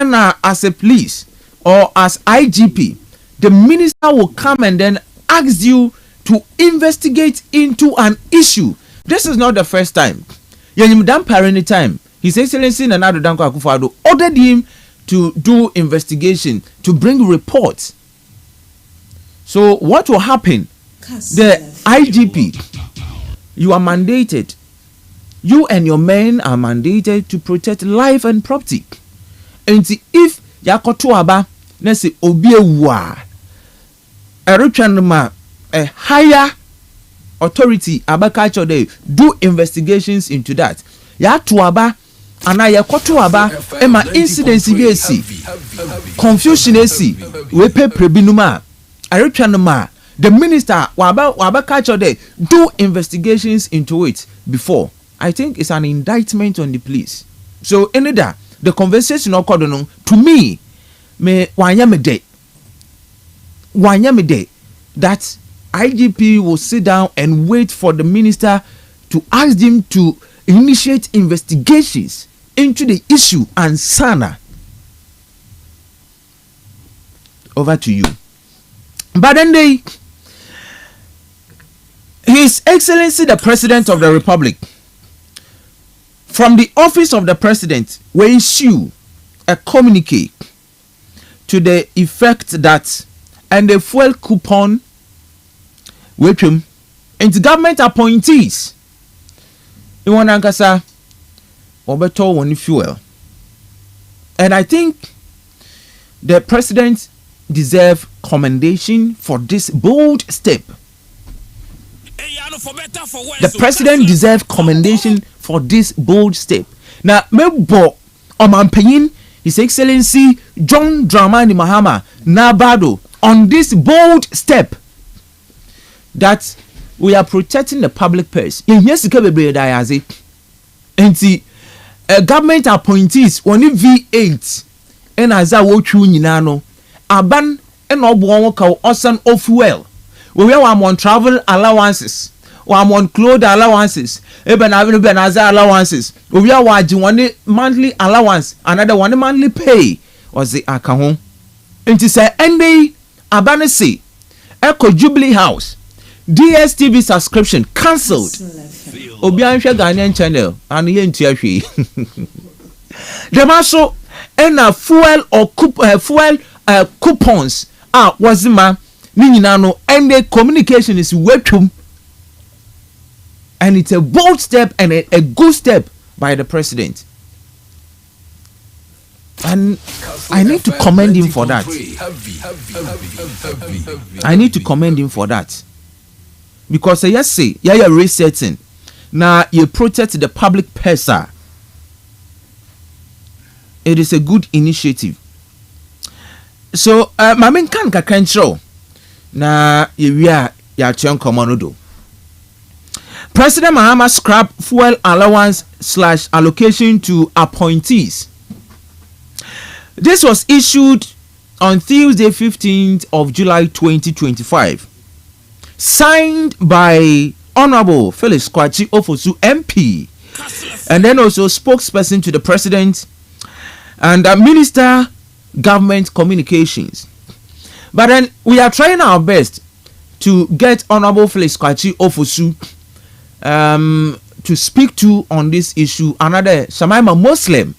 as a police or as IGP, the minister will come and then ask you to investigate into an issue. This is not the first time. Anytime His Excellency Nana Addo Dankwa Akufo-Addo ordered him to do investigation, to bring reports. So what will happen? The IGP, you are mandated. You and your men are mandated to protect life and property. And if yakoto aba na se obi ewa eretwanma a higher authority abaka chode do investigations into that. Ya to aba ana yakoto aba e ma incidents bi esi confusion esi we pe prebinuma eretwanma the minister wabaka chode do investigations into it before. I think it's an indictment on the police. So any that the conversation occurred to me wanyame day that IGP will sit down and wait for the minister to ask him to initiate investigations into the issue and sana. Over to you. But then His Excellency the President of the Republic, from the office of the president, will issue a communique to the effect that and the fuel coupon with him and government appointees in one ankasa obeto one fuel. And I think the president deserves commendation for this bold step. The president deserves commendation for this bold step. Now, mebo Omanpenyin, His Excellency John Dramani Mahama Nabado, on this bold step that we are protecting the public purse. In here, and government appointees only V8 and as I watch you Ninano Aban and Obuanwaka Osan of well. We are on travel allowances. We are on clothes allowances. Even other allowances. We are watching one monthly allowance, another one monthly pay. Was the account? And to say, NB Abanese, Echo Jubilee House, DSTV subscription cancelled. Obiansha Ghanaian channel and here in Tiashi. The also and fuel or fuel coupons was the man. And the communication is welcome, and it's a bold step and a good step by the president, and I need to commend him for that. I need to commend him for that, because yes, say you're resetting now, you protect the public purse. It is a good initiative. So my main can control. Na ya tion komonodo. President Mahama scrap fuel allowance / allocation to appointees. This was issued on Tuesday 15th of July 2025. Signed by Honorable Felix Kwachi Ofosu MP and then also spokesperson to the president and Minister Government Communications. But then we are trying our best to get Honorable Felix Kwachi Ofosu to speak to on this issue. Another Shamaima Muslim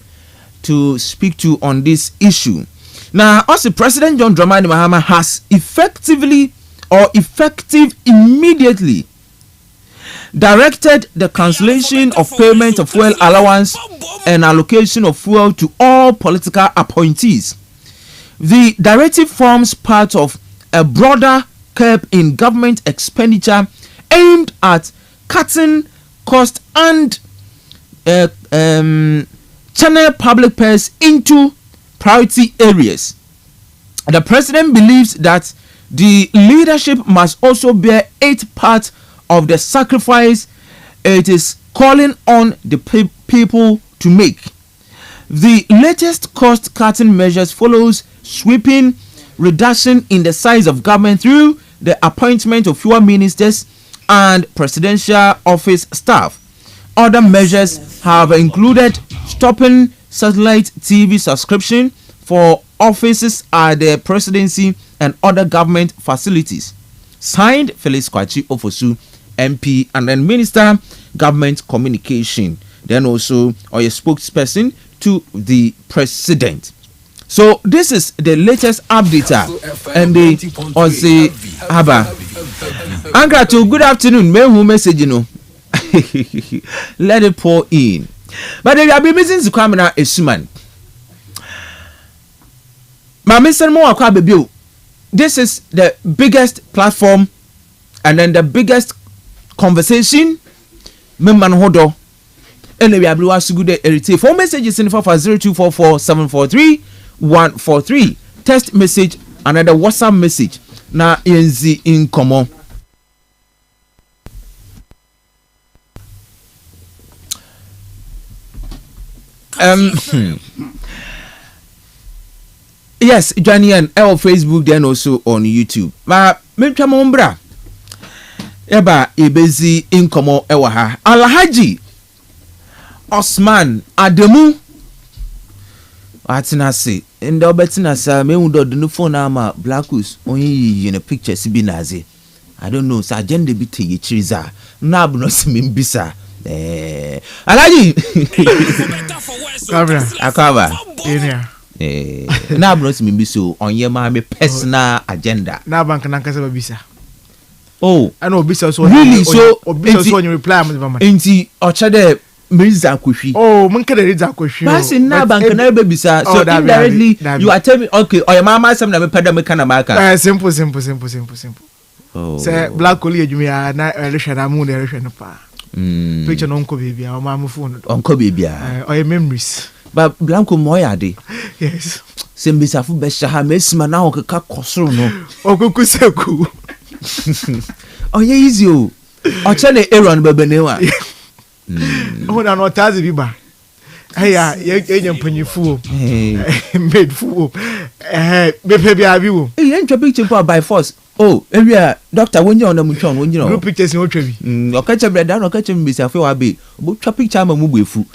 to speak to on this issue. Now, also President John Dramani Mahama has effective immediately directed the cancellation of payment of fuel allowance and allocation of fuel to all political appointees. The directive forms part of a broader curb in government expenditure aimed at cutting costs and channel public purse into priority areas. The president believes that the leadership must also bear its part of the sacrifice it is calling on the people to make. The latest cost-cutting measures follows sweeping reduction in the size of government through the appointment of fewer ministers and presidential office staff. Other measures have included stopping satellite TV subscription for offices at the presidency and other government facilities. Signed, Felix Kwachi Ofosu, MP, and then Minister, Government Communication. Then also, or a spokesperson to the president. So this is the latest update, and the Ozzy Haba. Angratu, good afternoon. May who message you know? Let it pour in. But they have been missing the camera a suman. My Mr. Moa Kwabebu. This is the biggest platform and then the biggest conversation. Memman Hodo. And we have blue as good irritate. 4 messages in for 0244 743 143. Text message, another WhatsApp message. Na yenzi in common. Yes, Johnny and our Facebook, then also on YouTube. Ma metwa mombra. Eba ebezi in common ewaha. Alhaji Osman Ademu atina say ndo betina sa me hu do no phone ama Blackus onyi in a picture sibi naze. I don't know sa agenda bi te yechiriza na abno simi mbisa Alhaji akaba area na abno simi mbiso onye ma me personal agenda na bank na kasa babisa. Oh, I know bisa so really so bisa so you reply am mama enti ochade Mirza Kushi. Oh, Munkere Riza Kushi. But in now bank na baby sir. So indirectly you are telling me okay, or your mama some na me peda me kana maka. Simple. Oh. Say black collie you me na relation na mu na relation pa. Picture no unko baby, our mama phone. Unko baby ah. Or your memories. But Blanco moya de. Yes. Sembisa fu be sha mesima na o keka kosoro no. Okuku seku. Oh yeah easy o. O chele Aaron bebenewa. Oh na no tazi biba. Hey ya ye mpanyifu. Made fool. Bepe bia bi wo. Eh yen twa picture for by force. Oh, area doctor wonye on mu twon wonye no. Group pictures no twa bi. O ka che breda no ka che mbisa fe wa be. Obo twa picture ma mu gbefu.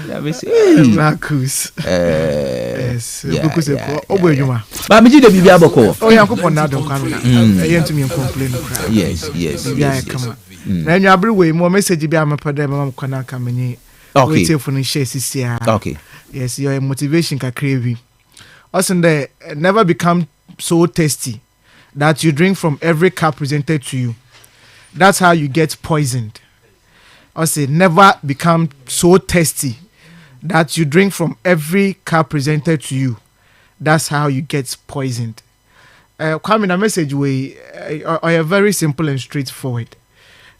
Let me see. Marcus. Yes. Okuku se ko obo edwuma. Ba mi ji de bibia boko. Oh yankopon na don kwano na. Yentu mi complain cry. Yes. Yeah, come on. Na nyu abri we mo message bi amapada mama kwana ka menyi. Okay. We take for the share sisia. Okay. Yes, your motivation ka crave. Also there never become so tasty that you drink from every cup presented to you. That's how you get poisoned. Also never become so tasty that you drink from every cup presented to you. That's how you get poisoned. Come in a message way are very simple and straightforward.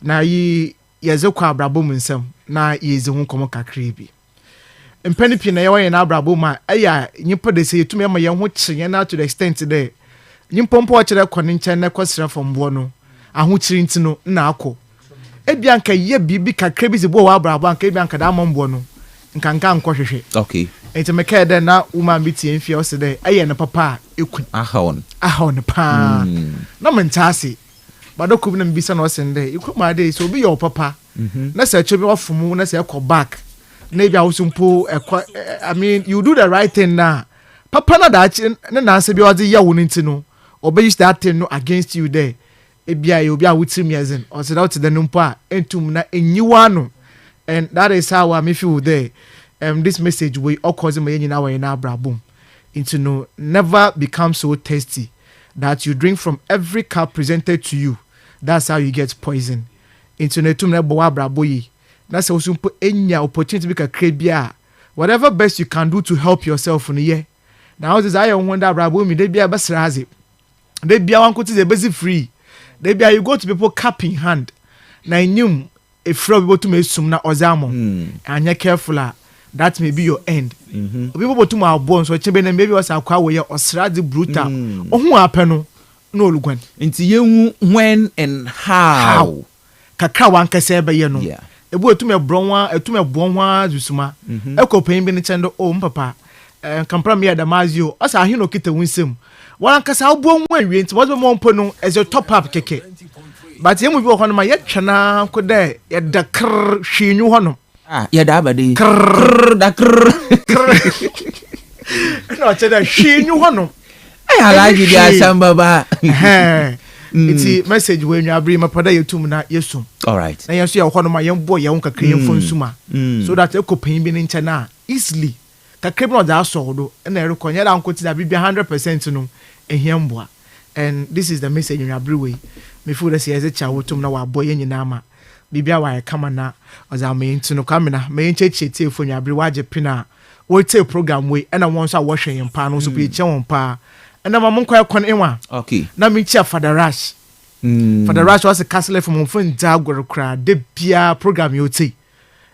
Na yi yazekwa abrabo munsam na yezi hu komo kakra bi. Mpani pi na ye na abrabo ma aya nyipa de se yetumi ma ye ho kye na to the extent there. Nyimpompo o kire kone nchen na kwasra fombo no. Aho kire ntino na akọ. Ebia nka ye bibi kakra bi se bo wa abrabo anka ebia nka da mombo no. Nka nkwohwehwe. Okay. Enti meka de na woman bi tie mfia o se de aya na papa ekun. Ahon pa. Na mentase. Badoko bi na mbisa na osende ikoma dey so be your papa na say chebi ofumu na say ekọ back na bia wosumpo ekọ I mean you do the right thing now papa na da na say bi odi ya wo ntino obe use that thing no against you there e bia you bia wutim yezen o say that the numpo a entum na enyiwa no and that is how I feel there this message we all cause me nyina we na abrabom into no never become so tasty that you drink from every cup presented to you. That's how you get poison. Into netum na bo abrabo yi. Na se osumpo enya opportunity bi kakra bia. Whatever best you can do to help yourself in here. Now this I wonder abrabo mi de bia basraze. De bia wan ko ti de basic free. De bia you go to people cap in hand. Na nyum e fro bi botum esum na ozamo. Anya careful that may be your end. People botum abon so chebe na maybe was akwa we osraze brutal. Ohun apeno no lugwan. Inti yehu when and how. Kakra wan kase be ye no. Ebu etum ebron wa zusuma. Ekopan bi ne chendo o mpapa. Kampra me adamazio. Asa ahino kita winsem. Wan kase obon wa wie nti wo mo mpo no as your top up keke. But yemu bi wo hono ma ye twena ko de ye dakr hwinyu hono. Yeah, that body. No, that she knew one. I like it, yeah, Sambaba. It's message when you bring my pada you to na yesu. All right. Na yesu ya one my young boy ya unka cream phone suma. So that you could pay me in China easily. Ka cream no da so do na e rekonya da unko ti da be 100% no ehiamboa. And this is the message in your way. Me feel that say as a child to na wa boy nyina ma. Bibia wa kama na oza me nti no kamena me ncheche tie fo nya bre waje pina. We take program we and I want to wash him pan so be chewon pa. And I'm a quite con ewa. Okay. Na me chia Father Rush. Father Rush was a Kastle from phone Dagor crowd. De pia program you take.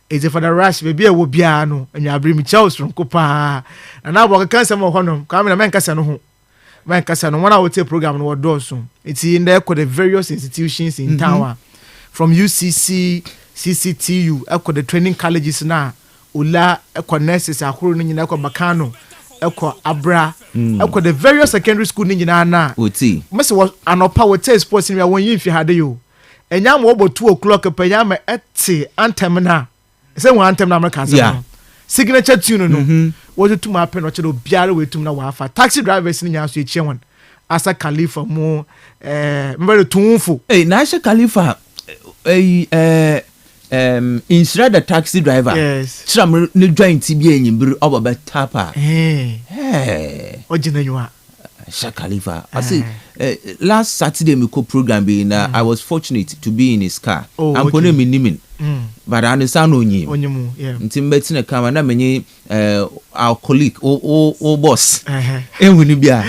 Is it Father Rush baby a will be no and you bring me Charles from Copa. And now walk a cancer more honor. Come in a man Cassano home. Man Cassano, 1 hour take program no door soon. It's in there with the various institutions in town. From UCC, CCTU, echo the training colleges now. Ula echo nurses ahuru ni nyina echo bakano. Eko abra eko the various secondary school ni nyina na oti mese was anopa we tell sports ni won yin fi hade yo enya mo obo 2 o'clock pe nya me ete anthem na say won anthem na America say signature tune no wo to ma pe no che do biare we tum na wa fa taxi drivers ni nya so echi won asa khalifa mo mbere tunfo na Asha Khalifa inside the taxi driver. Yes. Tram ne joint bi enyimbiri oba tapa. Ojina nyua. Asha Khalifa. I say last Saturday me ko program be na I was fortunate to be in his car. I'm going me nimin. But I understand onyi. Onyimu, yeah. Ntimbeti na kama na menye our colleague o boss. Enwuni bia.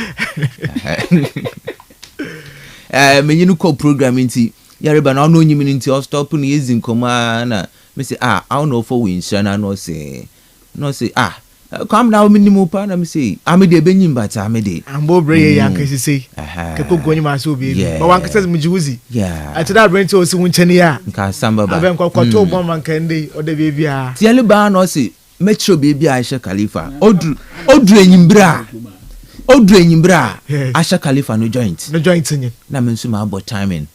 Menye no ko program nti Yareba na no nyimi nti o stop no yezin koma na me say I don't know for we insana no say come now minimum pa na me say am dey benyim but am dey ambo bre ya kan say ke ko gonyi ma so bi but wan kase mu jiwuzi ati da bre nti o si wunchani ya nka samba ba aben ko to bon man kan dey o de bebi a tiele ba no say metro bebi a Asha Khalifa odru enyimbra Asha Khalifa no joint nyi na me nso ma about timing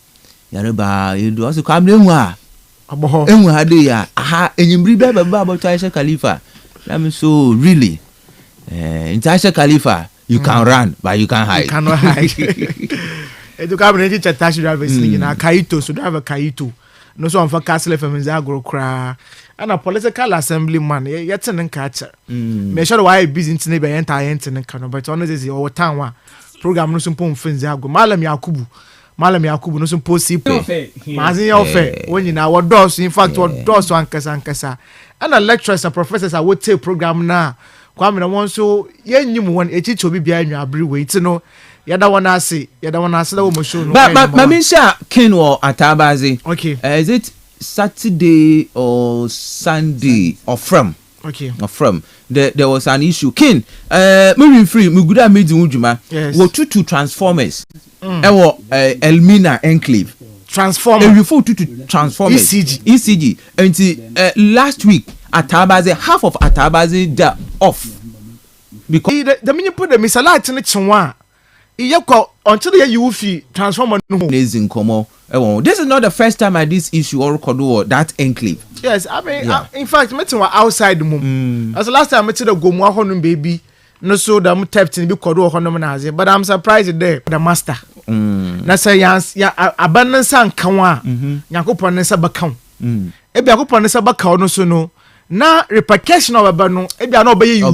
Yareba you do also come enwu hade ya enyimbri ba about Asha Khalifa let me so really in Asha Khalifa you can run but you can't hide. You cannot hide. Edu ka bene teacher taxi driver ni na kaito so driver kaito no so on for kastlefm za agro kra and a political assemblyman yet in catcher me sure why busy in be enter in kan but on this o town wa program no so pon finzi agro Malam Yakubu no so posi mazin ya ofe when na what does in fact what does ankasa and the lecturers and professors are what take program na kwame na won so yenyim won echicho bibia anwa abri wait no yada wana ase da wo mo show no ma minsha kin or atabazi okay is it Saturday or Sunday or from there was an issue kin moving free me good amazing ujuma wo two transformers Elmina enclave transformer and refer to transformers ECG and last week Atabazi half of Atabazi da off because the minute put the misalite in chenwa iyeko until you fi transformer no this is not the first time I this issue or record that enclave. Yes, I mean in fact meeting wa outside the mum as the last time meeting the gomu honum baby no so da mu tapped in be kodo honum na aze but I'm surprised there the master na say ya abandon san kanwa yakopon nsa bakam e bi yakopon nsa bakaw no so no na repercussion of aba no e bia na obeye you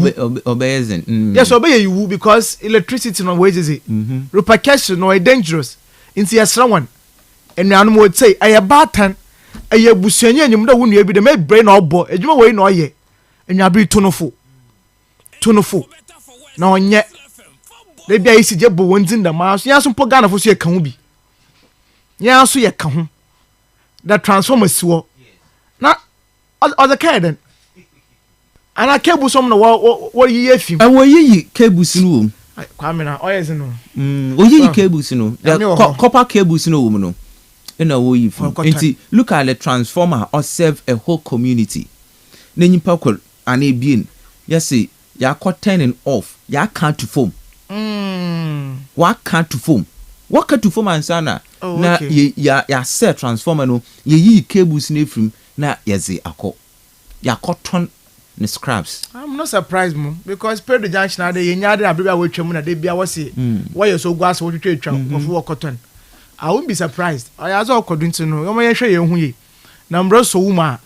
obeying yes obeye you because electricity no wages it repercussion no dangerous into yesra one and anu mo say aye batan aye busuanya nyum da wonu ebi de me brain na obo ejuma we na oye enwabri tunofo na onye de bia isi je bo wontin da ma so yaso po Ghana fo so ye kan hu bi yaso ye kan hu the transformer siwo na other kind and I cable some no what ye fim and wo yi cables no kwame na oyes no wo yi cables no the copper cables no wo no na wo yi fim enti look at the transformer or serve a whole community na nyipa kol an ebien yes ya turning off ya can't to foam what can't to foam ansana na ya set transformer no ye yi cables na fim na yeze akọ ya cotton ne scraps. I'm not surprised mo because Pedro Junction ade yenya ade abia we twam na de bia wo se why so guas wo twetwa twam of cotton. I won't be surprised. I as all according to no ye hwe ye hu ye. Na mbra so wuma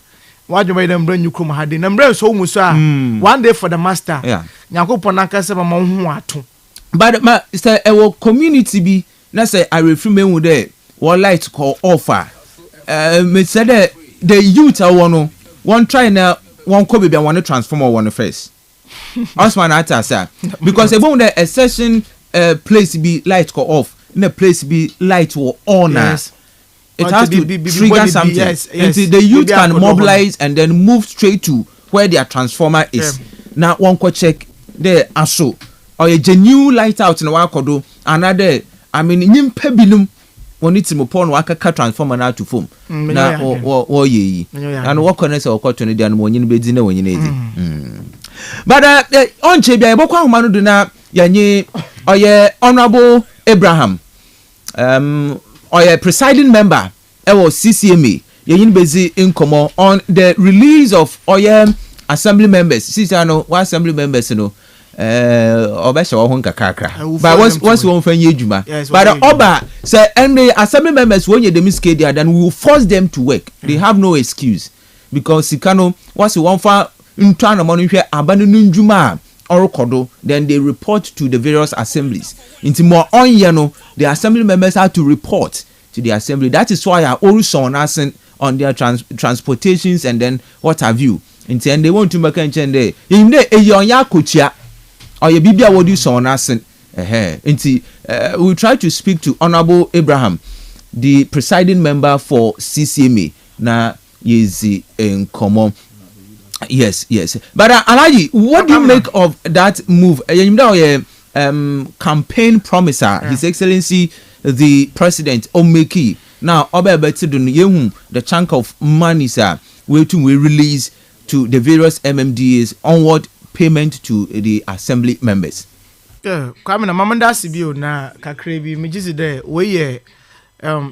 wadwo be mbra nyukrum ha de na mbra so wumu so a one day for the master. Yeah. Yakopon akase ba mo hu ato. But ma say e community bi na say I refi me hu there one light call offer. Me say the youth I want one try now one ko be one transformer one first. Osman ata say because e bon the session place be light call off. In a place be light or on. Yes. It has to trigger something. Yes. Until the youth can mobilize and then move straight to where their transformer is. Now one could check there aso or a genuine light out in Wakodo. Another, I mean, in Pebilum, one needs to upon Waka transformer now to form. Now or ye. And what connects or cotton than when you be dinner when you need it. But on Chebia, Boko Manu do na Yanye or ye honorable Abraham. Or a presiding member was CCMA yin busy in common on the release of assembly members. See, I know one assembly members, you know, obesha won kakakra. But what's one friend Yejuma? But Oba say and the assembly members when you demiskade there, then we will force them to work. They have no excuse because Sikano what's one for in turn of money here abandoning Juma. Or then they report to the various assemblies. Into more on yano, the assembly members have to report to the assembly. That is why I also on their transportations and then what have you. And they want to make a change. In the young kuchia or your bibia would do so on us. We try to speak to Honorable Abraham, the presiding member for CCMA. Now is in common. Yes. But Alaji, what do you make of that move? Campaign promiser, His Excellency the President Omeki. Now, the chunk of money, sir, we release to the various MMDAs onward payment to the assembly members. Yeah, coming a Mamanda Sibio na Kakrebi, Mijizide,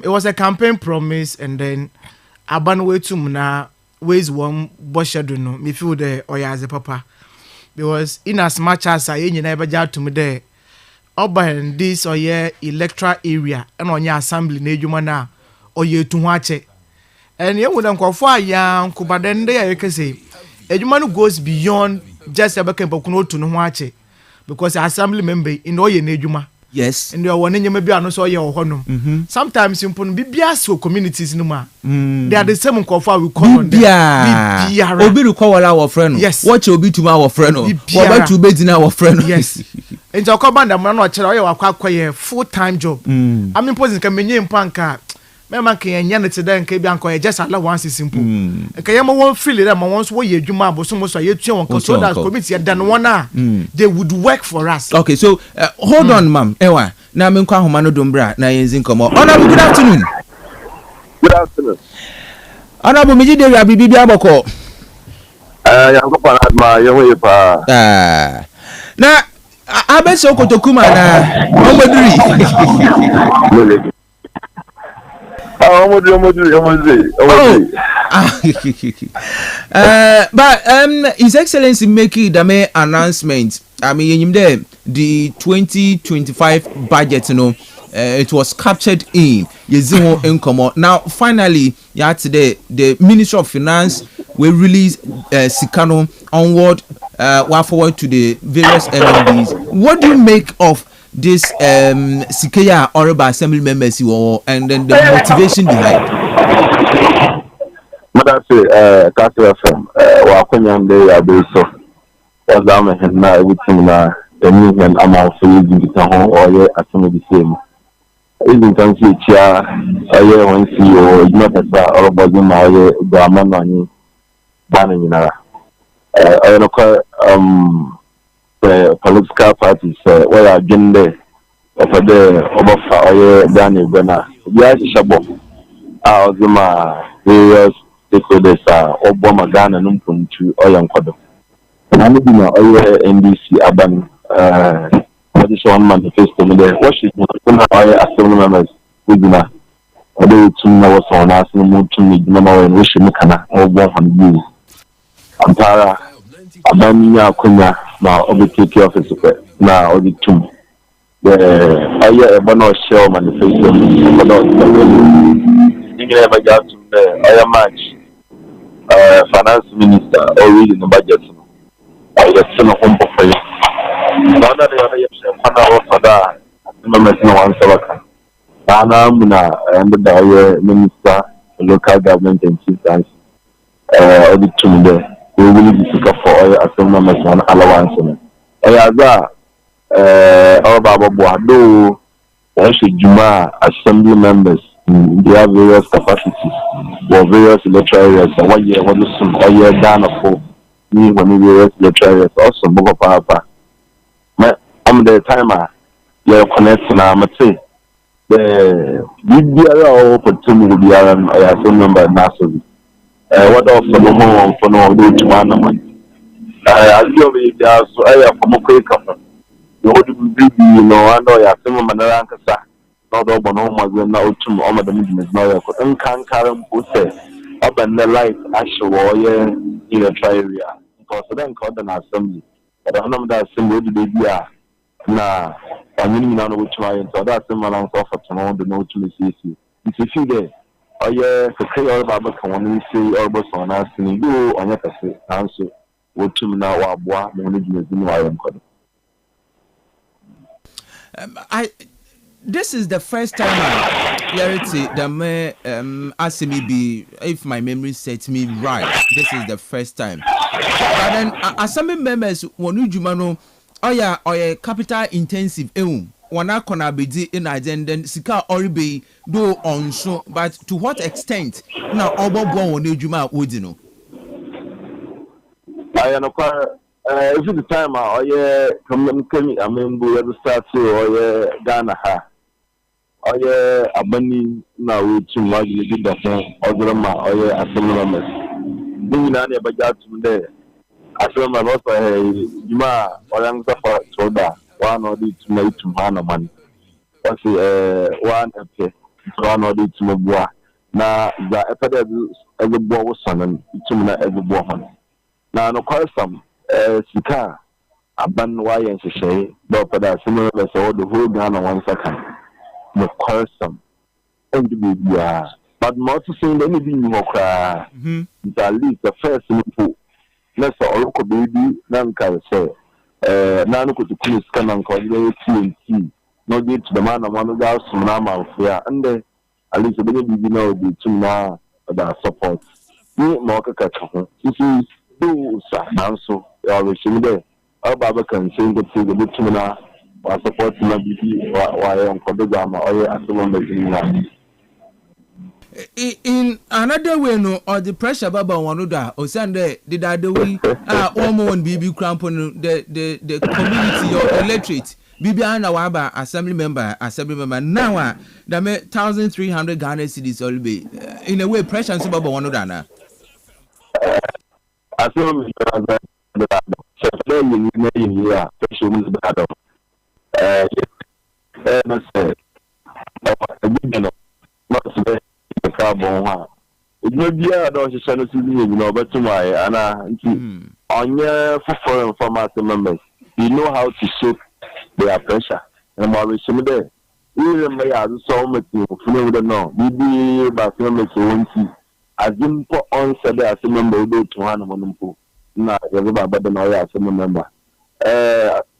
it was a campaign promise, and then Abanwe Tumna. Ways one boshado no me feel there or as a papa because in as much as I never got to me there oba this or electoral area and on your assembly na edwuma na or ye to wache and you would nkofo aya nkuba den there you can say edwuma no goes beyond just abaka mpakuno to no wache because assembly member in all ye na edwuma. Yes. And you are one in your maybe no so your honor. Sometimes you put bias for communities no ma. They are the same confa we call on them. Obi to call our friend. Yes. What will be to our friend? What to be in our friend? Yes. And your command the man not tell full-time job. I mean posing can be in panka. Mema can yan today and Kabianco just allow once is simple. Kayama won't feel it. Once what you do, but so much you so that committee than one they would work for us. Okay, so hold on, ma'am. Ewa, na menkwa homano dombra na yenzin komo. Honorable, good afternoon. Good afternoon. Honorable, Miji de Rabibi Aboko. Yango pa adma yewe pa. Na abeso kotokuma na omoduri. But His Excellency making the main announcement. I mean, the 2025 budget, you know, it was captured in Yezimo income. Now, finally, today, the Ministry of Finance will release Sikano onward, forward to the various MMDs. What do you make of this Sikaya Oroba Assembly members and then the motivation behind? Mother say kastlefm wakonyande abeso was down and now everything na the new and amount for you to home or yeah assembly the same. Even can see chair or one CEO not as or body my Brahman money banning in political parties where are again there of the over Danny Bena. Yes, Shabo. Our various stakeholders are Obama Ghana Numpun to Oyan Kodo. And I'm in NDC Aban one manifesto. What should assembly members who do not? I do to know what's on us, no more to me, no more, and wish you can or 100 years. Ampara abanya kunya na obetake office na obitum aye ebono share manifesto ebono nigere ba got aye match finance minister already no budget no aye sino hompo for you na na ya pana wa fada moment no one sabaka na muna and the minister local government and chiefs auditum there we will be sick for oil assembly man allowance ayaza all baba boado or should juma assembly members in their various capacities or various electoral areas and 1 year what listen or year down for me when various electoral areas also bogo papa I'm the timer you're connecting I'm say the BBR opportunity be assembly member national what else for no home for no do to man I feel the so I have from quick you know, I know ya some manara nkasa no do bono ma na otum o ma da business na ya ko nkan karam po se open the life asho ye in a try area because then called an assembly but I know that assembly do bia na anyini na no otum so that assembly na so for to no do no otum see if you there oh yeah so kai all about kan woni say all about so na sini do onya kase anso otum na wa boa mo ni business ni wa yam ko. This is the first time that may ask me be if my memory sets me right. This is the first time. But then as some members when you jumano oh capital intensive wana kona bedi in agenda sika oribe do on so but to what extent na obo bon wonu juma wodino I know if the time come I mean we start to Ghana ha abani na we to magni did the phone ograma assembly members ni na ne baja to there assembly members juma orang safa soda one or the to make to man man what's one okay one or the to mabua na the efede every boy was son to na every boy na no question sika aban waye nhyehyɛ do pada sima be so the whole Ghana one second no question and be bia but more to say any be no kra at least the first simple let's all ko baby na nka say na no ko to kunu sika na nka dey TNT no get to the man among the sum na manfia and at least the baby no be too na that support ni mo ka ka ho sisi do sa nanso we should there our baba can say go to the bitumina or support na bibi wa yon kodogama or asolo machine in another way no or the pressure baba wonu da o sande did that we omo won bibi crampon the community or electorate bibi ana waba assembly member now that me 1300 Ghana cedis all be in a way pressure so baba wonu da na asolo you may hear special music battle. No say, not today, the carbon. It may be a dose of sanity, but to my Anna, on your foreign format members, you know how to shape their pressure. And more recently, there. Even may have so much you don't know. We be about members who won't see. As in for on said as a member do to one na yaba baba na ya asem member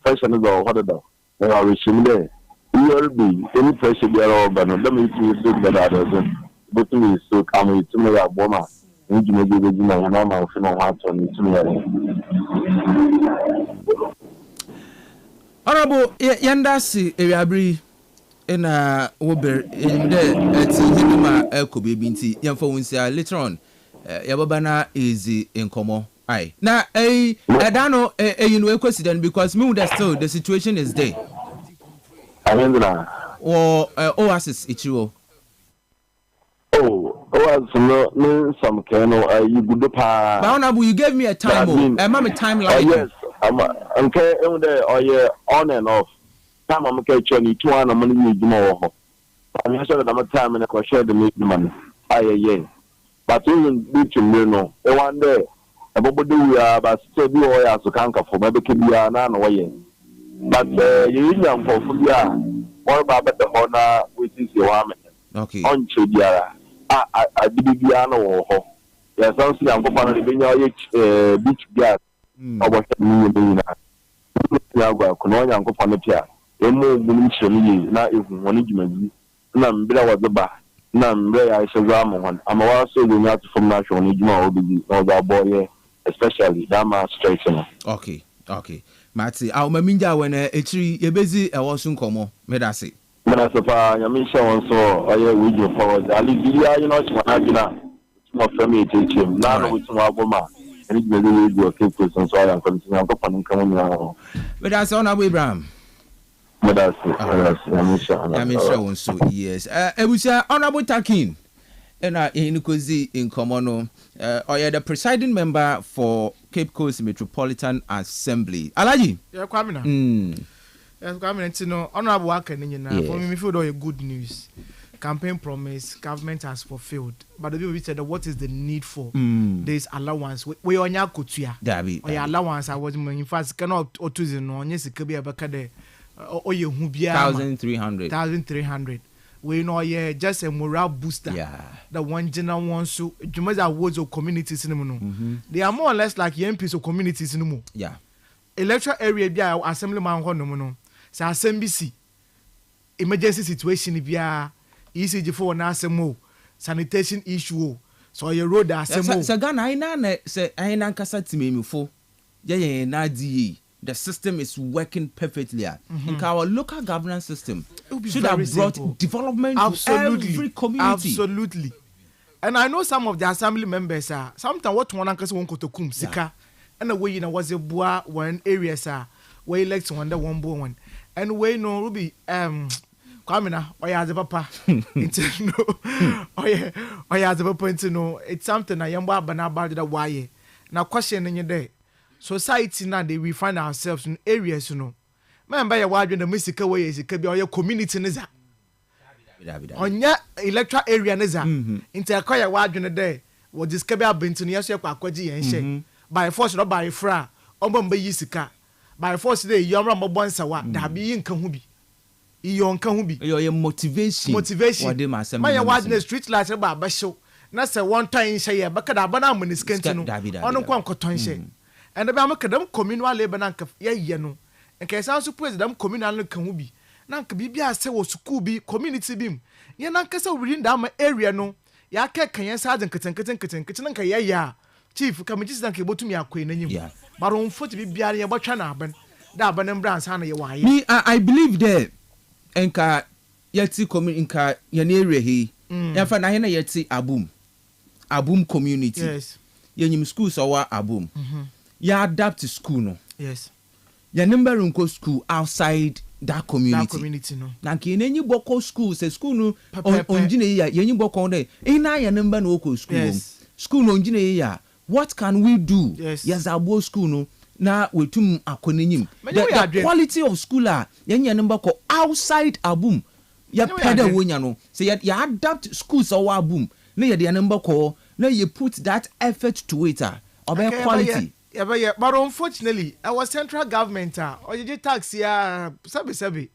fashion go what do they are reaching there you will be any pressure be around but let me see do that but me so come to me aboma nji me be na na ma fi no ha to ni to me honorable yandasi ewiabri ina wober in the ati hima ekobe binti yamfa wonsia later on yababa is in komo aye na I don't know you know question because me would still the situation is there I mean or oasis ichiro oasis no some kind you good pa Honorable, you gave me a time a timeline yes I'm okay on and off time I'm okay choni 2 and money you mo I'm sure that I'm time and I share the make money yeah but even between me no one day about the we are, but still do all as a canker for maybe can be an way. But you young for Fulia, more about the honor which is your army. Okay. On Chidiara, I did piano or yes, I'm saying I'm going to beach gas. I was me. Konoya and Copanapia. Emo Munition, not even management. Nam Bella was the bar. Nam Ray I shall one. I'm also going out from national Nijma or the boy, especially Dama straightener. Okay. Mati, I'll Maminja when a tree, a busy, I was soon come on. Medasi. Menasapa, Yamisha on so, I will you forward. I leave you know, my family teach him. Now with my woman. And it's really do a few questions, so I am continuing to come now. But that's on our way, Bram. But that's Yamisha. So, yes. It was honorable Takin. And in Kuzi in Komono, or the presiding member for Cape Coast Metropolitan Assembly. Alaji? Yeah, Kwamina. Yeah, Kwamina, you know, honorable worker, for me, we feel all good news. Campaign promise, government has fulfilled. But the people said, what is the need for this allowance? We on your kutia. Or your allowance, I was in fact cannot or to the no, yes, it could be a bacade or you who be 1,300. We know, yeah, just a morale booster. Yeah. The one general wants to, Jumaza awards of communities in the moon. They are more or less like MPs of communities in the moon. Yeah. Electoral area, be our assemblyman, Honomono. So, SMBC, emergency situation, if you are. ECG for an sanitation issue. So your road as a gun. I say I ain't cassette me before. The system is working perfectly. In our local governance system should have brought development to every community. Absolutely. And I know some of the assembly members are sometimes what one uncle won't go to Kum Sika. And the way was a bois one area, sir, where elect one one. And we know Ruby Kwamina, oya the papa. Oya the papa into no. It's something I am about the why. Now question in your day. Society now we find ourselves in areas, you know. Man by a wide in the mystical way is it could be your community niza. On your electoral area niza. Into a wide in the day. What this could be a bint in your kwaji and shake. By force or by fra. Omba yisika. By force day, you're a bonsawa. That be in Kahubi. Your motivation. My award in the street lights about Basho. That's a one time share, but Kadabana when it's Kentino. On a quancoton share. And the Bamakadam communal labor, yano. And Kasan suppose them communal Kamubi. Nanka Bibia say was Scooby community beam. Yanakasa within down area no. Yaka can sergeant Katan ya. Chief, come just like able to me a queen and you. But on foot to be bearing about Chanaban. That Banam Brans Hannah. Me, I believe that. Enka yeti inka yanere he yafa na hena yeti abum community yes yenyim school so wa abum ya adapt to school no yes ya number unko school outside that community no na nke enyi boko school say school no onjine ya yenyi boko de ina ya number no ko school yes. School no onjine ya what can we do yes abo school no na wetum akonenyim the quality of school yenya number ko outside abum ya peda wonya no say ya adapt schools or abum na ya number ko na you put that effort to it obey quality but unfortunately our central government or you tax ya sabi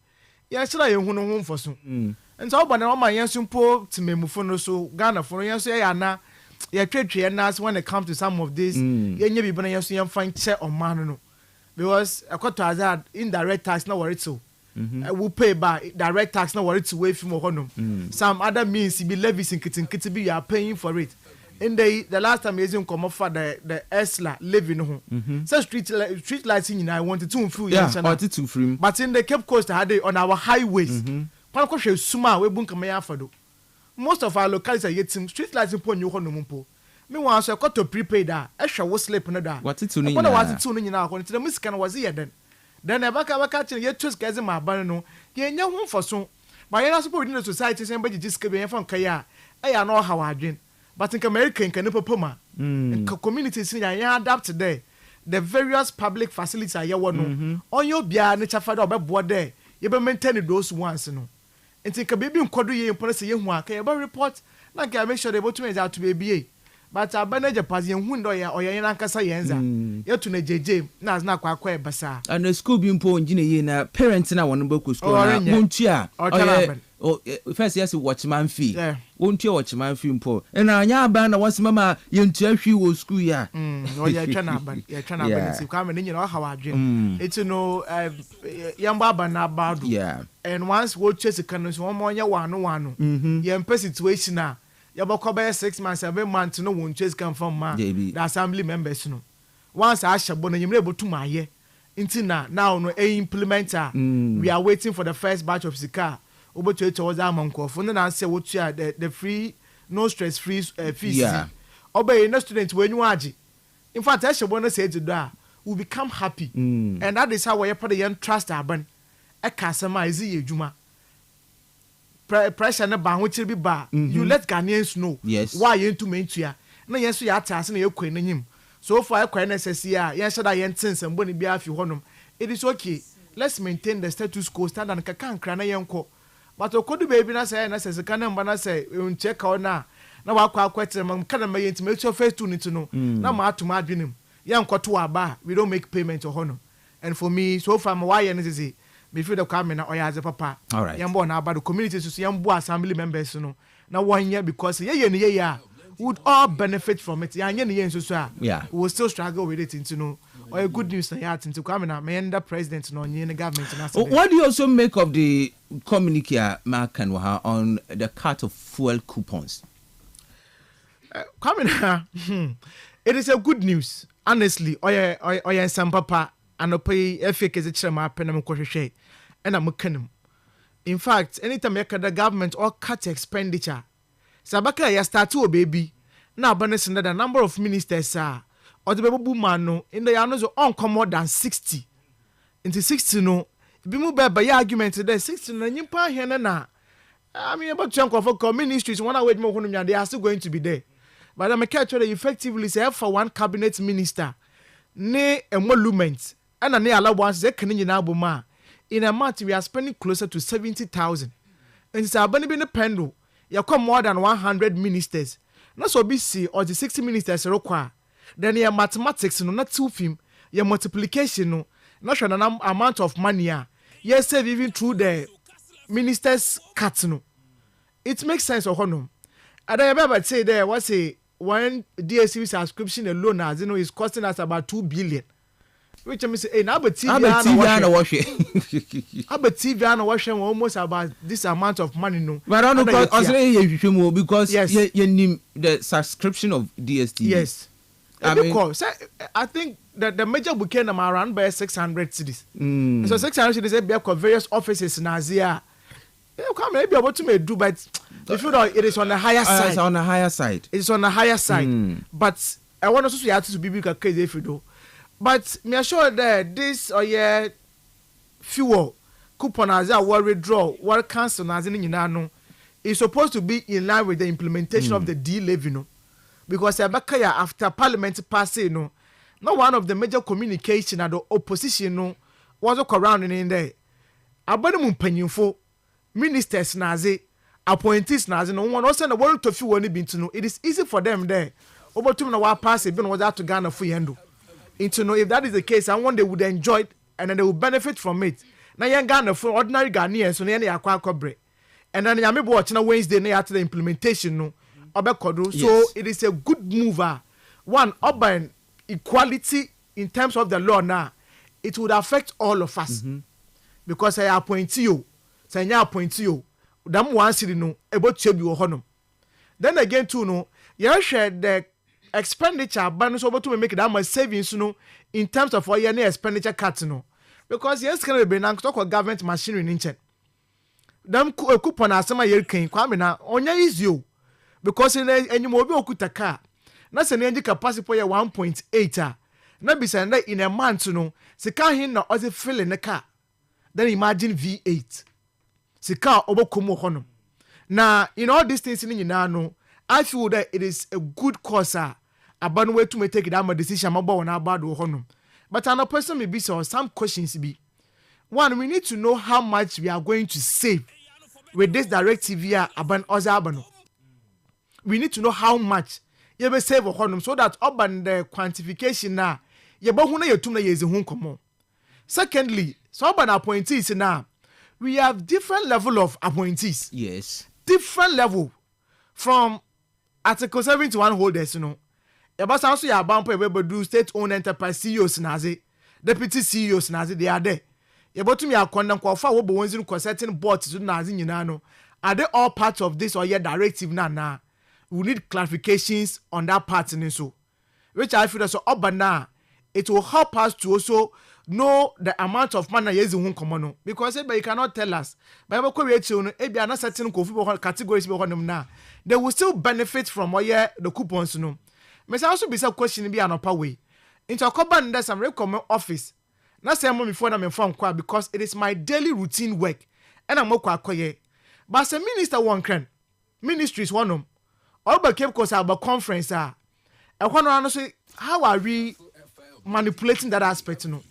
ya sira ye hunu hu mfoso and so oba na ma yenso mpo timemufo no so Ghana for yenso ya na ya twetwe na when it comes to some of this yenye bi bana yenso yem fan che on man no because akoto azad indirect tax na worry so we pay by direct tax na worry to way from honum some other means be levies in kitin be you are paying for it in the last time using come for the Esla living home so street lights in I wanted to free to free but in the Cape Coast had on our highways kwa suma we bunka me afado most of our localities are yet street lights in pon you honum po me wan so got to prepaid that extra wo slip no da what it to ni na what it to ni na ko the music na was here then e baka chin ye twos gaze ma ban no ye nya hu foso ba ye na support in the society say be jiska be ye fon kai a ya no ha wadwen but in American can papa ma communities in ya adapt there the various public facilities are here no on your bia na chafada obebo there ye be maintain those ones no nti ka baby nkodo ye impone say ye hu aka ye be report na ka make sure they able to out to be but abanaje pas yen hu ndo ya oyen ankasa yenza yetu na jeje na azna kwa e basa and school bi mpo ngine ye na parents na won be ko school na montua first yes watchman fee wontua watchman fee mpo na anya aba na wasema ma yentua hwi wo school ya oya twa na aba si kwa me nyina ha wadwen it no yamba aba na abado and once wo chase kan so mo nya wano ye mpa situation na yabako be 6 months 7 months no won chase kan from ma the assembly members no once a shabo na nyimre botum aye nti na now no implementer we are waiting for the first batch of sika obotu was amankofo na say wotua the free no stress free fees obey no student wenyu age in fact a shabo no say to do we become happy and that is how we put the trust aban e kasama is ye adwuma pressure na ba ho chiri bi ba you let Ghanaians know why you into mentua na yenso ya atase na yekwan nanyim so far ekwan necessary a yen shada yen tensem boni bia afi honom it is okay let's maintain the status quo standard kaka nkra na yenko but okodu baby na say necessary kana mba na say check out na wakwa akwete mam kana ma yenti mecho first two nito no na ma atuma adwenem yenko to aba we don't make payment to honom and for me so far my why yen is me feel the kwame na oyaze papa yambo na aba the community so yambo assembly members no na one year because ye ya would all benefit from it ya nye ne yen so we will still struggle with it into no or a good news na ya into kwame na me under president no nye ne government na what do you also make of the communique markan on the cut of fuel coupons kwame na it is a good news honestly oya some papa anopai efeke ze kire ma penam kohwehwe ena mukanim in fact anytime the government or cut expenditure sabaka ya start o baby na abane send the number of ministers or the baby man no in the yanos on come more than 60 into 60 no bi mu ba ya argument there 60 na nyimpa hene na I mean about chunk of ministries one away mo hunu they are still going to be there but I'm catch that effectively say for one cabinet minister ne emolument and an allowance they can in a month we are spending closer to 70,000 and it's a benefit pendle you come more than 100 ministers not so busy or the 60 ministers require then your mathematics no not two film your multiplication no not sure an amount of money yes save even through the ministers cut no it makes sense or no and I remember say there was a one DSTV subscription alone as you know is costing us about 2 billion. Which I mean say, now but TV and wash almost about this amount of money no. But I don't know because yes, the subscription of DSTV. Yes. Because I think that the major bouquet around by 600 cities. So 600 cities be various offices in Asia. Come maybe about to do, but if you know it is on the higher side. It's on the higher side. It's on the higher side. But I want us to have to be big crazy if you do. But me assure that this fuel coupon as a withdraw, what cancel as in no is supposed to be in line with the implementation of the D-levy, no, because after Parliament passing, no, not one of the major communication at the opposition, no, was around in there. Abandon penyufo ministers nazi appointees nazi no one also the world to fuel any been to know. It is easy for them there. Over to na wa pass it been was out to Ghana for yendo. To know if that is the case, and one they would enjoy it and then they will benefit from it. Now, young Ghana for ordinary Ghanaians, so nearly acquire cobre. And then I may be watching a Wednesday after the implementation. No, so it is a good mover. One, urban equality in terms of the law now, it would affect all of us because I appoint you, say I appoint you. Them one city no about to be honum. Then again, too, no, you share the expenditure but so to make that much savings no in terms of what any expenditure cut no because yes can be na talk of government machinery in check them coupon asema yer kan kwame na onya easy because any mo bi okuta car na se na engine capacity for 1.8 na be say in a month no sika hin na oze fill in the car then imagine V8 sika obokomo hono na in all these things ni nyina no I feel that it is a good cause about way to take that decision about one about honum. But another person may be so some questions be. One, we need to know how much we are going to save with this direct TV about us. We need to know how much ye be save honum so that oban the quantification na ye be hu na yetum na yezi hu komo. Secondly, so oban appointees na we have different level of appointees. Yes. Different level from Article 71 holders, you know. About also ya bampo we do state owned enterprise CEOs nazi, deputy CEOs nazi, they are there. You about to me akondam kwa fa wo bo wonzi no certain boards to nazi nyina no. Are they all part of this or your directive na? We need clarifications on that part in so. Which I feel so obana it will help us to also know the amount of money yezi hun komono because you cannot tell us but we create no e bia na certain categories be honum na they will still benefit from the coupons no. Me say also be say question be anopa way into akoba nda some recommend office na say mo before na me phone kwa because it is my daily routine work and I'm kwa akoye but say minister one can ministries one all ba keep cause about conference e hono no say how are we manipulating that aspect no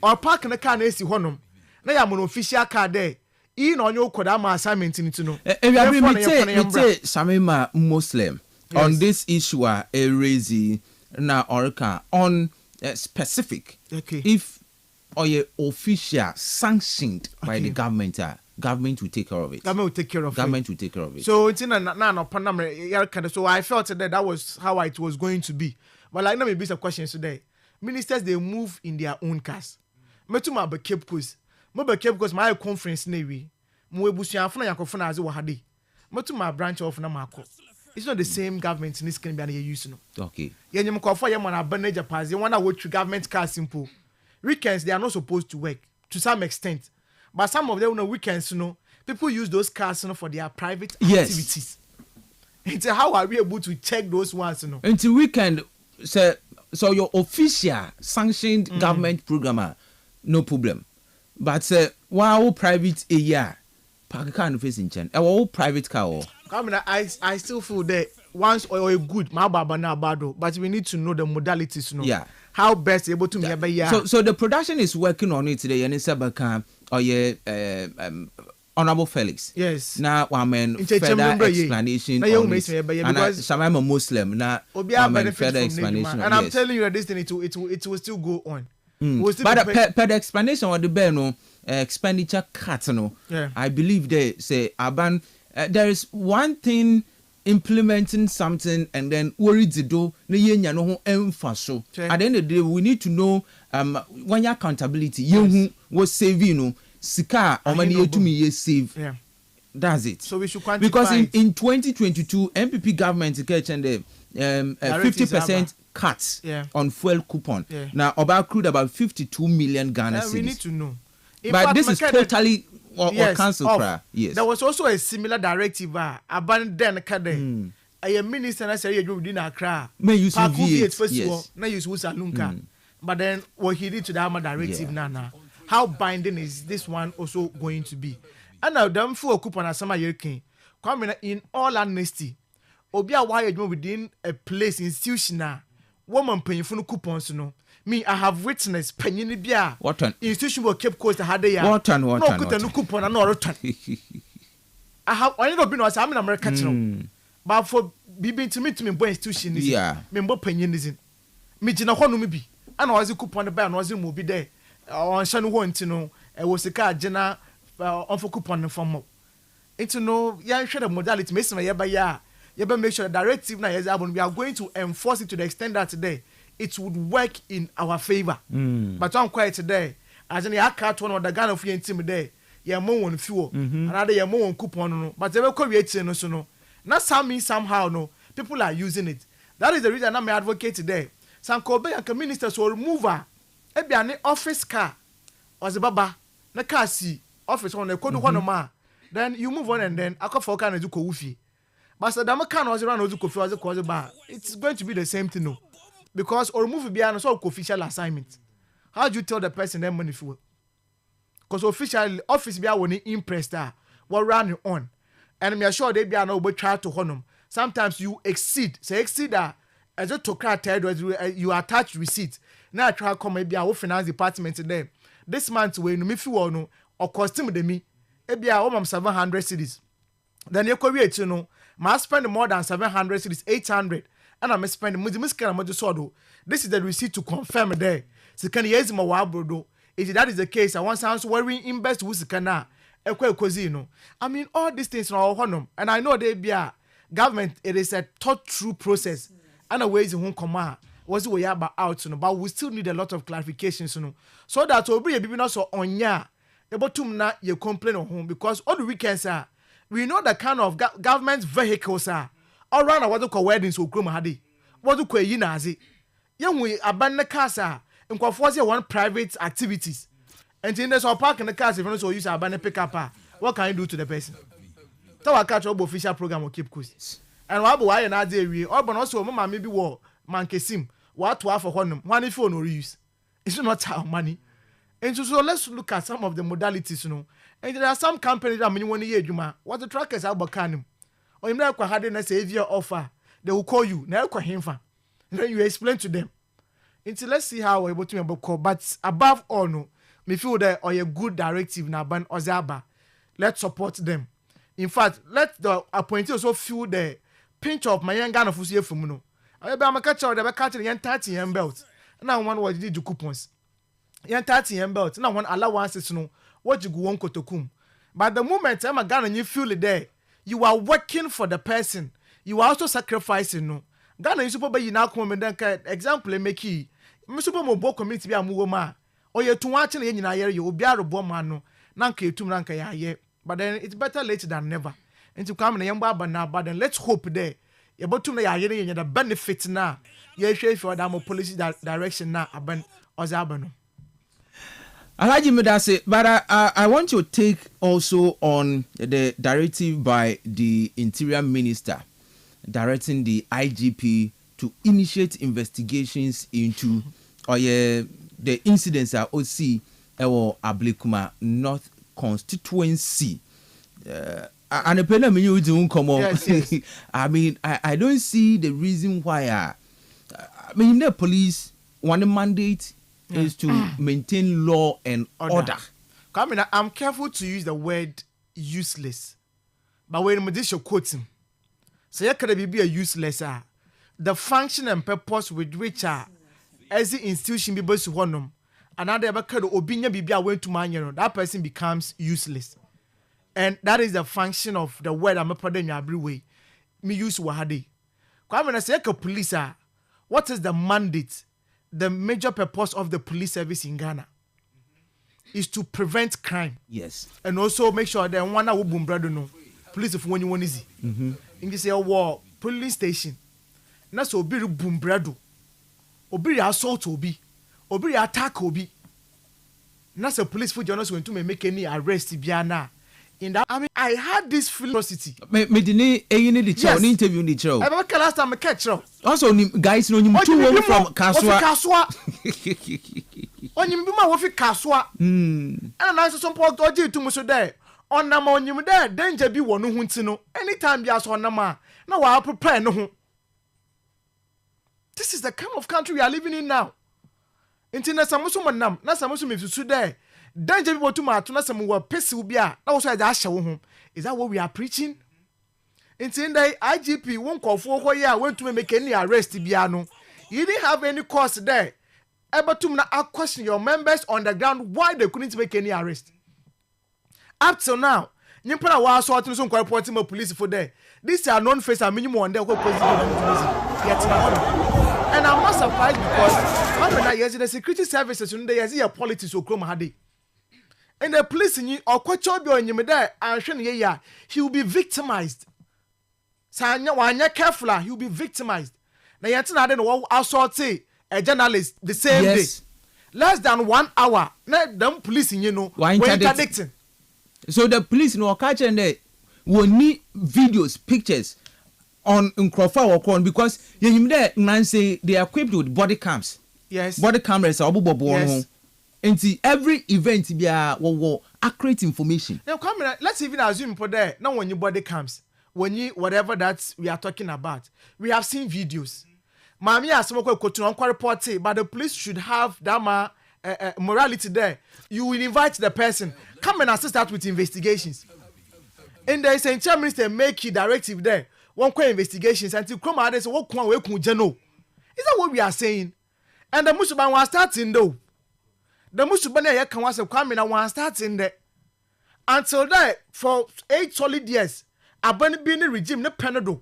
or park na car na esi honom na ya mo official car there e na onye ukoda ma assignment ni no we are me samima Muslim yes. On this issue a raise na orca on specific okay. If or your official sanctioned okay. By the government government will take care of it. Government will take care of government it. Will take care of it. So it's in a so I felt that was how it was going to be. But like now maybe some questions today. Ministers they move in their own cars. Me too ma be Cape Coast. Me be Cape Coast my conference newi. Mo ebusuafo na yakofo na aze wo hade. Me too ma branch off na mako. It's not the same government in this can be an use no. Okay. Yenyem kofo ye na Abaneja pass. Ye wanna work government car simple. Weekends they are not supposed to work to some extent. But some of them on the weekends, people use those cars for their private activities. It's how are we able to check those ones, Until weekend, so your official sanctioned government programmer, no problem. But wow, private area, park car no facing chen. Our private car. I still feel that once or a good, my baba na bado, but we need to know the modalities, Yeah. How best able to make So the production is working on it today. And it's about Honorable Felix. Yes. Now, further explanation. And some I'm a Muslim. Now, further explanation. And I'm telling you that this thing it will still go on. But per the explanation of the Beno expenditure cut, yeah. I believe they say Aban. There is one thing. Implementing something and then worried to do no emphasis. At the end of the day, we need to know when your accountability you was saving sika or money to me save. Yeah. That's it. So we should quantify because in 2022 MPP government catch and the 50% cuts on fuel coupon. Yeah. Now about crude about 52 million Ghana cedis. We need to know. But this is totally or cancel cry. Yes. There was also a similar directive abandon kade. A minister na say you within Accra. May use V8 yes. Na use Salunka. But then what he did to the Armor directive now. How binding is this one also going to be? And now them for coupon as some year coming in all honesty. Obia why you within a place institutional woman paying for no coupons no. Me, I have witnessed penny bia. What an institution will keep coast had they what an no coupon and no return. I have only been was I'm in America, but for being to me boy institution is member penny is in me jina hono me bi and was a coupon the buy and was a movie there on Shan want to know it was a car jena on for coupon from into no yeah share the modality make some by you better make sure the directive now is we are going to enforce it to the extent that today it would work in our favor. But I'm quiet today. As in the account one of the Ghana of your team there, you're more on fuel, another you're more on coupon. But they will create no. Not somehow no. People are using it. That is the reason I'm advocate today. Some Kobe and ministers will remove her. Maybe an office car or the baba, na car see office on the code one. Then you move on and then I call for can do kofi. But the Dama can was around Ozuko as a cause bar. It's going to be the same thing no. Because or remove beyond so official assignment. How do you tell the person them money for? Because official office be when impressed what run on. And me sure they be no but try to honor. Sometimes you exceed. Say exceed as a tokra you attach receipt. Now try come maybe our finance department there. This month when me feel no or costume de me. Maybe I owe 700 cedis. Then you create must spend more than 700 cedis 800. and I'm spending this is the receipt to confirm there. So can you my wabrodo? If that is the case, I want sounds worrying invest with kana. I mean, all these things are all honor, and I know they be a government. It is a thought through process, and a ways in home command was way about out, but we still need a lot of clarifications, so that will be a bit also on ya. About to not you complain on home because all the weekends are we know the kind of government vehicles are all around what to call weddings or groom hadi. What to call yinazi. Young we abandon the cars are and conforce one private activities. And in this all park in the cars if you also use abandon pick up. What can you do to the person? Tell our catch up official program will keep course. And what boy and I did we all but also mama maybe war man kesim what to for one if you no use. It's not our money. And so let's look at some of the modalities, And there are some companies that mean 1 year, Juma. What the trackers are bacanim. Or you never had a savior offer. They will call you. Never him. And then you explain to them. Until let's see how we're able to make call. But above all, no, me feel that or a good directive na ban Ozaba. Let's support them. In fact, let the appointee also feel the pinch of my young gun of Fusia Fumuno. I be a catch out the catch the 30 belt. And now one was did coupons. Yan 30 belt na one allowances no what you go on kotokum but the moment I'm a gun and you feel it there you are working for the person you are also sacrificing no Ghana you super be na come then example make yi me super mo bo community bi amuwo ma o ye tun wa chine nyina yere you obi arobo ma no na nka etum na nka ya ye but then it's better late than never into come na yamba aba na but then let's hope there ye botum na ya yere the benefit na ye hwe for that mo policy direction na aban ozaba no. Alhaji Medase, but I want to take also on the directive by the Interior Minister directing the IGP to initiate investigations into the incidents at OC or Ablikuma North constituency. And yes. I mean, I don't see the reason why. I mean, the police want a mandate. Is to maintain law and order. I'm careful to use the word useless. But when this you quote him, so you could be a useless. The function and purpose with which as the institution be based on them, another ever could opinion be went to man, that person becomes useless. And that is the function of the word I'm a putting in every way. Me use wahadi. When I say police, what is the mandate? The major purpose of the police service in Ghana is to prevent crime. Yes. And also make sure that one will boom brother no police if when you want easy. In this war police station. Na so obi boom brother. Obi assault obi. Obi attack obi. Na so police for journalists when to make any arrest biana. In that I mean I had this philosophy. Me didn't the show interview the show. I remember last time I catch up. Also guys no you two from Kastle. Onyim bi ma wo fi Kastle. And na so some point oje tu so there. Onam onyim there danger bi wo no hu nti no. Anytime bi aso onam a na wa prepare no ho. This is the kind of country we are living in now. Inti na samuso manam, na samuso me su there. Danger people to my tuna some were pissy be a now so I show home. Is that what we are preaching? Until the IGP won't call for where went to make any arrest biano. You didn't have any cause there. But to now question your members on the ground why they couldn't make any arrest. Up till now, you put a while so to some reporting police for there. This are known face a minimum on their president. And I'm not surprised because the security services in the Asia politics will come hadi. And the police in you or Quachobi on you there and he will be victimized. Sanya wanya careful, he will be victimized. Now you know assault a journalist the same day. Less than 1 hour. Now them police in we're interdicting. So the police catch and they will need videos, pictures on Nkrofa or Kron because you there say they are equipped with body cams. Yes. Body cameras are yes. And every event be accurate information. Now come in, let's even assume for there. Now when your body comes, when you whatever that we are talking about, we have seen videos. Mami has some report, but the police should have that morality there. You will invite the person, come and assist that with investigations. And there is a Interior Minister make a directive there. one quick investigations until come out and what can we general. Is that what we are saying? And the Musuban was starting though. The Musubane can was a coming and one starting there. Until that, for 8 solid years, I've been in regime no penado.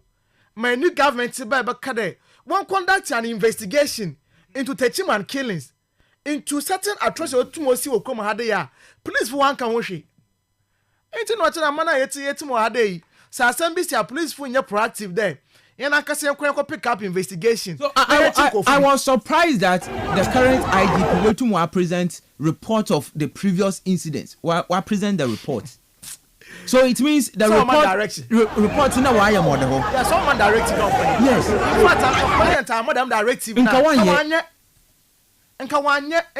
My new government Kade one conduct an investigation into Techiman killings, into certain atrocities to Mosi will come Hadeya. Police for one can wash it. Ain't not a man yet more Hade. So Sambisia police for your proactive there. And I can say pick up investigation. So I was surprised that the current IGP Wetumo present report of the previous incidents. Why present the report? So it means the report in a wire model. Yeah, someone directing company. Yes. In fact, I'm madam directive. And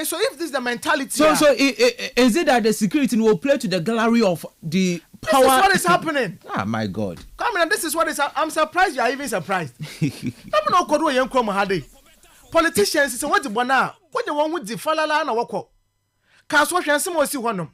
so if this is the mentality. So is it that the security will play to the gallery of the power? This is what is happening. Ah, my God. Come on, this is what is. I'm surprised you are even surprised. I'm not going to young Hade. Politicians is what the one now. What the one with the falala na wako. Kastle and some see one.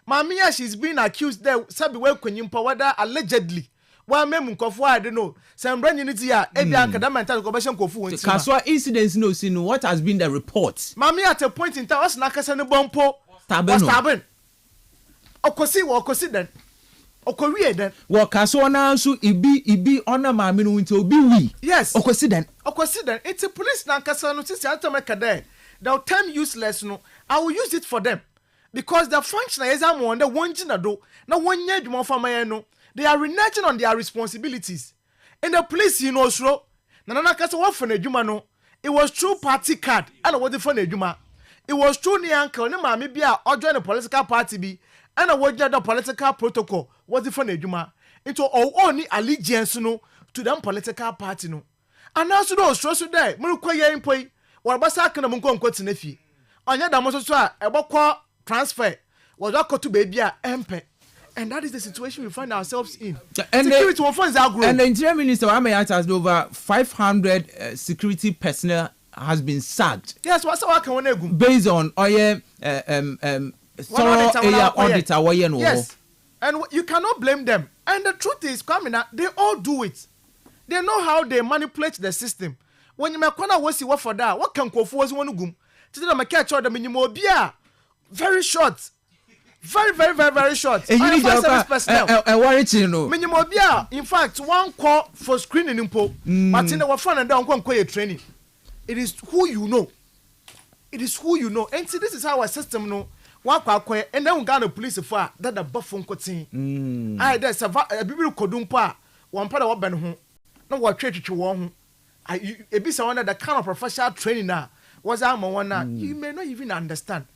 Mamia, she's been accused there. Sabi well whether allegedly. Well, Memunkofo, I don't know. Some brand unity here. Ebia Kadamental Commission Kofu. Kastle incidents no seen what has been the report. Mamia at a point in time was Nakasana Bompo. Staben. Okosi then. Okorie then. Well, Kastle now so ibi honor maminu into we. Yes. Okosi then. It's a police Nakasano Siatomeka there. They'll term useless no. I will use it for them. Because the function is on the one do now 1 year more for my no. They are reneging on their responsibilities. And the police, you know, so Nana Kasa what for Nejuma no. It was true party card and what the for Nejuma. It was true ni uncle, no mammy be or join the political party be and a word the political protocol was the for Nejuma. Into all only allegiance no to them political party no. And now so those so there, Murukoya in poi, or Basaka Munko Nefi. On your damosa, a boko transfer was not to baby MP. And that is the situation we find ourselves in. And security and the Interior Minister Amayat has over 500 security personnel has been sacked. Yes, what's our can based on thorough area auditor. Yes, and you cannot blame them. And the truth is, coming out, they all do it. They know how they manipulate the system. When you make what for that, what can Kofu was one gum? To the catch the minimum beer. Very short. Very short. And you need in fact, one call for screening info, but in our phone and down one training. It is who you know. And see, this is how our system know. One call and then we got a police fire that the buffon cutting. I there's a biblical kodumpa, one part of what Ben home. No what church you want. It be someone that kind of professional training now was I'm one now. You may not even understand.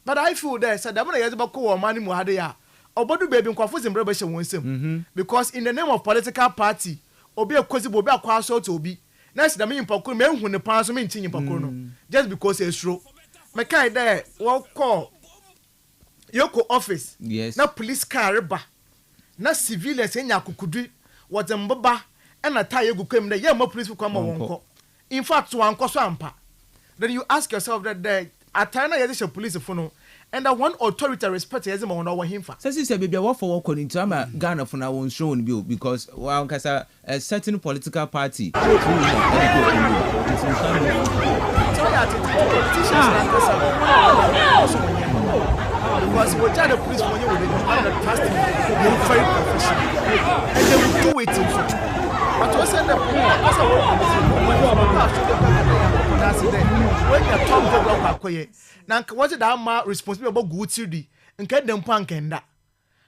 But I feel there said I'm going to go or money muhadeya. Or bodu baby confusing rebellion winsome. Because in the name of political party, obi a kozi bobi a kwaso to obi. Next the mean pakuru me hu ne pan so me ntin pakuru no. Just because it's true. Me kai there what call Yoko office. Yes. Na police car reba. Na civilians enya kukudu what mbaba and na tie gu kwem there. Yeah, more police come wonko. In fact, one so ampa. Then you ask yourself that there Atana yadisha police phone and that one authority respect yezima on our him fa. Says say baby what for work into ama Ghana for now won show bill because one kasa a certain political party. So yeah, because we tell the police when you will trust them, they're very professional and they will do it. But what's in the that's when you're talking about Koye, now what's that responsible about good city and get them punk and that.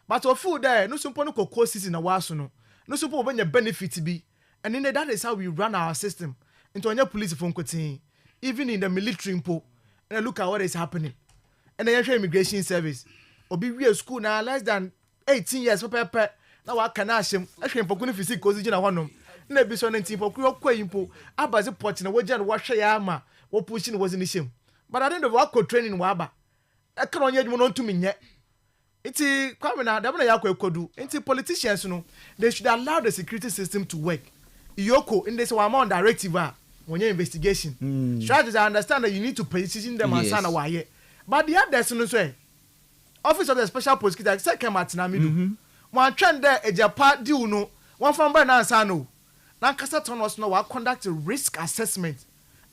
But of food there, no simple no courses in a wasuno, no simple when your benefit be, and then that is how we run our system into a police phone cutting, even in the military impo, and look at what is happening. And then immigration service, or be real school now less than 18 years for pepper. Now I can ask him, I can for physics because you know one. Nebi so nti for kwa impo abaze port na wajan wa hwe ya ama wo pushing was in him but I didn't work training wa aba e kan onye dwum no ntumi nye iti kwame na da na yakwa ekodu enti politicians no they should allow the security system to work Yoko in this one directive when you investigation strategies I understand that you need to position them and sana wa ye but the others no so office of the special prosecutor second matina midu one trend there ejapa di uno one from by na answer no na kasa ton was no wa conduct a risk assessment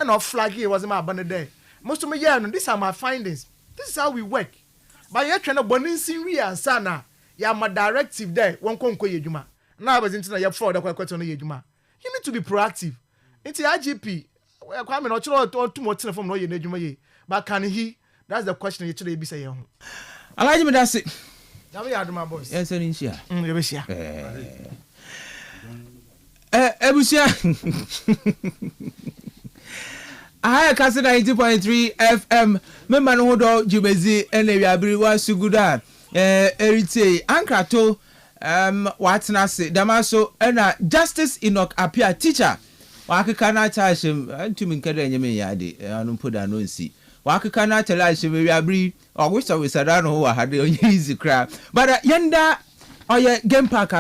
and of flag here was my abandoned there most of me yeah no these are my findings this is how we work but you trying to boninsin we answer na ya my directive there won konko yedwuma na was into na ya for the kwato no yedwuma you need to be proactive into IGP kwame no chiro too much telephone no ye nedwuma ye but can he that's the question you chiro be say ho Alaji me that's it na we aduma boys yes in here you be share ebusia I Kastle 90.3 FM member no do jibezi ene wiabiri wa suguda erite ankrato watna se damaso ena Justice Enoch appear teacher wakeka na chashim ntumi nkede nyeme yade anu poda no nsi wakeka na tela shim wiabiri ogwisa wisada no wa hade onye easy cry but yenda oye game park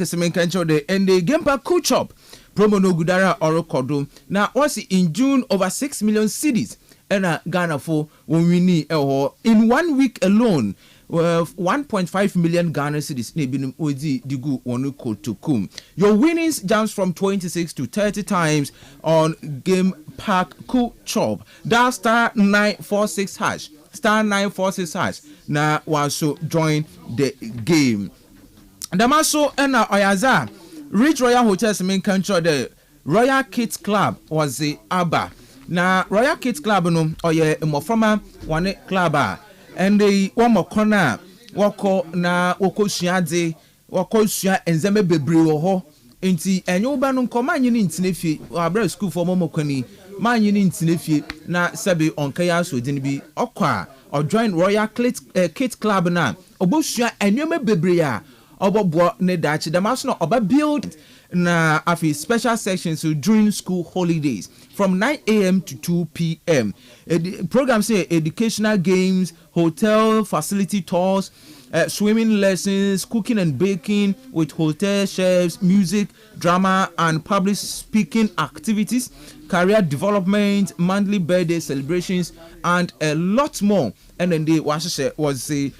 is main control the and the game park cool chop promo no gudara orokodo na what's in June over 6 million cedis and Ghana for when we need in 1 week alone 1.5 million Ghana cedis nebinum odi digu wonu kotokum. Your winnings jumps from 26 to 30 times on game park cool chop. Dial star 946 hash star 946 hash na also join the game. Damaso ena oyaza Rich Royal Hotels main control the Royal Kids Club was the ABBA. Na Royal Kids Club no oye moframa one club and the one more corner wako na wako suade wako sua enzeme bebre wo ho enti enyo ba no nkoma nyini ntinefie abra school for momo kwani ma nyini ntinefie na sabe onka ya so din bi okwa o join Royal Kids Club na obosua enyome bebre ya obobo ne dachi damaso no oba build na afi special sections so during school holidays from 9 a.m. to 2 p.m. Programs say educational games, hotel facility tours, swimming lessons, cooking and baking with hotel chefs, music, drama and public speaking activities, career development, monthly birthday celebrations and a lot more. And then the was the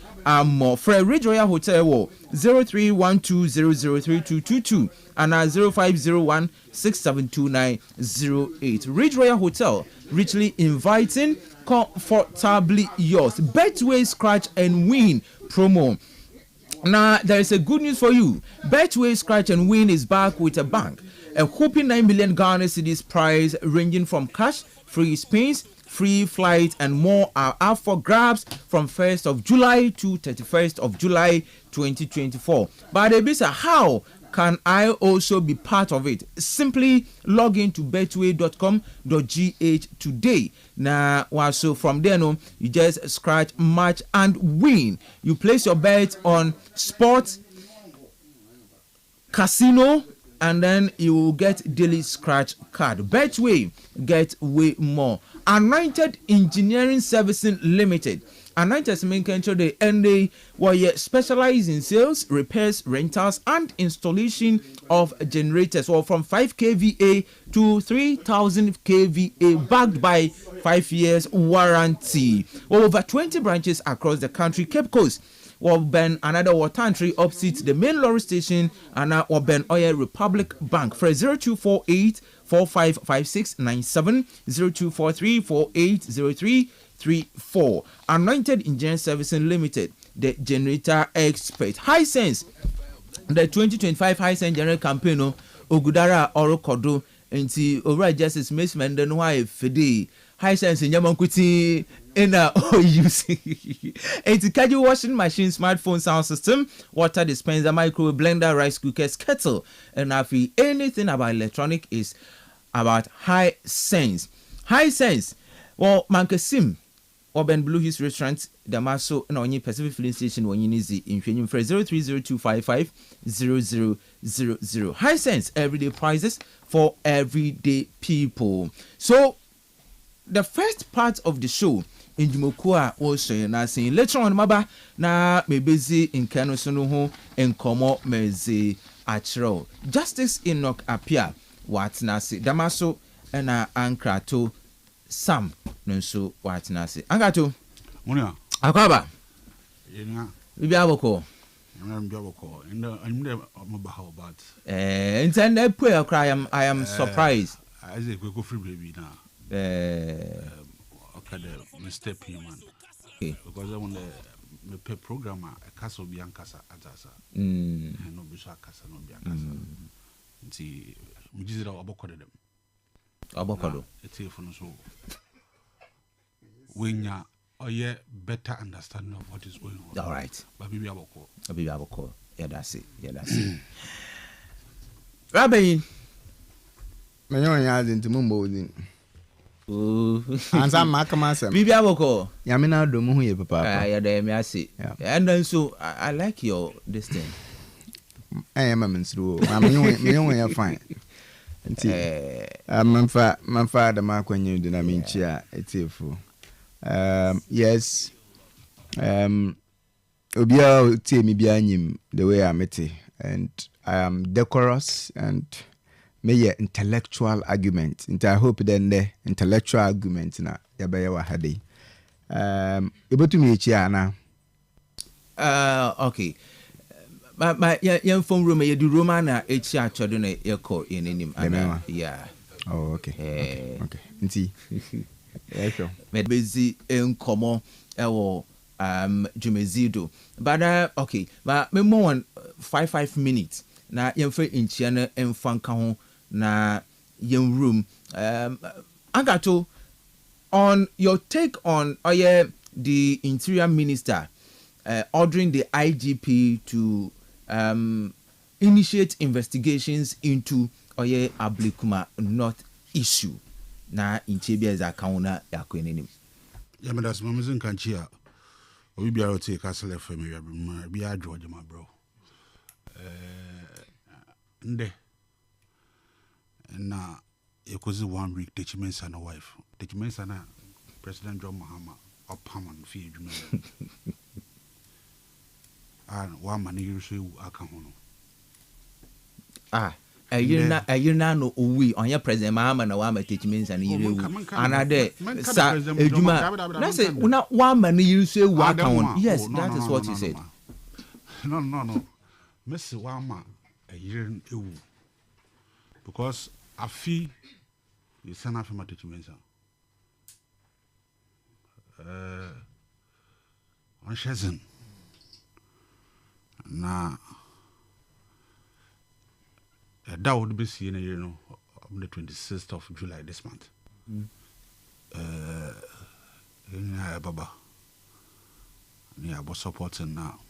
more for Ridge Royal Hotel 0312003222 and 0501672908. Ridge Royal Hotel, richly inviting, comfortably yours. Betway scratch and win promo. Now there is a good news for you. Betway scratch and win is back with a bang. A whopping 9 million Ghana cedis prize ranging from cash, free spins, free flight and more are up for grabs from 1st of July to 31st of July 2024. But Ebisa, how can I also be part of it? Simply log into betway.com.gh today. Now, so from there, no, you just scratch, match, and win. You place your bet on sports, casino, and then you will get daily scratch card. Betway, get way more. Anointed Engineering Servicing Limited. Anointed main control the ND where specialize in sales, repairs, rentals, and installation of generators or from 5 kVA to 3000 kVA backed by 5 years warranty. Over 20 branches across the country. Cape Coast will ban another water entry opposite the main lorry station and will ban Oil Republic Bank for 0248 455697 0243480334. Anointed Engineering Servicing Limited, the generator expert. High Sense, the 2025 High Sense General Campaign Ogudara Orokodo nti Owura Justice Miss Menden why fede High Sense nyamankuti ina use enti kaji washing machine, smartphone sound system, water dispenser, microwave, blender, rice cookers, kettle, and afi anything about electronic is about High Sense. High Sense, well, mankesim Urban Blue Hills Restaurant, Damaso, and only Pacific Filling Station when you need the in for 0302550000. High Sense, everyday prices for everyday people. So, the first part of the show in Jumokua also na saying later on maba na mebezi in Kano Sonuho and Komo Meze Achro. Justice Enoch appear what nasi Damaso and Ankrato Sam nso what nasi Angato Munia Akwaba Yena Bibi Aboko I'm call and I'm never about. And then I am surprised. I say go free baby now. Okay, Mr. Payman. Because I want the pay program a Kastle Biancasa Atasa. And no Bisha Casa no Biancasa. See, we just about them. Abokado. It's here for so. When ya better understanding of what is going on. All right. But maybe I will call. Yeah, that's it. Rabbi. Me yon ya din mumbo din. Oh. Ansa makamasem. Bibi aboko. Ya me na do mu hu ye papa. Yeah, there me ase. And then so I like your this thing. Eh ma mensru. Ma me yon ya fine. Nti manfa da makwanyu din na minchi a etifu. Yes. Obia tie me bia nyim the way I met it, and I am decorous and may intellectual argument. And I hope then the intellectual argument na yabaya wa hade. Able to me chiana. Okay. My young phone room you do Romana HR children a call in him. Yeah. Oh, okay. Okay. Nti. Yeah, sure. Me busy in common Jumezido. But okay, but me more 5 minutes. Na yemfe inchiana emfanka ho na yem room. Agato, on your take on the interior minister ordering the IGP to initiate investigations into Ablekuma North issue. Na inchebia za kauna ya kwenenim. Yeah, but that's mamazin kanchia. We be able to take kastlefm be a George, my bro. Nde. Na ekozi 1 week teachments and a wife. Teachments and President John Mahama or Paman fee juma. And one man you say akahono. You know we on your President Mahama na wama teachments and you another sa ejuma. Na say una one man you say waka on. Yes, that is what you said. No. Messi wama a year ewu. Because I feel you send out my teachments. On Shazin. Na that would be seen, on the 26th of July this month. Baba, I was supporting now.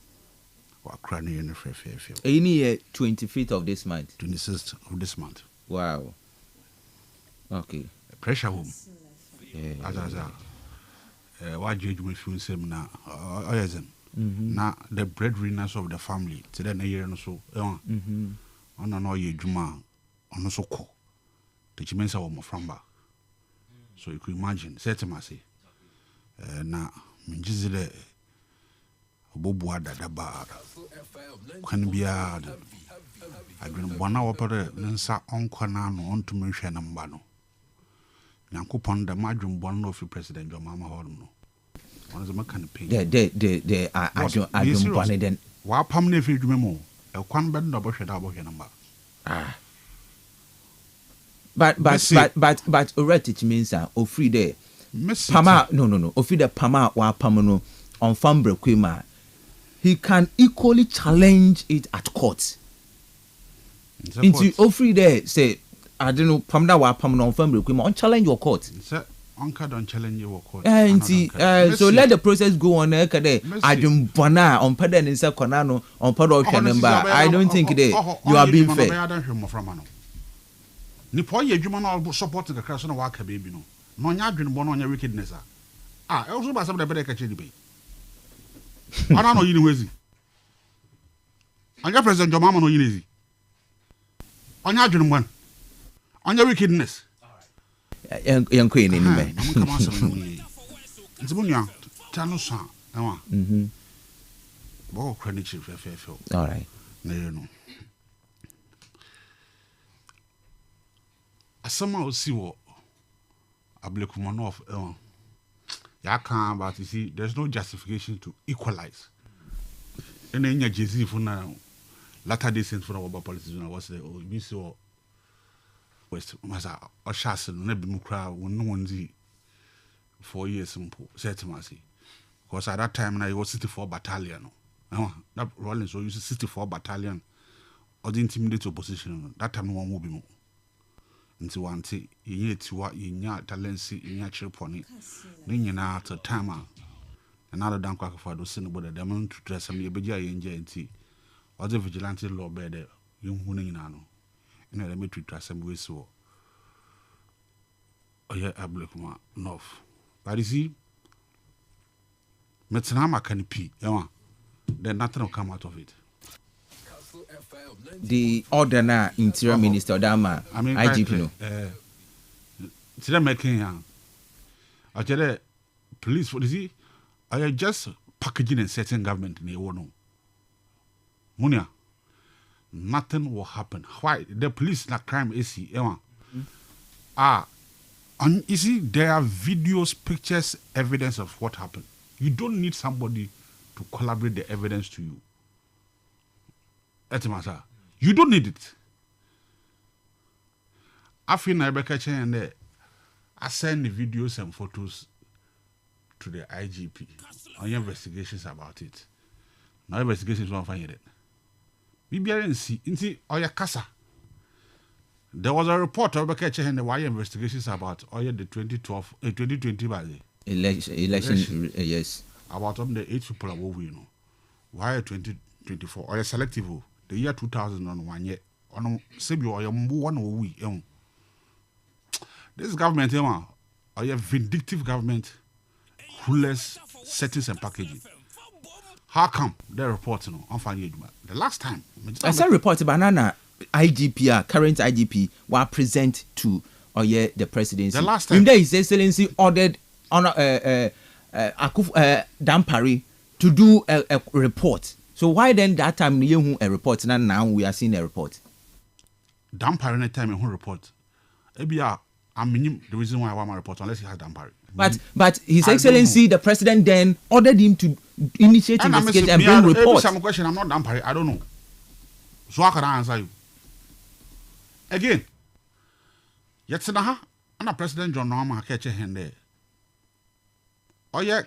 We're crying in the fair field. Any 25th of this month. 26th of this month. Wow. Okay. Pressure home. Why judge me feel same now? Now the breadwinners of the family. Today, a year or so. On an oye juma on so call. Teachments are more from back. So you could imagine, Setemasi. Na Minjizile Bobuada da bar. Can be a I've been 1 hour per Nansa on Conano on to mention Ambano. Yankupon the Madrum one of the President John Mama Horno. One of the mechanic pay. They are I don't want it. Why Pamne if you memo? A quan bed double shed about your number. But already it means free there. Pama no. Free the Pama wa Pamano on Fambre Quima. He can equally challenge it at court. Into free there say I don't know Pamda wa Pamano on Fambre Quima on challenge your court. Uncle don't challenge your court. So let the process go on there. Ajum Bona on Padan in Saconano on Pado number. I don't think you are being fair. I don't hear from Nipo ye Juman support the crash on a waka baby no. No yadrin bon on your wickedness. Also by some of the better catch anybody. I don't know you easy. On your President John Mama no easy. On yadrin one. On your wickedness. Young queen anyway. Come on, it's Munya, Tanusa. Bo credit fair. All right. No. As somehow see what Ablekuma North. Ya can't, but you see, there's no justification to equalize. and then Jay-Z for now. Latter day since for our politics when I was there, we saw West Massa or Shasson, never be crowd when no one's 4 years simple, said to Massey. Because at that time I was 64 battalion. That Rollins so used 64 battalion or the intimidate opposition. That time no one will be more. Into one thing, you to what you not talent, you not chip on it. Then you know at a time. Another damn quack for those sin about the demon to dress some Yabaja and tea. Or the vigilante law bed, young winning nano. And I made to dress some way so. Oh, yeah, I believe my north. But you see, Metsanama can pee, then nothing will come out of it. The order now, Interior Minister Dama, I mean, IGP, no. Today, making I tell you, police, what is he? I are just packaging and setting government in the no. Munia, nothing will happen. Why? The police na crime is here. And you see, there are videos, pictures, evidence of what happened. You don't need somebody to collaborate the evidence to you. That's matter. You don't need it. I feel and I send the videos and photos to the IGP on your investigations about it. Now investigations won't find it. We didn't see or your casa. There was a report of the wire investigations about the 2020 by the election, yes. About the 8 people above you know. Why 2024 or selective the year 2001 yet on Sebi or your one week. This government or your vindictive government clueless settings and packaging. How come they're reporting on the last time? I saw report banana IGP, current IGP, were present to the presidency. The last time, in there, His Excellency ordered on Dampari to do a report. So why then that time you a report and now we are seeing a report? Dampari any time you report. I mean the reason why I want my report unless he has Dampari. But His Excellency the President then ordered him to initiate investigation and bring reports. Some question I'm not Dampari. I don't know. So how can I answer you? Again, yet and a President John Norman catch a hand there. Oh yeah,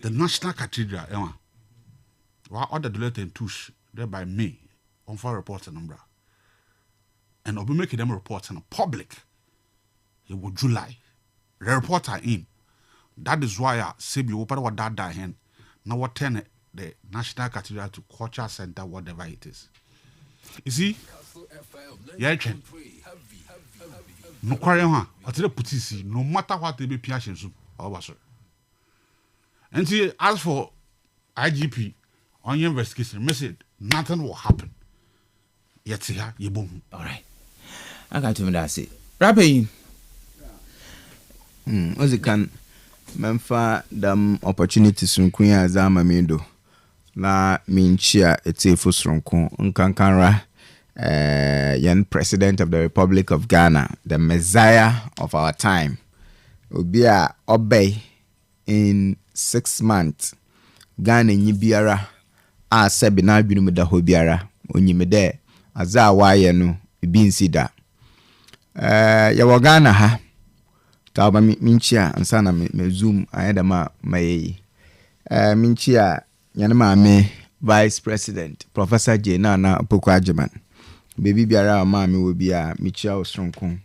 the National Cathedral, Emma. Why order the letter and touche there by May on for reports and number. And I'll be making them reports in the public. It will July. The reports are in. That is why I say you open what that die hand. Now what turn the National Cathedral to Culture Center, whatever it is. You see? Yeah, no quarry, no matter what they be passions or and see, as for IGP on your investigation, message nothing will happen. Yet, see, you boom. All right. I got to that say. Rapping. As you can, memfa dam opportunities in Queen Azama Mindo. Na minchia etefo sronko nkankanra yan president of the Republic of Ghana, the messiah of our time. Obia obey in 6 months. Ghana nyibiara a sebi na adwunu mu da ho biara onyimede aza waye no ebi nsida. Ya Ghana ha taba minchia ansana me zoom ayedama mayi. Minchia yanema me Vice President Professor J Nana Pokwajiman. Baby biara mami will be a Michia Osronkon.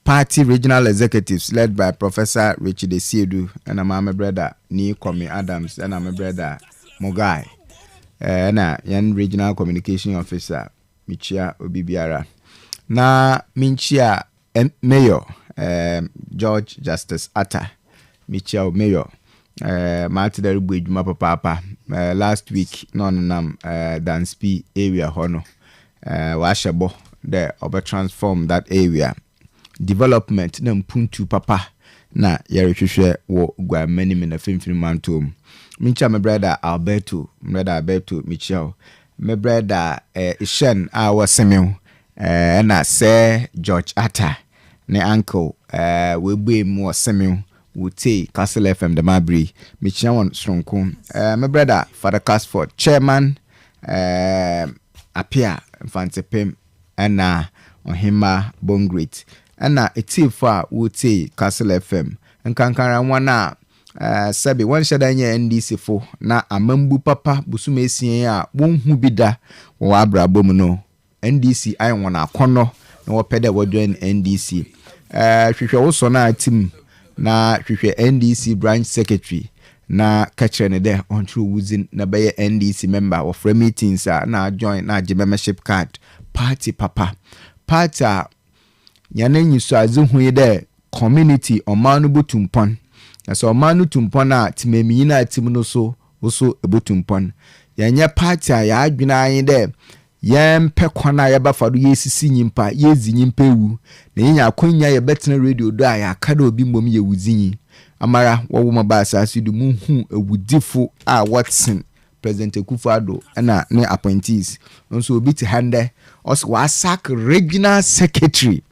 Party regional executives led by Professor Richard Esiedu and a my brother Ni Kwame Adams and my brother Mogai. And yan regional communication officer Michia Obibiara. Na Minchia Mayor George Justice Atta Michia Mayor. Martin Derubwe Papa last week non dance P area hono washabo the over transform that area development na mpuntu papa na yarehwehwe wo gwa many na finfin mantom mincha my brother Alberto Michel my brother Ishen Awasemil na say George Atta ne uncle we be more Semil would say Kastle FM the Mabri, Michian Stronkum, my brother Father Casford, chairman, appear Fantepim, and on hima Bongrit, and it's for would say Kastle FM, and Kankara wana. Sabi one shadanya NDC fo na amambu papa busume sie a wonhu bida wo abra bomuno NDC ayi wona akono na wo pede wo join NDC hwehwe wo so na atim na hwehwe NDC branch secretary na kachre ne de on true wuzin na be NDC member of meetings na join na je membership card party papa party yanen yiso azuhu de community omanu butumpon. So manu tumpona timemi na timno so ebutumpon yanya party ya adwina yin de yem pekwana ya bafado yesisi nyimpa yezi nyimpa ewu na yenya akonya ya betena radio do ya kada obi mbom ye wuzinyi amara wo ma ba asase du muhu ewudifo a Watson President Akufo-Addo na ne appointees nso obi ti hande os wa sack regional secretary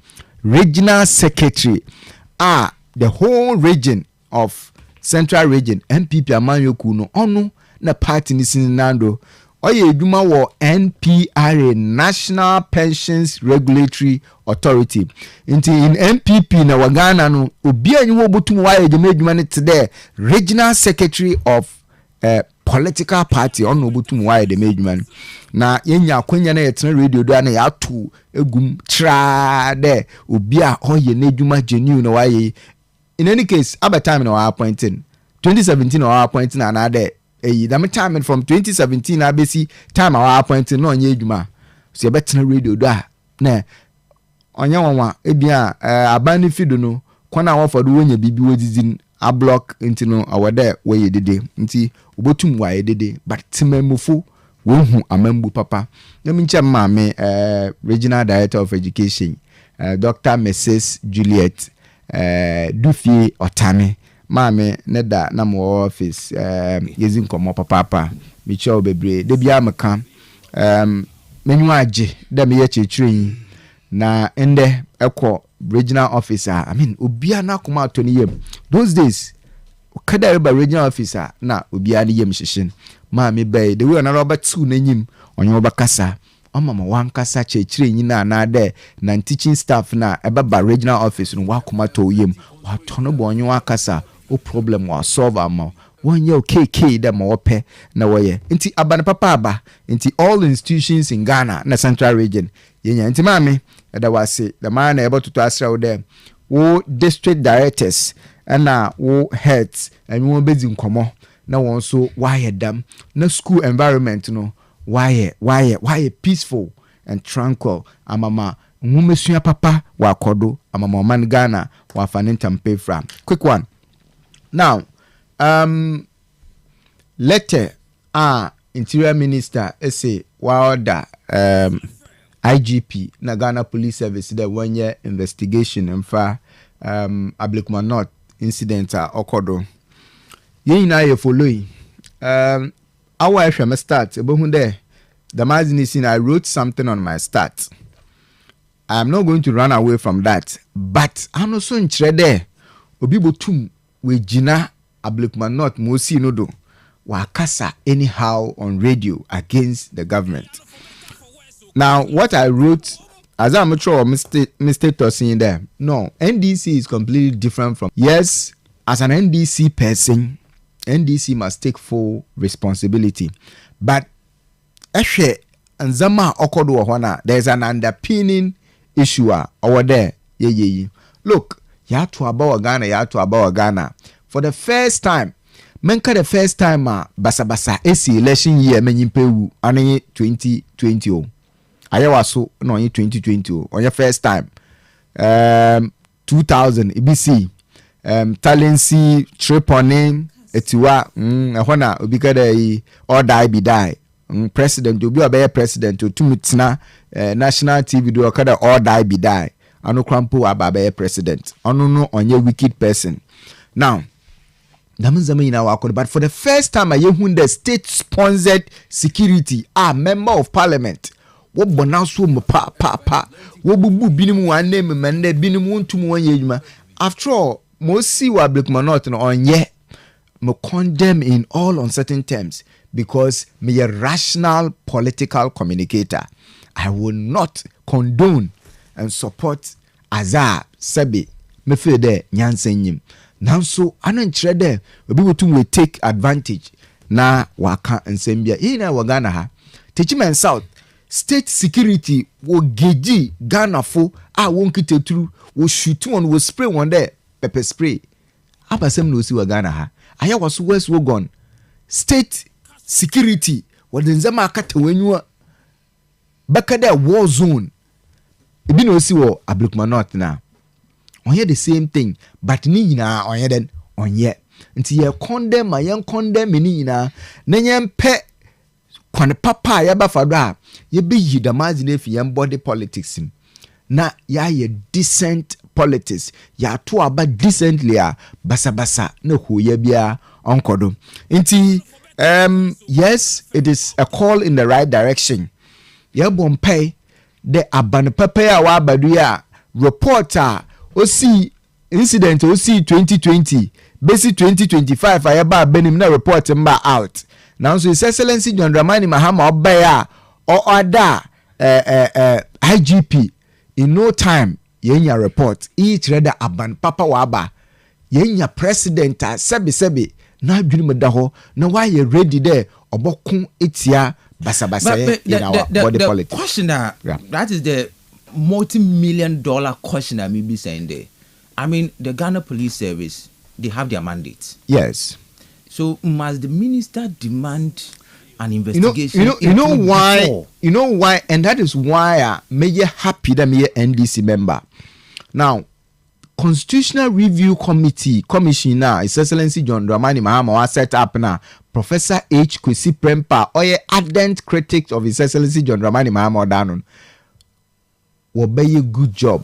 the whole region of Central Region MPP amanyoku no onu na party ni sinando oye eduma wo NPRA National Pensions Regulatory Authority in MPP na wagana no obi anyi wo botum wa eduma ne today Regional Secretary of political party onu botum wa eduma na yenya akwanya na yetena radio do na yatu egum tra de obi a oye na eduma genuine na waye. In any case, about time in our appointing 2017 our appointing another that time from 2017 ABC time our appointing no nyejuma so you better radio da na onya wanwa ebia abani fido no kwana wafado wonya bibi wodizin a block into no awade we dede nti obotum wa dede but timemufo wohu amambu papa na mincha maame regional director of education Dr. Mrs. Juliet Dufie Otame mame neda na mo office yezin komo papa micho bebre de bia meka menyu age da me ye chechire na ende ekọ regional officer obia na kuma atoni yem those days kada eba regional officer na obia ni yem hihyen mame bay the way na Robert 2 nanyim onye obakasa mama wankasa chechire nyina na de na teaching staff na eba regional office no wakoma to yem watono bonyo wakasa o problem wa solve am wonye okk dem wope na woye nti abana papa aba nti all institutions in Ghana na Central Region yenya nti mame eda wase the man na able to asra dem wo district directors na wo heads and wo bezi nkomo na won so why dem na school environment no why peaceful and tranquil amama nwumesua papa wa kodo amama man Ghana wa fanintam pefra quick one now letter interior minister say wa order IGP na Ghana Police Service that 1 year investigation mfa Ablikman North incident okodo yin na ye following our FM start the Mazinisi, I wrote something on my start. I'm not going to run away from that, but I'm also in Trede Obibotum with Gina Ablikman North Mosi Nodo Wakasa anyhow on radio against the government. Now, what I wrote, as I'm sure mistake tossing there, no, NDC is completely different from, yes, as an NDC person, NDC must take full responsibility. But nzama okodo hwana, there's an underpinning issue over there. Look, ya to about Ghana. For the first time, the first time basa esi election year menyimpewu ane 2020. Ayawa so no 2020 on your first time. 2000 EBC Talensi Triponin etiwa ehona obi kada or die be die president obi obey president to tumitsna national TV do kada or die be die anu krampo ababe president onu no onye wicked person. Now but for the first time the state sponsored security member of parliament wo bonaso mo pa wo bubu binimu wane memende binimu ntumu wanye adwuma. After all, mosi wa Blackmanot no onye me condemn in all uncertain terms because me a rational political communicator. I will not condone and support Azar Sebi me feel there nyansenyim. Now so ananchre there obi wotum we take advantage na waka nsembia ina wagana ha Techiman South state security wo geji Ghana fo a won kiteturu wo shoot one wo spray one there pepper spray abasem no si wagana ha aya was West Wogon state security wo nzema akata wanyu baka there war zone ebi no si wo Ablukmanot na onye the same thing but ni nyina onye den onye nti ye condemn ayen condemn ni nyina na nyempe kwan papa ya ba fado a ye be yi da mazi na fi yem body politics na ya ye decent politics ya to aba decently a basa na hoye bia onkodo nti yes it is a call in the right direction ye bompay the aban papa ya wa badu ya reporter osi incident osi 2020 basic 2025 ayaba benim na report mba out now so his excellency John Dramani Mahama obaya or other IGP in no time yenya report each reader aban papa waba yenya president sebi na adwini medaho na why you ready there obokun etia basabasa in our body politics. Question that is the multi-million-dollar question I may be saying there. I mean, the Ghana Police Service, they have their mandate. Yes. So must the minister demand an investigation? You know why? Before? You know why? And that is why I may happy that me NDC member. Now, Constitutional Review Commissioner, His Excellency John Dramani Mahama was set up now. Professor H. Kwesi Prempah, or ardent critic of His Excellency John Dramani Mahama Danon, will be a good job.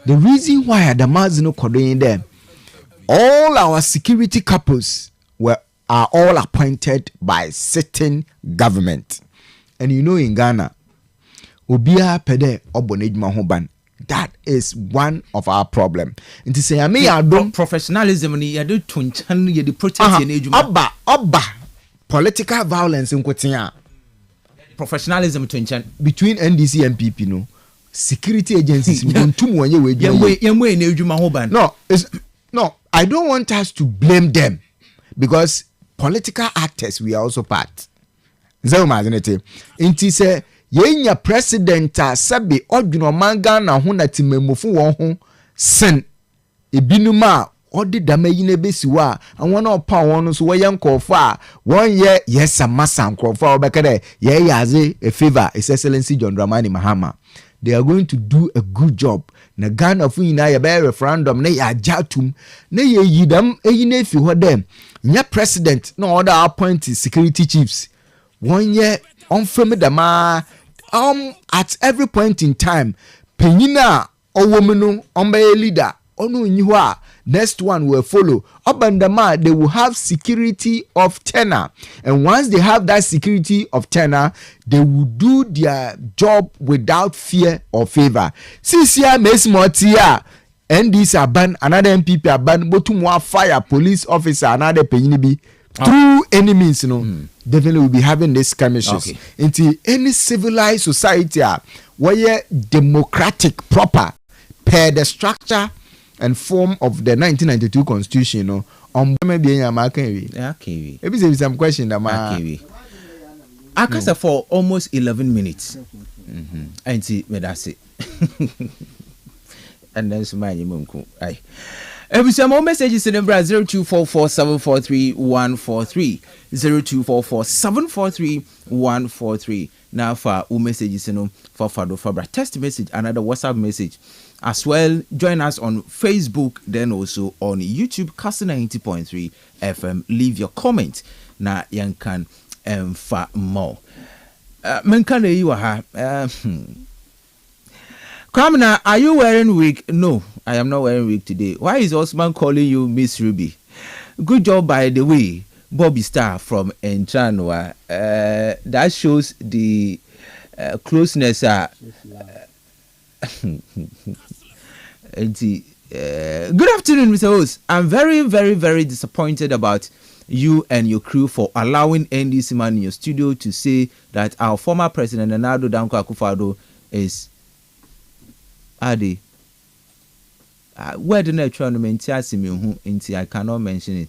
The reason why Adamazino Kodoyin them, all our security couples are all appointed by certain government. And you know in Ghana, Obia Pede Obonejma Hoban. That is one of our problem. And to say I may don't professionalism ni ya do tunchan ya do protect ya ejuma. Oba political violence in Kotinya. Professionalism tunchan between NDC and PP no. Security agencies no, I don't want us to blame them because political actors we are also part. Inti say yenya president sabi odwino manga na ho na timemufu won ho sen ebinuma odi damayi na besiwa anwo na opa won so wayen kofo a won ye yesa masan kofo obekede ye yaze a favor His Excellency John Dramani Mahama. They are going to do a good job. Na Ghana fu ina ya be referendum na ya jatum na ye yidam eyina fi ho dem. Nya president na order appoint security chiefs. One year on from dama at every point in time penyina owomenu ombe leader onu nyi ho a next one will follow. Abandama, they will have security of tenure. And once they have that security of tenure, they will do their job without fear or favor. Since here, Miss Motia, NDC are banned, another MPP are banned, but to more fire police officer, another Peninibi, through any means, definitely will be having these skirmishes. Okay. Into any civilized society, where democratic proper, per the structure and form of the 1992 constitution, maybe some question I for almost 11 minutes. And see where that's it. And then my munku. Aye. Every some more messages in the 0244743143 0244743143. Now for messages for Fado Fabra text message, another WhatsApp message. As well, join us on Facebook, then also on YouTube, Kastle 90.3 FM. Leave your comment. Na yan can fa more. Menkane you ha. Kamina, are you wearing wig? No, I am not wearing wig today. Why is Osman calling you Miss Ruby? Good job, by the way, Bobby Star from Entranwa. That shows the closeness. Good afternoon, Mr. Host. I'm very, very, very disappointed about you and your crew for allowing NDC man in your studio to say that our former president, Nana Danko Akufo-Addo, is Adi. Where the natural mentality I cannot mention it.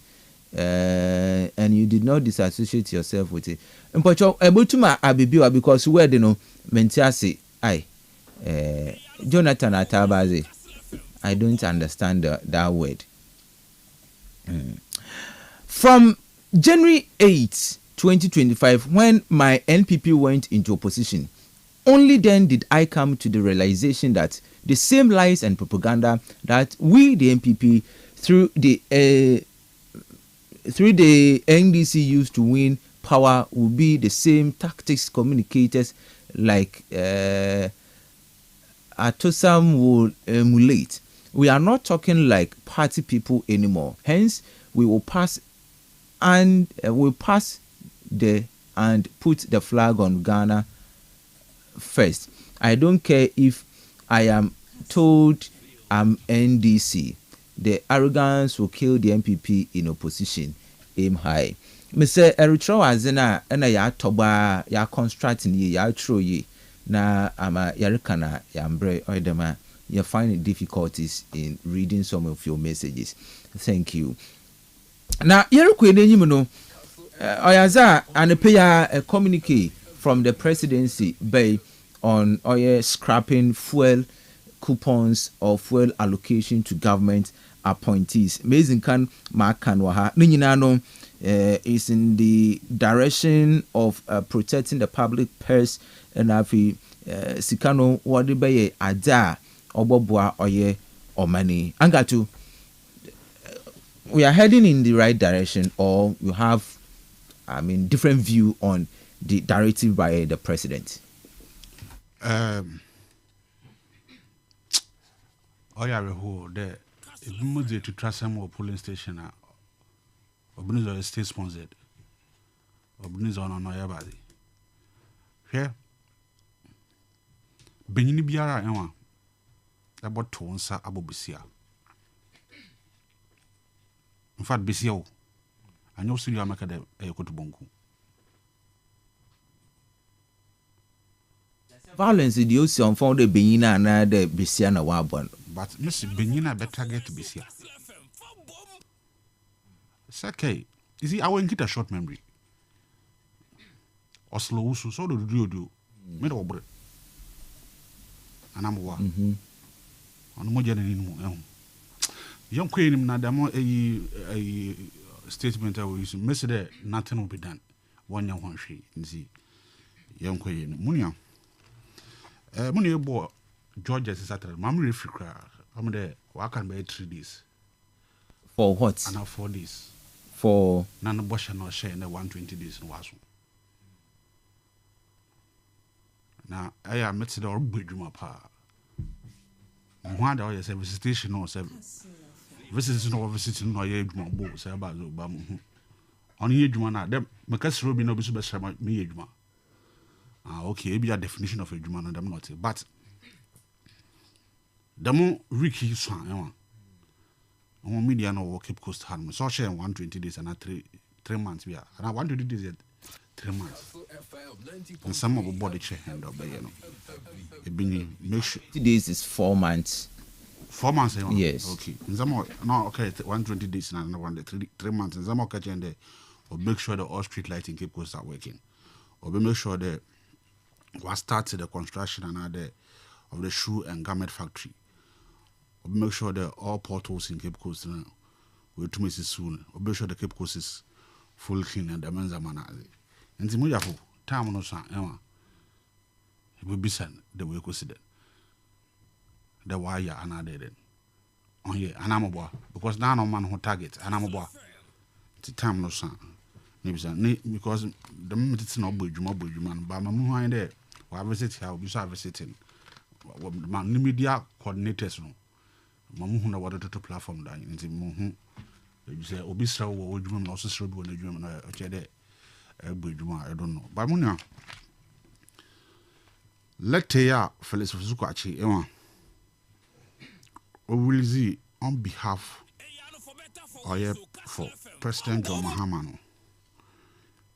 And you did not disassociate yourself with it. Mpocho ebotuma abibiwa because where they know mentality Jonathan Atabaze. I don't understand that word. From January 8, 2025, when my NPP went into opposition, only then did I come to the realization that the same lies and propaganda that we, the NPP, through the NDC used to win power will be the same tactics communicators like Atosam will emulate. We are not talking like party people anymore. Hence, we will pass and put the flag on Ghana first. I don't care if I am told I'm NDC. The arrogance will kill the MPP in opposition. Aim high. Mr. Eritrea Azena ena ya toba ya construct ni ya true ye na ama yarikana ya mbre oidema you find difficulties in reading some of your messages. Thank you. Now yerukwe n'enyim no oyaza anepeya a communique from the presidency bay on oil scrapping fuel coupons or fuel allocation to government appointees. Amazing kan makan waha ninyina is in the direction of protecting the public purse and afi sikano wadi beye ada obobwa oye omani. Angatu, we are heading in the right direction, or you have different view on the directive by the president? There if to trust some more polling station or state sponsored or on our body. Here Benini Biara Ewa about Tonsa Abobisia. In fact, Bisio, I know Syria Macadam a Kotubonku. Violence in the ocean found the Benina and the Bisiana Wabon. But Miss Benina better get to Bisia. It's okay. You see, I won't get a short memory. Or slow, so do you middle bread. And I'm one. On more than young queen him nadamo a statement I will use. Miss there, nothing will be done. 1 year, 1 she. See, young queen Munia. Munia boy, Georgia Saturday. Mammy refrigerator. I'm there. I can buy 3 days. For what? And now 4 days. For none of Bosch and share in the 120 days in Wasu. Now I am met the old bedroom apart. One day, yes, a visitation or visiting or visiting or age more boats about Obama. On age one, them because Ruby no be me age one. Okay, be a definition of a Juman and I'm not, but the more Ricky son, on media no Cape Coast Harm, so share 120 days and 3 months. We are and I 120 days yet 3 months. And some of the body check hand up, make sure 2 days is 4 months. 4 months, yes. Okay. And some more, no, okay, 120 days and another one, 3 months. And some more catch and there, or make sure the all street lighting Cape Coast are working, or make sure that we started the construction and other of the shoe and garment factory, or make sure that all portals in Cape Coast now will to miss soon, or make sure the Cape Coast is full clean and the men's manazi. And the Muyafu, time no son, Emma. It will be sent the way considered. The wire and I did it. Oh, yeah, and I'm a boy. Because now no man who target, and I'm a boy. The time no son. Because the minute it's not Bujuman, but my moon there, or visit here, we saw visiting. My media coordinators, no. My moon wanted to platform down in the moon. You say, Obisra or Woodman also showed when the German or Chede. I don't know. But Munia, let Tea Felix of Zukachi, Emma. O will see on behalf for President John Mahama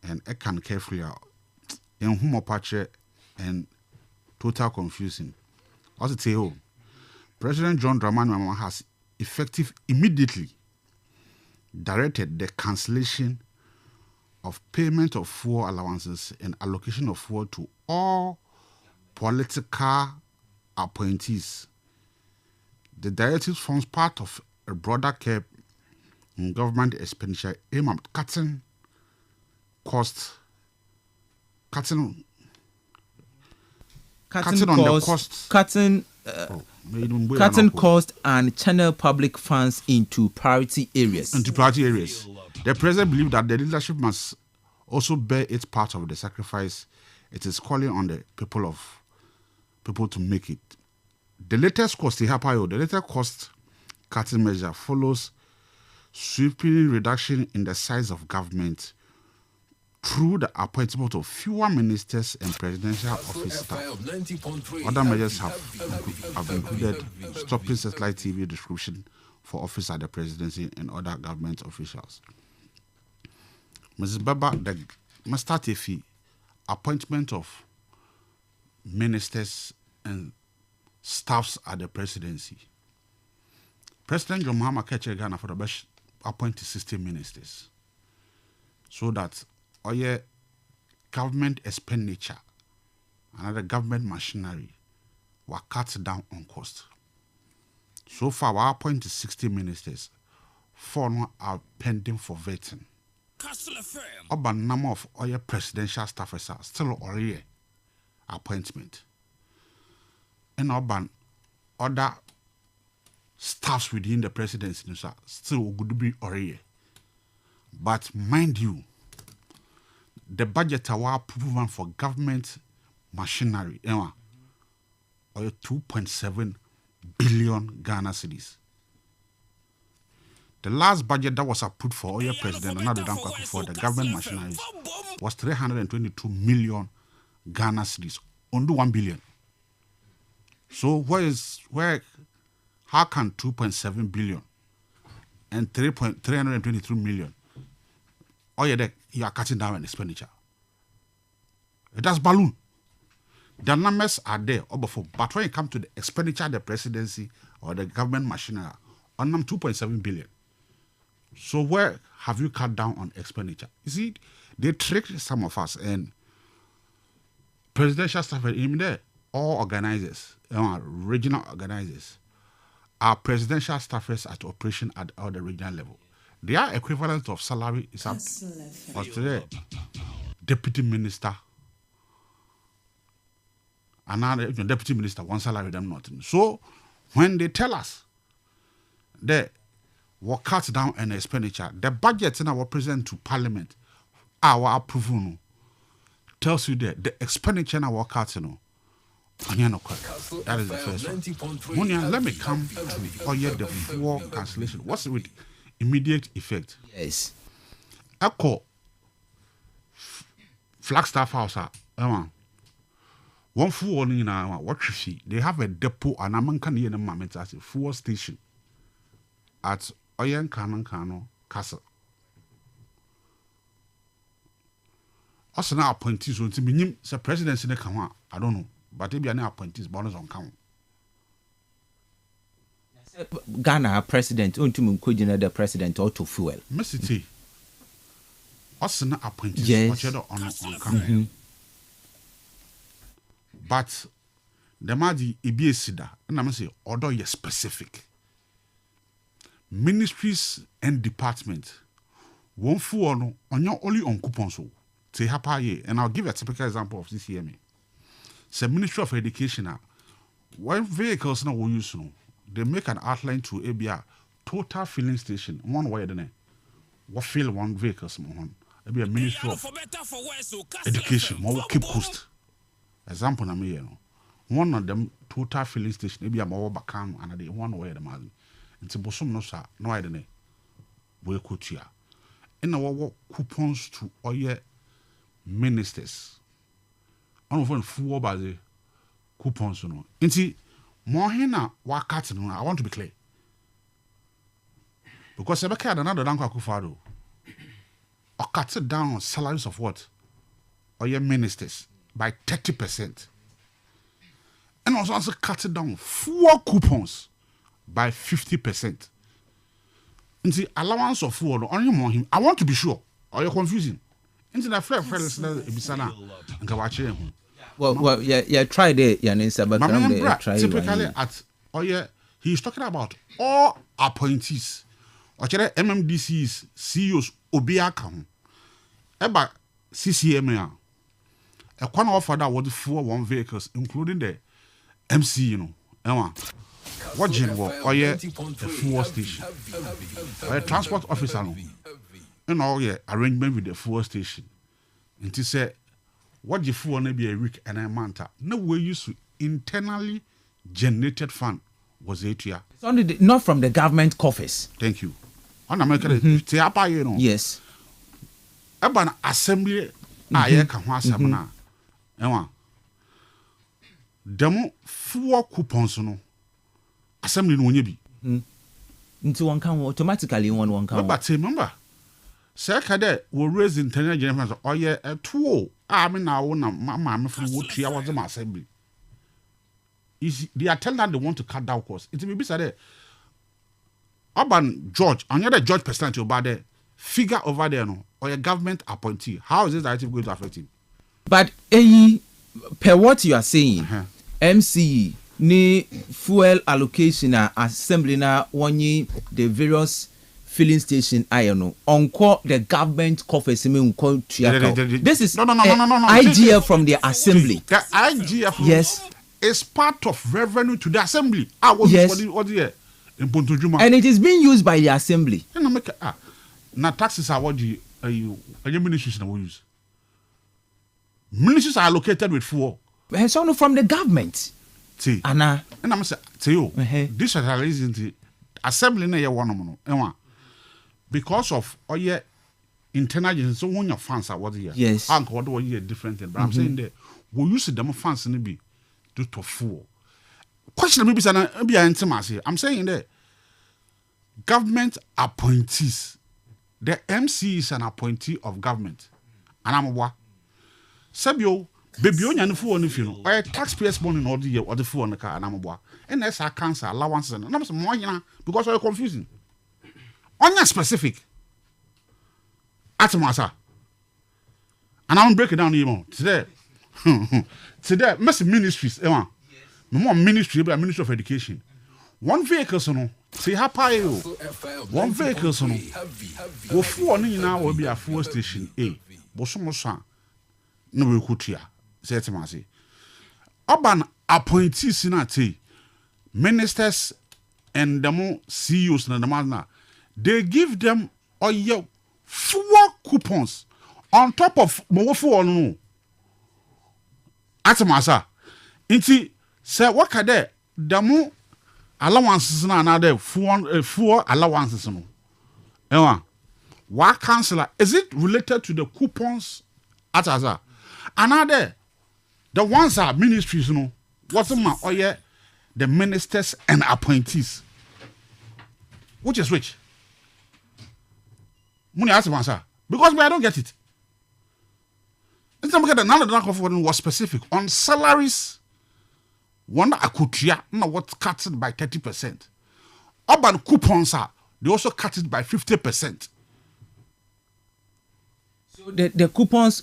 and I can carefully in whom and total confusing. As it say, President John Dramani Mahama has immediately directed the cancellation of payment of fuel allowances and allocation of fuel to all political appointees. The directive forms part of a broader cap in government expenditure aimed at cutting costs, cutting cost and channel public funds into priority areas. The president believes that the leadership must also bear its part of the sacrifice it is calling on the people to make it. The latest cost cutting measure follows sweeping reduction in the size of government through the appointment of fewer ministers and presidential office staff. Other measures have included stopping satellite TV distribution for office at the presidency and other government officials. Mrs. Baba, the Master Tefi, appointment of ministers and staffs at the presidency. President John Mahama Keche Ghana for the best appointed 60 ministers so that all government expenditure and other government machinery were cut down on cost. So far, we appointed 60 ministers. 4 are pending for vetting. Kastle About number of all presidential staffers are still already appointment. And about other staffs within the presidency still would be already. But mind you, the budget are proven for government machinery, or 2.7 billion Ghana cedis. The last budget that was approved for Oyo President and for the government machinery was 322 million Ghana cedis, under 1 billion. So how can 2.7 billion and 323 million? You are cutting down on expenditure. It has balloon. The numbers are there, but when it comes to the expenditure of the presidency or the government machinery, on them 2.7 billion. So where have you cut down on expenditure? You see, they tricked some of us and presidential staff in there, all organizers, regional organizers, are presidential staffers at operation at all the regional level. Their equivalent of salary is up today, deputy minister. Another deputy minister, one salary, them nothing. So when they tell us they will cut down on expenditure, the budget in our present to parliament, our approval tells you that the expenditure in our cutting. That is the first one. Let me come to the fuel cancellation. What's it with immediate effect? Yes. Echo Flagstaff House. One fuel in our what you see. They have a depot and a man can hear the moment as a fuel station at Oyen Kano Kastle. Also now appointees on the presidency in the I don't know. But if you are not appointees, bonus on count. Ghana president, the president or to fuel. Mr. T. Also not appointees, yes. On count. But the Madi Ibiesida, and I'm saying, although you're specific, ministries and departments won't fuel on your only on coupons. And I'll give a typical example of CCMA. The Ministry of Education, when vehicles now we use, they make an outline to ABR total filling station. One way, then, what fill one vehicles, maybe a Ministry of Education, more keep cost. Example, one of them total filling station, maybe a more bacan, and they one way the man. It's a bosom no sir, no idea. We could here. In our coupons to all your ministers. On over full by the coupons, Inti, more hena, what cut, I want to be clear. Because Sebeka had another Danko Akufo-Addo. Or cut it down on salaries of what? Or your ministers by 30%. And also cut it down 4 coupons by 50%. And the allowance of 4 only more him. I want to be sure. Or you're confusing. Into the fair listener, Ebisana and Kawachi. Well, yeah, try it, Yanisa, but typically at he's talking about all appointees. Or MMDCs, CEOs, Obiaka, Eba CCMA. A one offer that was 4 vehicles, including the MC, you know. Emma, what general or a fuel station, or a transport officer, no, and all your arrangement with the fuel station. And to say, what you fuel be a week and a month, no way used to internally generated fund was 8 years. It's only not from the government coffers. Thank you. On America, you know. Yes. About assembly, I can want some now. Emma, demo 4 coupons, no. Assembly no be. Into one can automatically one can. But remember, Sir Cadet will raise internal general or a 2. I mean, I want my from what 3 hours of assembly. They are telling that they want to cut down costs. It may be said, Urban George, another George percentage over there, figure over there, no, or a government appointee. How is this directive going to affect him? But per what you are saying, MCE ni fuel allocation assembly na wonyi the various filling station iron onko the government coffers me unko tuaka. This is no. IGF from the assembly. The IGF yes is part of revenue to the assembly. Yes. What here in Pontujuma. And it is being used by the assembly. Now taxes are what you ministries now use. Ministries are allocated with fuel. It's only from the government. See, Anna. And I'm saying to you, this is the assembly na ye one no. Because of your internal agency, so when your fans are what here. Yes. Uncle, what do you different thing? But I'm saying that we use them fans in be due to fuel. Question maybe be intimacy. I'm saying that government appointees, the MC is an appointee of government. And I'm what? Sabio, baby, on your phone if you know, or taxpayers' money or the phone on the car, and I'm what? And that's our cancer allowances and I'm some more, because you're confusing. On your specific. Atamasa. And I'm breaking down even today. Today, Mr. Ministries, no more ministry, but Ministry of Education. One vehicle, no. See how pay you. One vehicle, no. Go for now will be a fuel station A. Bosomosa. No, we could hear. Say it, Masi. Urban appointees in a ministers and the more CEOs and the man, they give them a year 4 coupons on top of more for no. Atamasa. Inti say what can there? The more allowances na another 4 allowances no. Ewa. What councillor is it related to the coupons ataza? Another the ones are ministries no. What's my the ministers and appointees. Which is which? Money ask because I don't get it. Another was specific on salaries. One akutia no what cut it by 30%. Urban coupons are they also cut it by 50%. So the coupons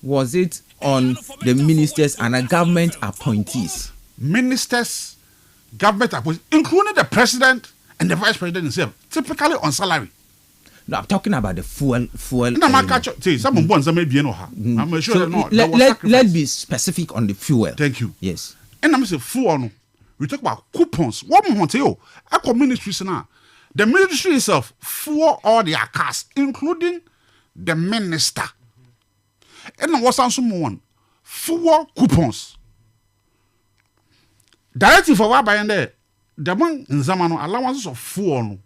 was it on the ministers and the government appointees? Ministers, government appointees, including the president and the vice president himself, typically on salary. No, I'm talking about the fuel. No, I'm sure let's be specific on the fuel. Thank you. Yes. And I'm saying fuel. We talk about coupons. What we want to you? Eco ministries now. The ministry itself for all their cast, including the minister. And what's also one 4 coupons. Directive for what buying there. The man in Zamano allowances of 4.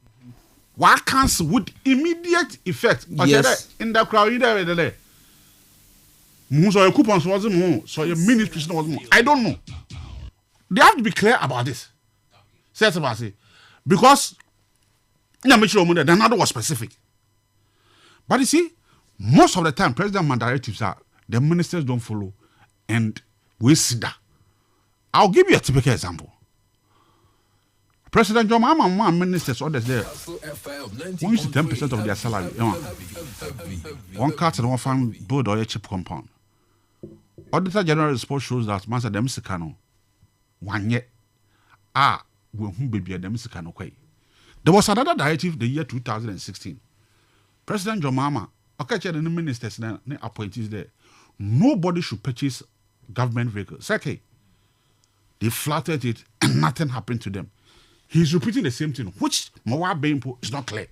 Why cancel with immediate effect? Yes. In the crowd, there. So your coupons wasn't more. So your ministry was more. I don't know. They have to be clear about this. Say. Because another was specific. But you see, most of the time, President Man directives are the ministers don't follow, and we see that. I'll give you a typical example. President John Mahama ministers orders there. When you see 10% of their salary, one cut and one farm build or a cheap compound. Auditor General report shows that Master Demsikano 1 year we whom baby Demsikano quay. There was another directive the year 2016. President John Mahama, okay, the ministers and appointees there. Nobody should purchase government vehicles. Okay. They flattered it and nothing happened to them. He's repeating the same thing, which Mawa Bempo is not clear.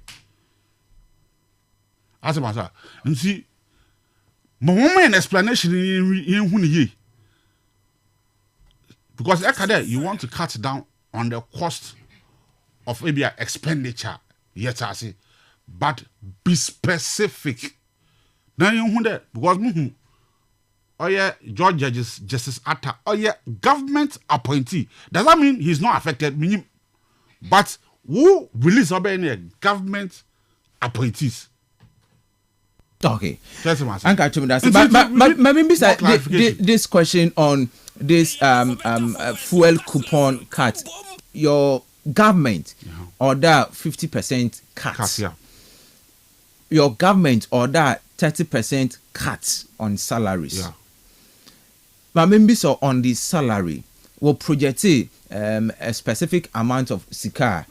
As a matter, and see, my explanation in because you want to cut down on the cost of maybe expenditure, yet I say, but be specific. Now you because oh yeah, George Judges Justice Atta, oh yeah, government appointee. Does that mean he's not affected? Meaning, but who release any government appointees? Okay. But this question on this fuel coupon cut, your government order 50% cut. Yeah. Your government order 30% cut on salaries. Yeah. But maybe so on the salary, will project a specific amount of sika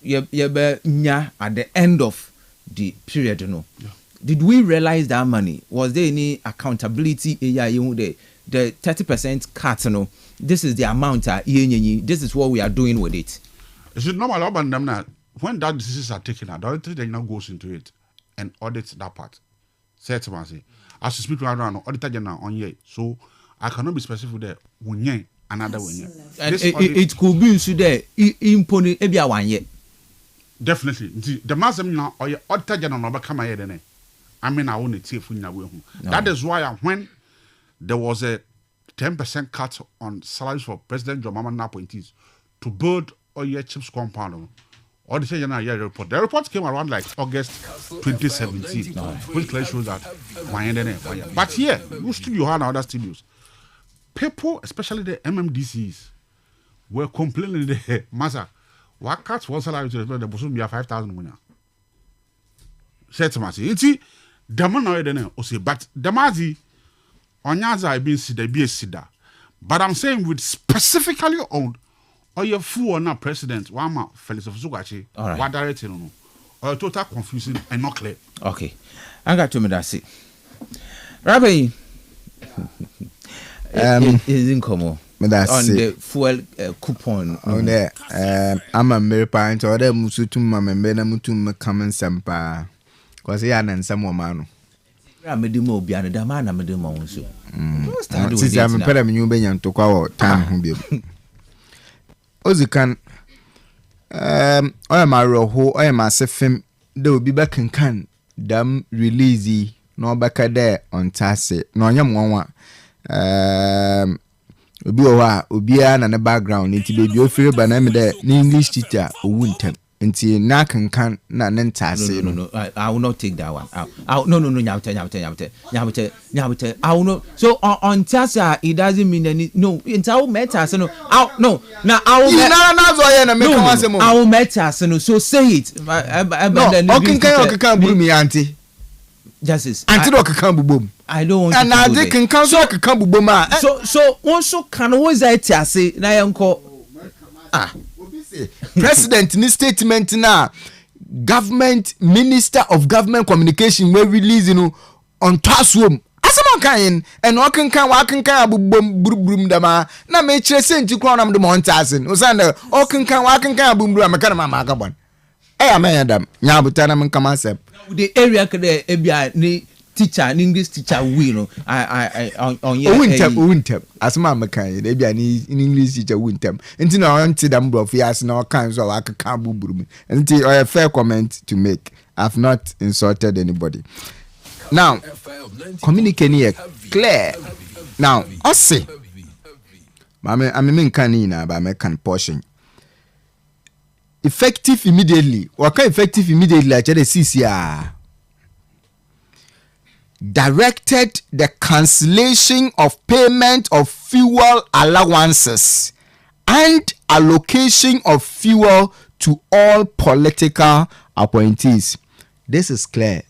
at the end of the period, you know. Yeah. Did we realize that money? Was there any accountability? The 30% cut, you know, this is the amount. This is what we are doing with it. Is it normal about them now? When that decisions are taken, the auditor general goes into it and audits that part. Say to me, as you speak right now, auditor general on ye. So I cannot be specific there. When another one. And it could be so there. Impone ebia 1 year. Definitely. The master now or your auditor general never come here then. I mean, I want to take That is why when there was a 10% cut on salaries for President John Mahama appointees to build all your chips compound. Or the general year report. The report came around like August 2017, which clearly shows that 1 year. But here, you studio and other studios, people, especially the MMDCs, were complaining the massa. What cuts one salary to the person be 5,000 money? Said to me, see, the money then say, but the mazi on Yaza I been see the BSC. But I'm saying with specifically on. Or your fool or not president, Wama Felix of Zugachi, what directing or total confusing and not clear. Okay. I got to me that's it. Rabbi is income on the fuel coupon. On there, I'm a mere parent or the Musutum and Benamutum common sampa. Because he had and some woman. Ramedimo Biana, the man, Amedimo. Since I'm a pedam, Benyan to call time. Ozikan oya maroho oya masefem de obi bekenkan dam release no beka there on tase no onyam wonwa obi owa obi a na ne background nti baby ofire ba na me de English teacher owu ntem nti na kankan na ne ntase no I will not take that one no nyawte I will not. So on tase it doesn't mean any no nta metase no no na I will na zo ye na make one say mo I will metase no so say it no okinkan buru mi auntie justice auntie okinkan bubom I don't want and I dey kankan so okinkan bubom so also can always say na yanko president in statement now government minister of government communication will release on taswom asama kan and wakenkan abubum dama na me kire senti kro na mde montasin osanda wakenkan abubum amaka na mama agabon ameyadam nyabuta na menkama sep the area kede ebia ni teacher English teacher we on winter asma makan e bia ni English teacher winter nti na on ti dam bro fi as na kan so akaka buburu nti a fair comment to make. I've not insulted anybody. Now communicating clear now ose mame kan ni na ba me kan portion effective immediately. Waka effective immediately actually CCR directed the cancellation of payment of fuel allowances and allocation of fuel to all political appointees. This is clear.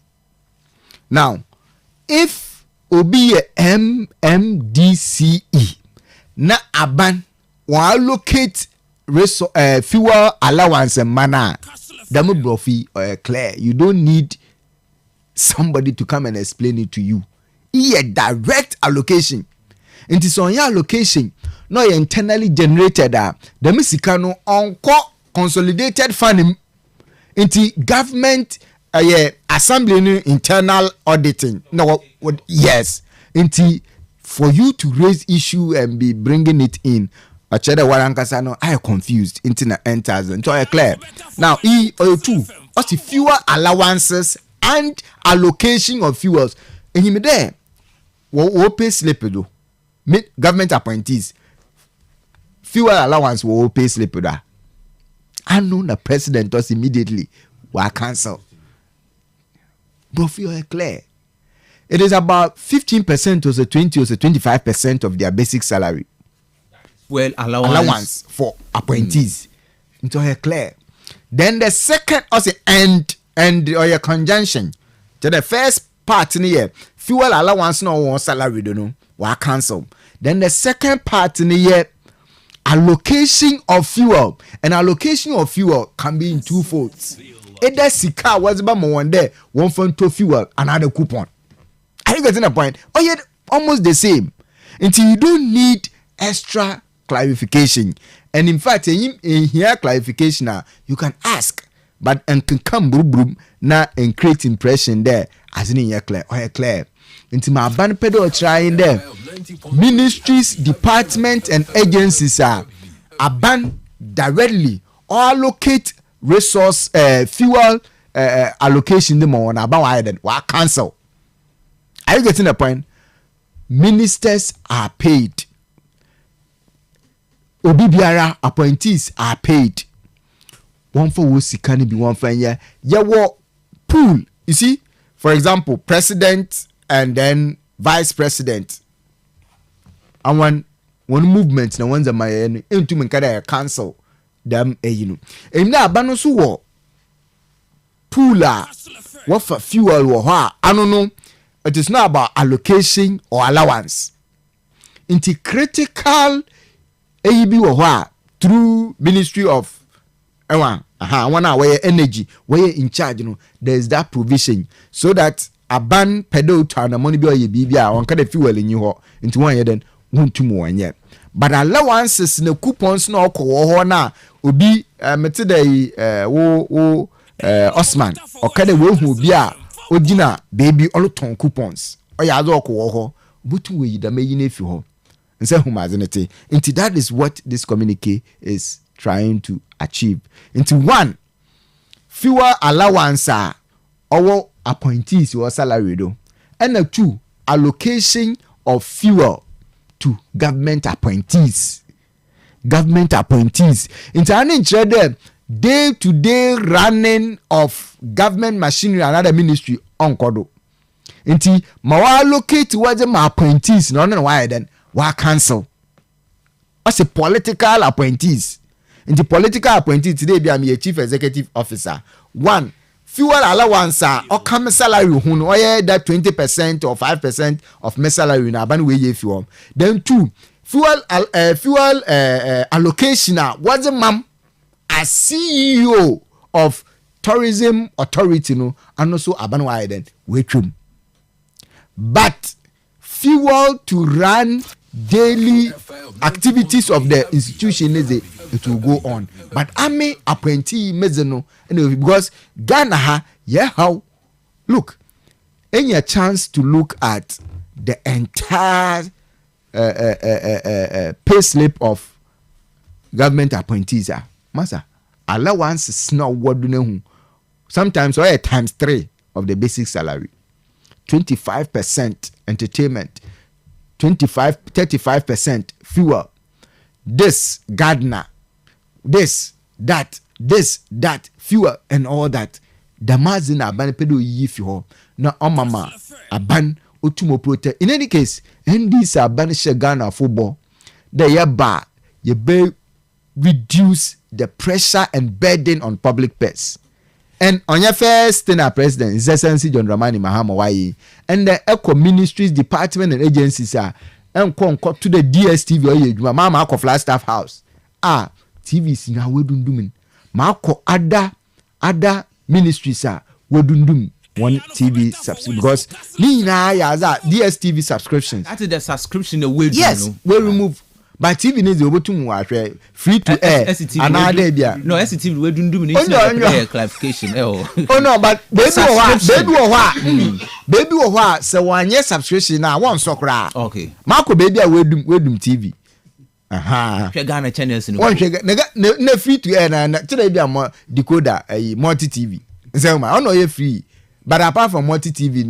Now, if obi MMDCE na aban wa allocate fuel allowance and manner, demo brofi clear. You don't need somebody to come and explain it to you. A direct allocation. It is on your allocation, no internally generated. The Mexican on consolidated funding into government assembly internal auditing. No, yes, into for you to raise issue and be bringing it in. I confused. Internet enters and so clear. Now, E02, what's the fuel allowances and allocation of fuels? And him there, what pay slip do? Government appointees, fuel allowance will pay slip do. I know the president does immediately will cancel. But fuel clear. It is about 15% or 20 or 25% of their basic salary. Well, allowance for appointees. Into her clear. Then the second also and or your conjunction. To the first part in here, fuel allowance no one salary don't know. Why cancel? Then the second part in here, allocation of fuel. And allocation of fuel can be in two folds. Either sika was about one day, one for to fuel, another coupon. Are you getting the point? Oh yeah, almost the same. Until you don't need extra clarification. And in fact, in here clarification, you can ask, but and can come brum na and create impression there as in here clear or clear. Into my band pedal trying there. Ministries, departments, and agencies are ban directly or allocate resource fuel allocation them on about why then why cancel. Are you getting the point? Ministers are paid. Obibiara appointees are paid. One for who can be one for yeah. What pool? You see, for example, president and then vice president. And one movement na ones that my into me kada cancel them you know. And na abano so wo pooler what for fuel wo ha. I don't know. It is not about allocation or allowance. Into critical AEB or through Ministry of one where energy, where in charge, you know, there is that provision so that a ban pedal turn a money be BBA one kind of fuel in you into 1 year then won't 2 more yet. But allowances no coupons no ko na obi metede Osman or kind of who be a odina baby all ton coupons or ya do ko but we da me yin efi ho. Into that is what this communique is trying to achieve. Into one, fuel allowance are our appointees or salary do. And two, allocation of fuel to government appointees. Government appointees. Into an inch day-to-day running of government machinery and other ministry on kodo. Into ma allocate towards my appointees. No why then. Why cancel? What's a political appointees? In the political appointees today, be a chief executive officer. One, fuel allowance or come salary who or that 20% or 5% of my salary in a ban way if you then two, fuel allocation. What's a ma'am? A CEO of tourism authority no and also aban why then wait room. But fuel to run daily activities of the institution it will go on. But army appointee mezeno because Ghana how look any a chance to look at the entire pay slip of government appointees masa allowance is not what do know sometimes or times 3 of the basic salary. 25% entertainment, 35% fuel, this gardener, this, that, this, that, fuel, and all that. Damazin aban pedo yifi ho na omama aban otumo protect. In any case, these aban she Ghana football, the yaba ye be reduce the pressure and burden on public purse. And on your first thing, our president, His Excellency John Dramani Mahama Wai, and the eco ministries, department, and agencies are and come to the DSTV or Mama Flagstaff House. TVs in our doing. Marco other ministries are wedundum one TV subscription because Nina yaza DSTV subscriptions. That is the subscription away. Yes, we remove. But TV needs over to watch free to air. Another bia. No, SCTV we dundum need clarification. Oh no, but baby what so one year subscription now one sokra. Okay. Marco baby we dum TV. Share Ghana channels in one na free to air na today be am decoder multi TV. Say ma no you free. But apart from multi TV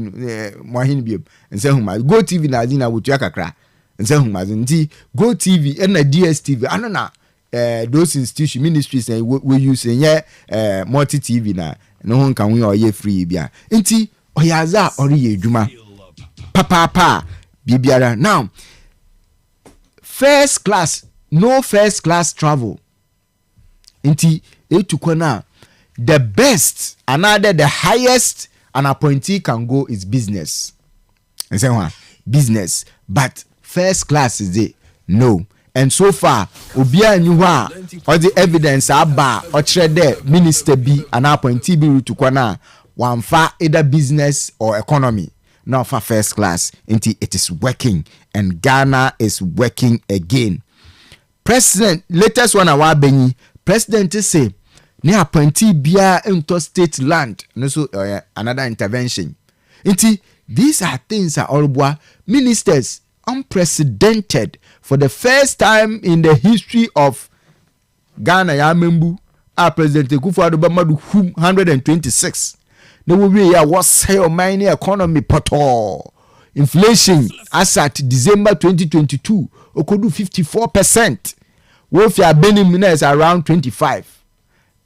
mo hin bi. Say ma go TV na din na wotu akakra. Say ma nti go TV and na DSTV anona those institution ministries we use multi TV na no one can we or free bia. Nti oyaza ori ye adwuma. Papa bibiara now. First class, no first class travel. Inti etukona the best, another the highest an appointee can go is business. And say what? Business, but first class is it? No. And so far, obia nyuwa all the evidence aba or there minister be an appointee be tukwana one fa either business or economy. Now for first class, it is working, and Ghana is working again. President, latest one awa benyi. President say, ne appointee bia into state land. No so another intervention. These are things are all ministers unprecedented for the first time in the history of Ghana. Ya membu a President Kufuor Addo 126. No we was say mining economy poto inflation as at December 2022 okodu 54%. Wofia benin is around 25.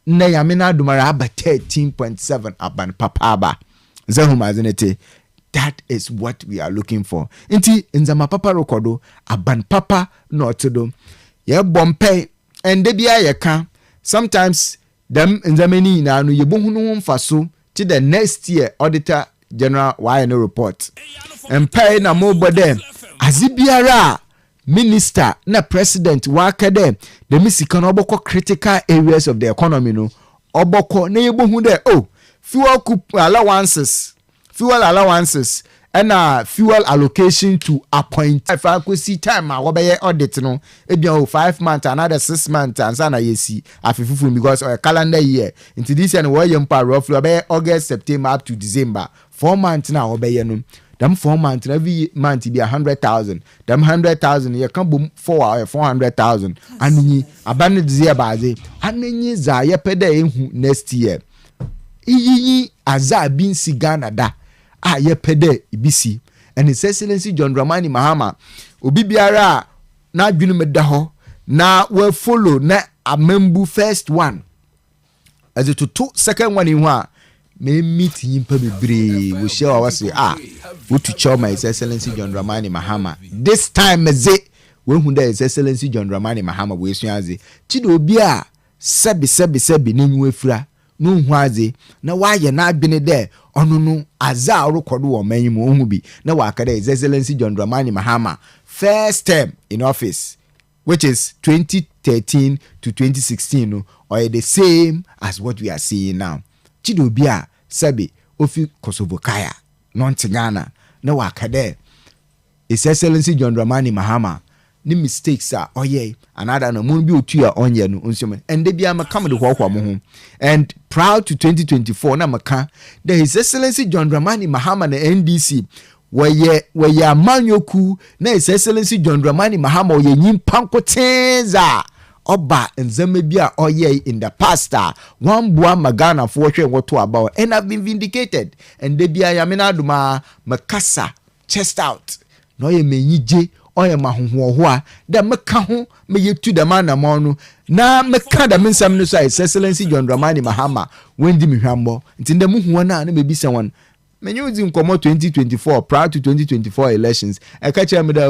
Na yamina dumara aba 13.7 aban papa zehuma zenete. That is what we are looking for. Inti nzama papa rokodo aban papa no todo ye bompe and debia ye kan sometimes them nzameni na no ye bohunu mfaso to the next year auditor general YNO report and pay na mo bode azibiara minister na president waka dem the misika no oboko critical areas of the economy no oboko na yebohu de fuel allowances and fuel allocation to appoint if I could see time wobeye audit no ebia 5 months another 6 months and sana yesi afifufu because our calendar year into this and we yempa roughly obeye August September up to December 4 months now obeye no them 4 months every month be 100,000 them 100,000 you can boom 400,000 and abane dize baze anenyi za ye pede ehu next year iyi aza bin si Ghana da ye pede ibisi and His Excellency John Dramani Mahama obi biara na adwunu meda ho na we follow na amembu first one as it to second one in one me meet him bebre we share our say we to chow my His Excellency John Dramani Mahama this time is it when hu His Excellency John Dramani Mahama we suaze chido obi a sebi nenwu efura no hwaze na waye na adwene de onu no aza orokodo wo manyimu ohu bi na wakada His Excellency John Dramani Mahama first term in office which is 2013 to 2016 no or the same as what we are seeing now chido bia sabi ofi Kosovo kaya non Ghana na wakada His Excellency John Dramani Mahama ni mistakes are another no mun bi otua onye no nsome and bia makam de hwahwa mo ho and proud to 2024 na maka the His Excellency John Dramani Mahama na NDC weye amanyoku na His Excellency John Dramani Mahama oye nyimpankotenza oba nzame bia in the past one bua magana for hwe woto about and have been vindicated and bia yamina duma makasa chest out no ye menyije oye mahohoa da meka ho me yetu da man na mo no na meka da mensam no so His Excellency John Dramani Mahama wendi mihwambo nti nda mu huwa na mebisa won menye udi nkomo 2024 prior to 2024 elections eka me da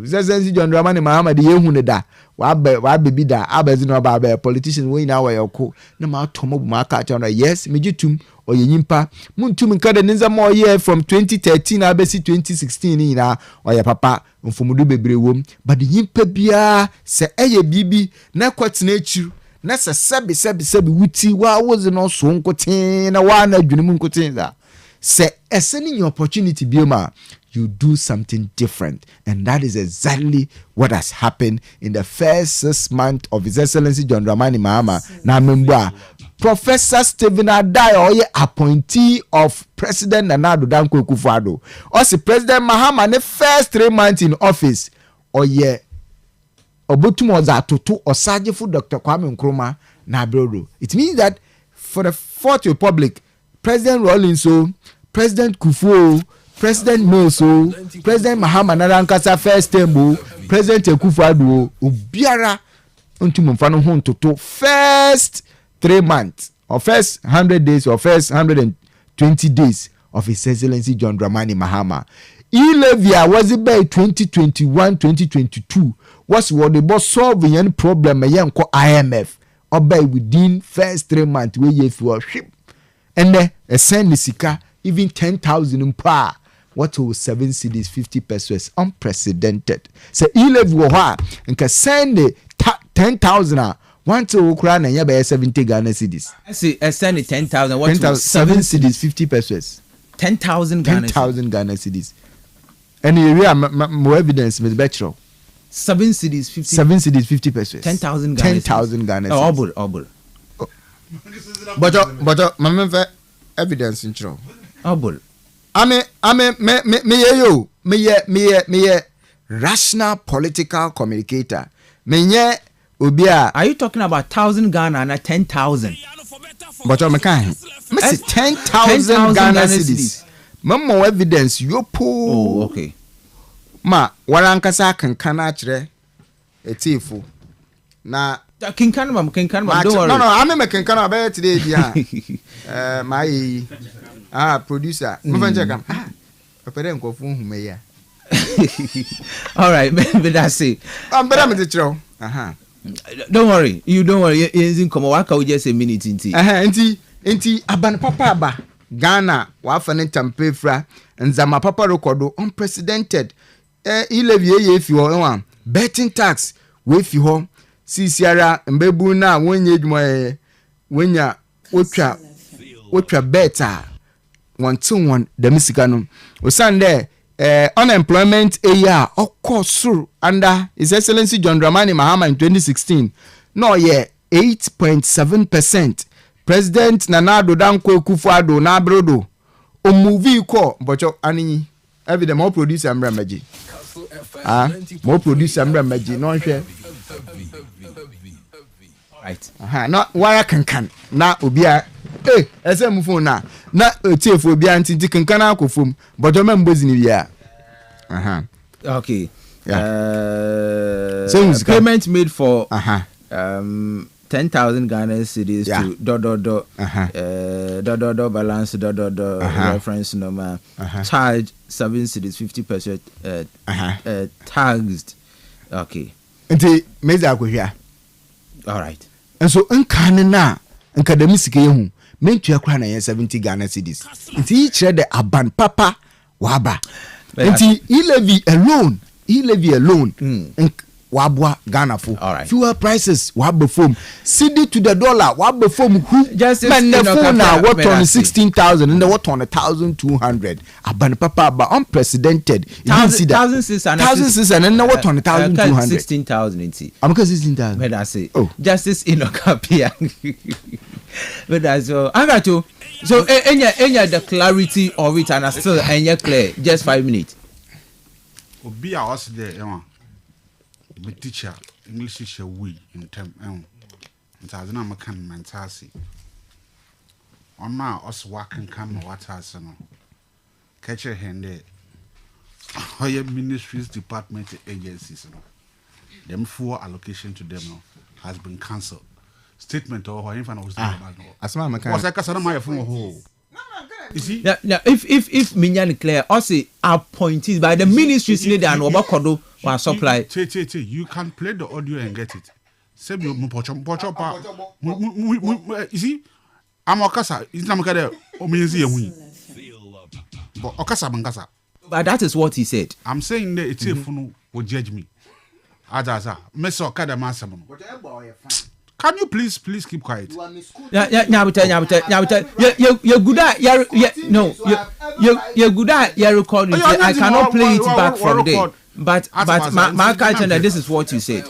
His Excellency John Dramani Mahama de yehu ne da wa bebi da abazi no ba politicians we na wa yoko na ma tomo bu ma ka cha yes mejitum oyeyimpa muntum nka da ninza mo ye from 2013 abesi 2016 ni na oye papa mfumudu bebre wom but yimpa bia se eye bibi na kwatena echiru na se sebi wuti wa wozi no so nkoten na wa na adwene mu nkoten da se eseni your opportunity bioma you do something different, and that is exactly what has happened in the first 6 months of His Excellency John Dramani Mahama. Now, remember, Professor Stephen Adai, appointee of President Nana Addo Dankwa Akufo-Addo, also President Mahama, the first 3 months in office, Obotum was atoto Osagyefo Dr. Kwame Nkrumah na Abrodo. It means that for the Fourth Republic, President Rawlings, President Kufuor, President Mills, President Mahama Narankasa first term, President Akufo-Addo, Obiara Ntumumfano Hon Toto first 3 months, or first 100 days, or first 120 days of His Excellency John Dramani Mahama. Ilevia was it by 2021-2022 was what the boss solving any problem a young IMF or by within first 3 months we ye for ship and then a send Nisika even 10,000 in par. What was 7 cedis 50 pesos unprecedented. So Ilevia and can send the 10,000 one to Ukraine and ya 70 Ghana cedis. I see send it 10,000 what 7 cedis 50 pesos. 10,000 Ghana cedis. And here more evidence with Betro. 7 cedis 50. 7 cedis 50 pesos. 10,000 Ghana. 10,000 Ghana. Obul. But my evidence in true. Obul. Me rational political communicator. Me Obia. Are you talking about 1,000 Ghana and 10,000? But I'm kind. Me say 10,000 Ghana cedis. More evidence you pull. Oh, okay. Ma warankasa kankana kire etifu na kinkana don't worry. No I'm me kankana be today dia my producer mo fan check am opere nkofu hume ya. All right, but that's it. I'm better me chiro. Don't worry, in come waka we just a minute nti aban papa aba Ghana wafane tampefra nzama papa recordo unprecedented ilevie ye fi ho betting tax we fi ho sisiara mbebu na wonye dwuma wonya wotwa beta 121 the misika no osande unemployment area okosuru under His Excellency John Dramani Mahama in 2016 no ye 8.7%. President Nana Addo Dankwa Akufo-Addo na Abrodo o movie ko bocho ani evident more producer Mramaji more producer Mramaji no hwe right na wire kankan na obia ese mu phone na tiefo obia ntinti kankan akofom bocho membozi ni bia okay payment made for 10,000 Ghana cedis to balance reference number charge 7 cedis 50% taxed. Okay. Nti meza akohia. All right. And so nkane na nkadamisike yehu mentua kra na 70 Ghana cedis. Nti kire de aban papa waba. Nti he levy alone. Wabwa Ghana for fuel prices wabba foam cedi to the dollar wabba foam who just man the phone now what on 16,000 and what on 1,200 aban papa but unprecedented 1,600 and what on 1,200 16,000 I'm 16,000 but I say justice in a capia but that's I got to so any the clarity of it and still any clear just 5 minutes obi a was there my teacher English teacher we in term ntazena makan mentasi ona us working kan what has no catch your hand higher ministries department agencies no them for allocation to them no has been cancelled. Statement or if I was doing as my was like a my phone. You see? Now, if Minyan Claire also appointees by the ministries leader and Obakodo or supply. You can play the audio and get it. Say you see, I'm Okasa. It's not Makada or Mizi. But Okasa Mangasa. But that is what he said. I'm saying that it's a phone will judge me. Azaza, Meso Kada Masamon. Can you please keep quiet? Yeah, you're good at you're good at your recording. I cannot play it back from there. But my culture, this is what you said.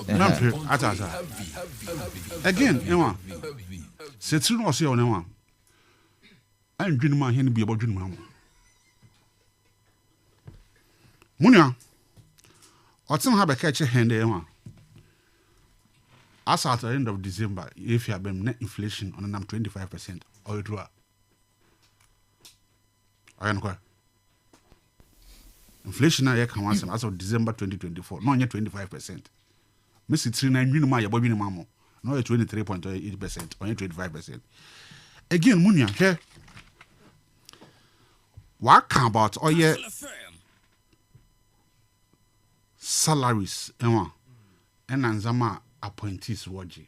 Again, Emma. Setsun or say on Emma. I'm dreaming my hand be about dreaming. Munya, or some have a catch a hand, Emma. As at the end of December, if you have been net inflation on 25%, or you draw. I am quite. Inflation now come as of December 2024, not yet 25%. Miss it 39 my bobby mammo, no 23.8% or 25%. Again, Munya, here. What about all your salaries, Emma, and Anzama appointees, Roger?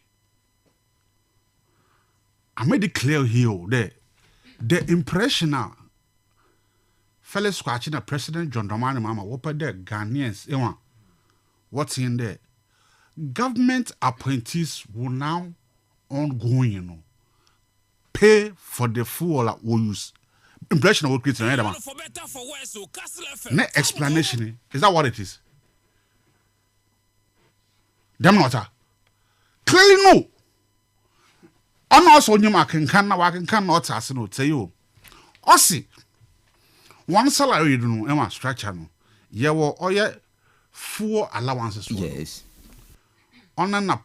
I made it clear here the impression now. Fellow scratching a President John Dramani Mama, what there Ghanaians, Emma, what's in there? Government appointees will now ongoing, pay for the fuel we use. Impression of what creates another man. Next explanation is that what it is? Them not. Clearly no. I'm also new marking can not ask no tell you. Ossi. One salary you know, Emma structure no. Yeah, well, or yeah, 4 allowances. Yes. On up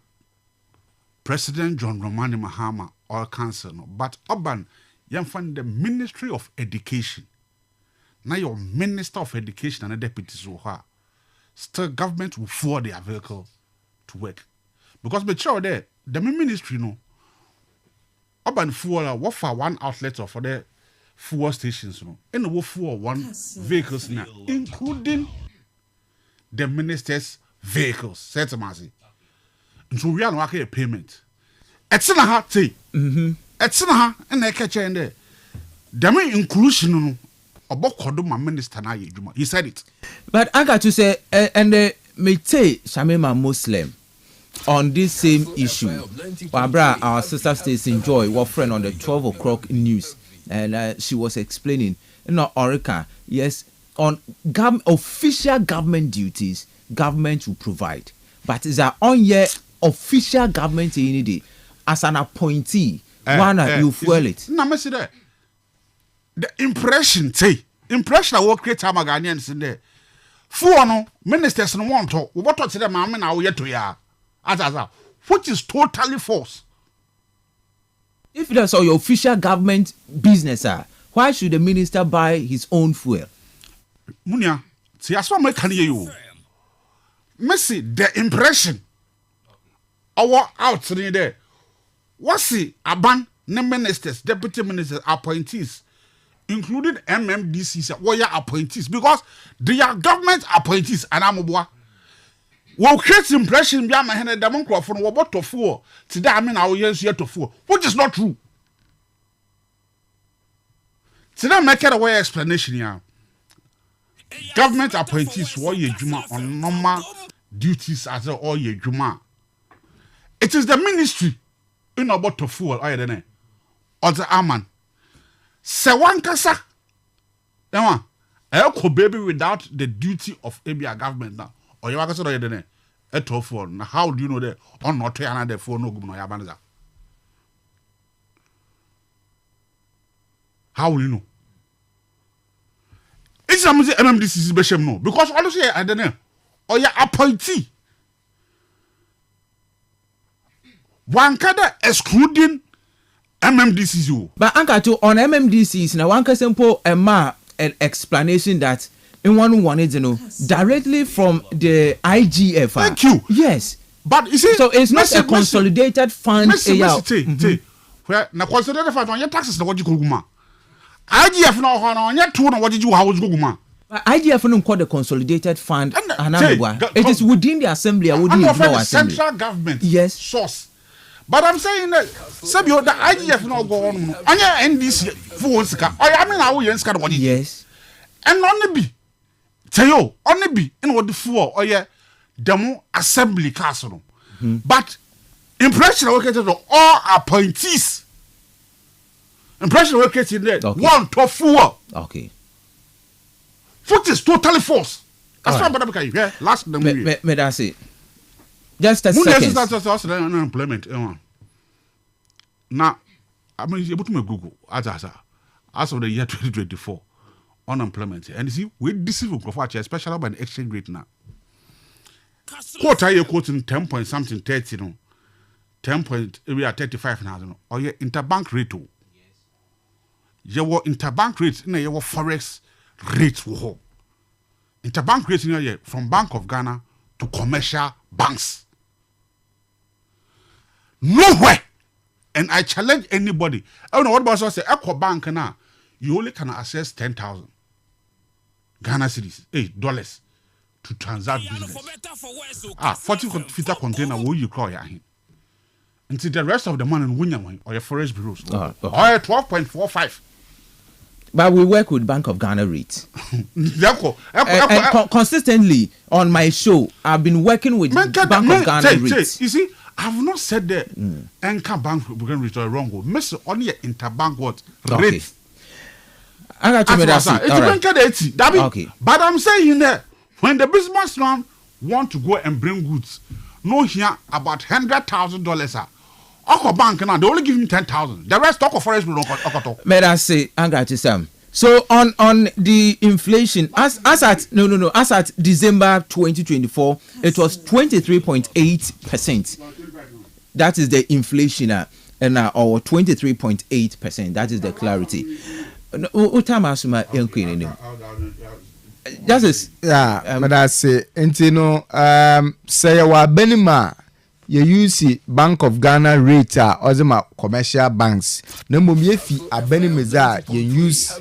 President John Dramani Mahama or council no, but Urban you find the Ministry of Education. Now your Minister of Education and the deputy so still government will forward their vehicle to work. Because be sure there, the ministry no Urban fuel what for one outlet or for the fuel stations no. And what for one vehicles now, including the minister's vehicles. Set massy. So we are working a payment. It's not hard to it's not hard and I catch in there. The main inclusion no about Koduma minister na yejuma. He said it. But I got to say and me say Shamima Muslim on this same issue. Barbara, our sister stays in Joy, was friend on the 12 o'clock news, and she was explaining, Orica, yes, on official government duties, government will provide, but is that on your official government any day as an appointee, you fuel it. No, I see that. The impression I will create a Ghanaians in there. For no ministers no want to. What to them? I mean, I will yet to ya. Which is totally false. If that's all your official government business, why should the minister buy his own fuel? Munya, see, as one can hear you. Messi, the impression. Our out there. What's it? Aban, the ministers, deputy ministers, appointees, including MMDCs, warrior appointees, because they are government appointees, and I'm a boy. Well, create impression behind my hand, the monk from what to four. Today, I mean, our years here to four, which is not true. Today, make it a way explanation here. Government appointees, warrior Juma on normal duties as a warrior Juma. It is the ministry in about to fool, or the Aman. Se one kasa. Emma, I baby without the duty of ABA government now. Or you are going to a tough phone. How do you know that? Or not another phone no good no yabanza. How will you know? It's a MMDC Beshem no. Because honestly, I don't know. Or you appointee. One kada excluding MMDCs. But Anka on MMDCs now one can simple an explanation that in one wanted to know directly from the IGF. Thank you. Yes. But you see, so it's not a consolidated fund. Where na consolidated fund on your taxes na what you go IGF no on your two na what you how go ma. IGF no call the consolidated fund it is within the assembly within the central government source. But I'm saying that Sabio the IGF no go on anya NDC phones ka I mean how you ska what yes and only be tayo only be in what the four or yeah demo assembly castle but impression workers all appointees impression workers in there one to four okay foot is totally false that's why but okay yeah last them me that's it just a second that's unemployment now I mean able to Google as of the year 2024 unemployment and you see we deceive especially by the exchange rate now quote are you quoting 10 point something 30 no 10 point we are 35 now or your interbank rate your interbank rate in your forex rate interbank rate in from Bank of Ghana to commercial banks nowhere and I challenge anybody I don't know what about say Eco Bank now you only can access 10,000 Ghana cedis dollars to transact business 40 feet container will you call your until the rest of the money in Winyam or your forest bureaus or 12.45 but we work with Bank of Ghana rates and consistently on my show I've been working with Bank of Ghana rates. You see I've not said that Enka Bank we can reach wrong miss only interbank what rate I got you okay. But I'm saying that when the businessman want to go and bring goods, no here about $100,000. Oko bank now they only give him 10,000. The rest Oko forest will not. May I say, I got you Sam. So on the inflation as at December 2024 it was 23.8%. That is the inflation and or 23.8%. That is the clarity. Just as but I say say our benima you use Bank of Ghana rate or commercial banks no mo fi abenimeza you use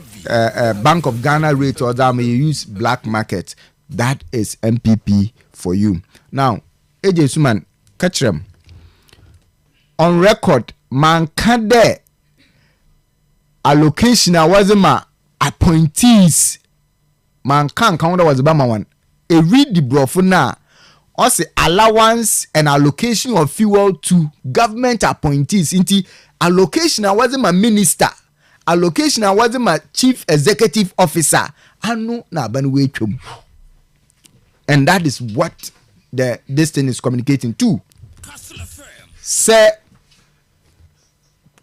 Bank of Ghana rate or you use black market. That is MPP for you. Now AJ Suman catch them on record man can there allocation was appointees man can count was Bama one a read the brofuna or say allowance and allocation of fuel to government appointees into allocation was my minister allocation was my chief executive officer anu na ban we twom and that is what this thing is communicating to say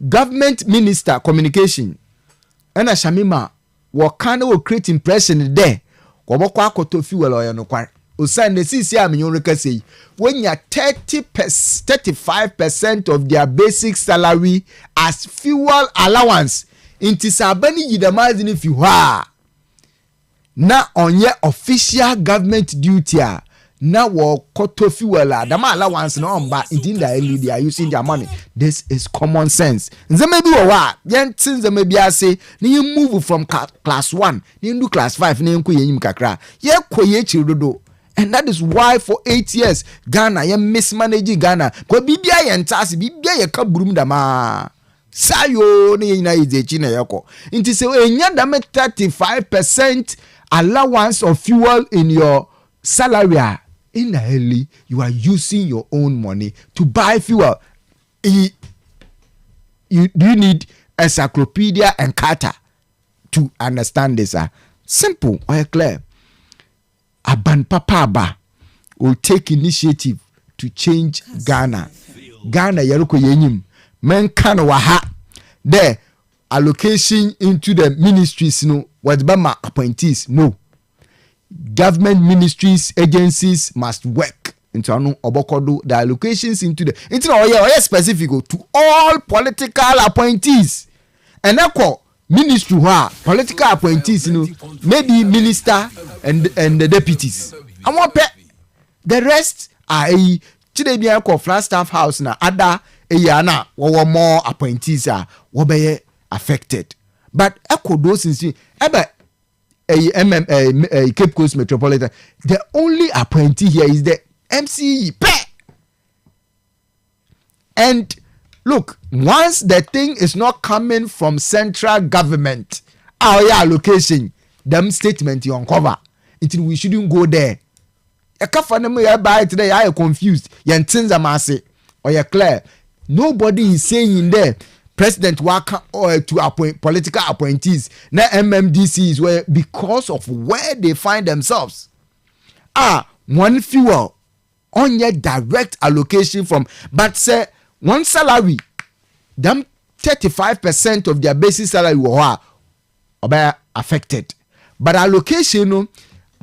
government minister communication and Shamima what will create impression there wobokwa akoto fuel oil no kwar osan na sisi am nyon reka sei when you 35% of their basic salary as fuel allowance inti sabani yidamazi ni fi ha na onye official government duty na wo koto fuel adama allowance na omba indirectly they are using their money. This is common sense. Nzeme bi wo wa yentin nzeme bi ase na you move from class 1 na you class 5 na yenko yenyim kakra ye koye chirodo. And that is why for 8 years Ghana ye mismanaging Ghana ko bibia ye ntase bibia ye ka burum dama sayo na yina izechi na yako inti se enya da 35% allowance of fuel in your salary. In early, you are using your own money to buy fuel. Do you need encyclopedia and Carter to understand this? Simple or clear. Aban Papa will take initiative to change Ghana. Ghana yaruko yenyim men kan waha there allocation into the ministries no what bama appointees no. Government ministries agencies must work into obokodo the allocations into the specific to all political appointees and equal ministry political appointees maybe minister and the deputies and what the rest are chide bia ko Flagstaff House na ada eyana wo more appointees are wo affected, but echo those since ebe Cape Coast Metropolitan, the only appointee here is the MCE. And look, once the thing is not coming from central government, our allocation, them statement you uncover, until we shouldn't go there. A kafanemu ya buy today, I am confused. Yentinza mase or you clear. Nobody is saying in there. President waka or to appoint political appointees. Na MMDCs where because of where they find themselves. One fuel on your direct allocation from, but say one salary, them 35% of their basic salary were affected. But allocation,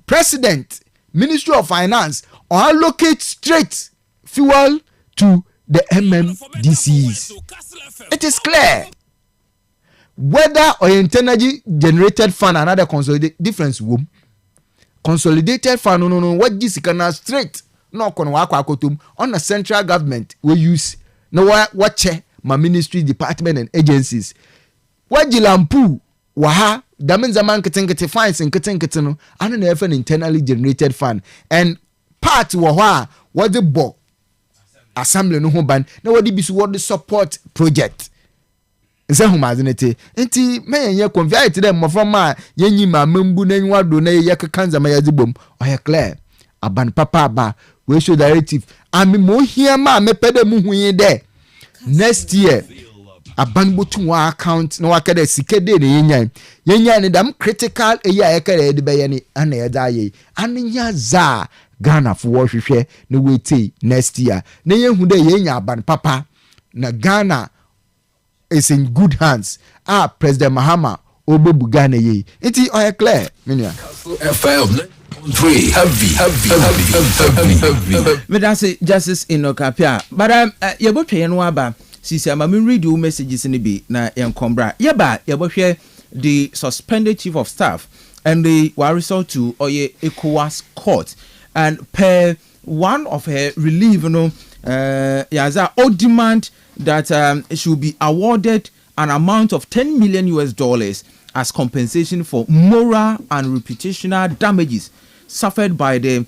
President, Ministry of Finance, or allocate straight fuel to the MMDCs. It is clear whether or internally generated fund another consolidated difference womb. Consolidated fund no what this can straight no kon wa kwakotum on the central government we use no watch my ministry department and agencies. What jilampu waha damen zaman ketenkete fines and ketenkete no anu na efe internally generated fund and part waha what the bo assembly no ho ban na wodi bisu what support project nse ho mazenete enti meyenye convert dem mofama yenyi ma membu na nwa do na ye kekanza ma yazibom o clear aban papa ba we show directive ami mo hia ma mepede mu hu yin de next year aban botu wa account na wakade sikede ne yenya ne dam critical eya yekere de be ye ne ana ye da ye anya za Ghana for hwehwe na wait next year na yehu de yenya aban papa na Ghana is in good hands. President Mahama obebu Ghana ye enti o clear menia FM 3 heavy me da say justice inokapia but yebotwe no aba sisi ama me read you messages ni bi na yenkombra yeba yebohwe the suspended chief of staff and they were resort to Oye ECOWAS court and per one of her relief yaza or demand that it should be awarded an amount of $10 million as compensation for moral and reputational damages suffered by the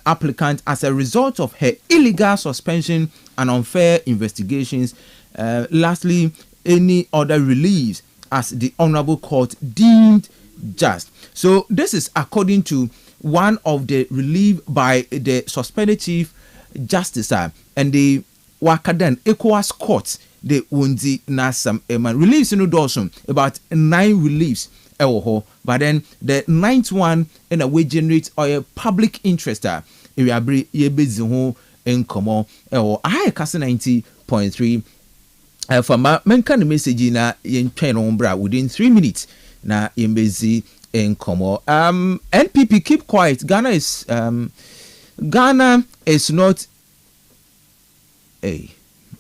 applicant as a result of her illegal suspension and unfair investigations. Lastly, any other reliefs as the Honorable Court deemed just. So this is according to one of the relief by the suspended chief justice and the Wakadan ECOWAS court the Wundi Nasam Eman reliefs in Dawson about 9 reliefs but then the 9th one in a way generates a public interest we are yebeziho in common I cast 90.3 for my menkan message na yen bra within 3 minutes na yembezi in common NPP keep quiet. Ghana is not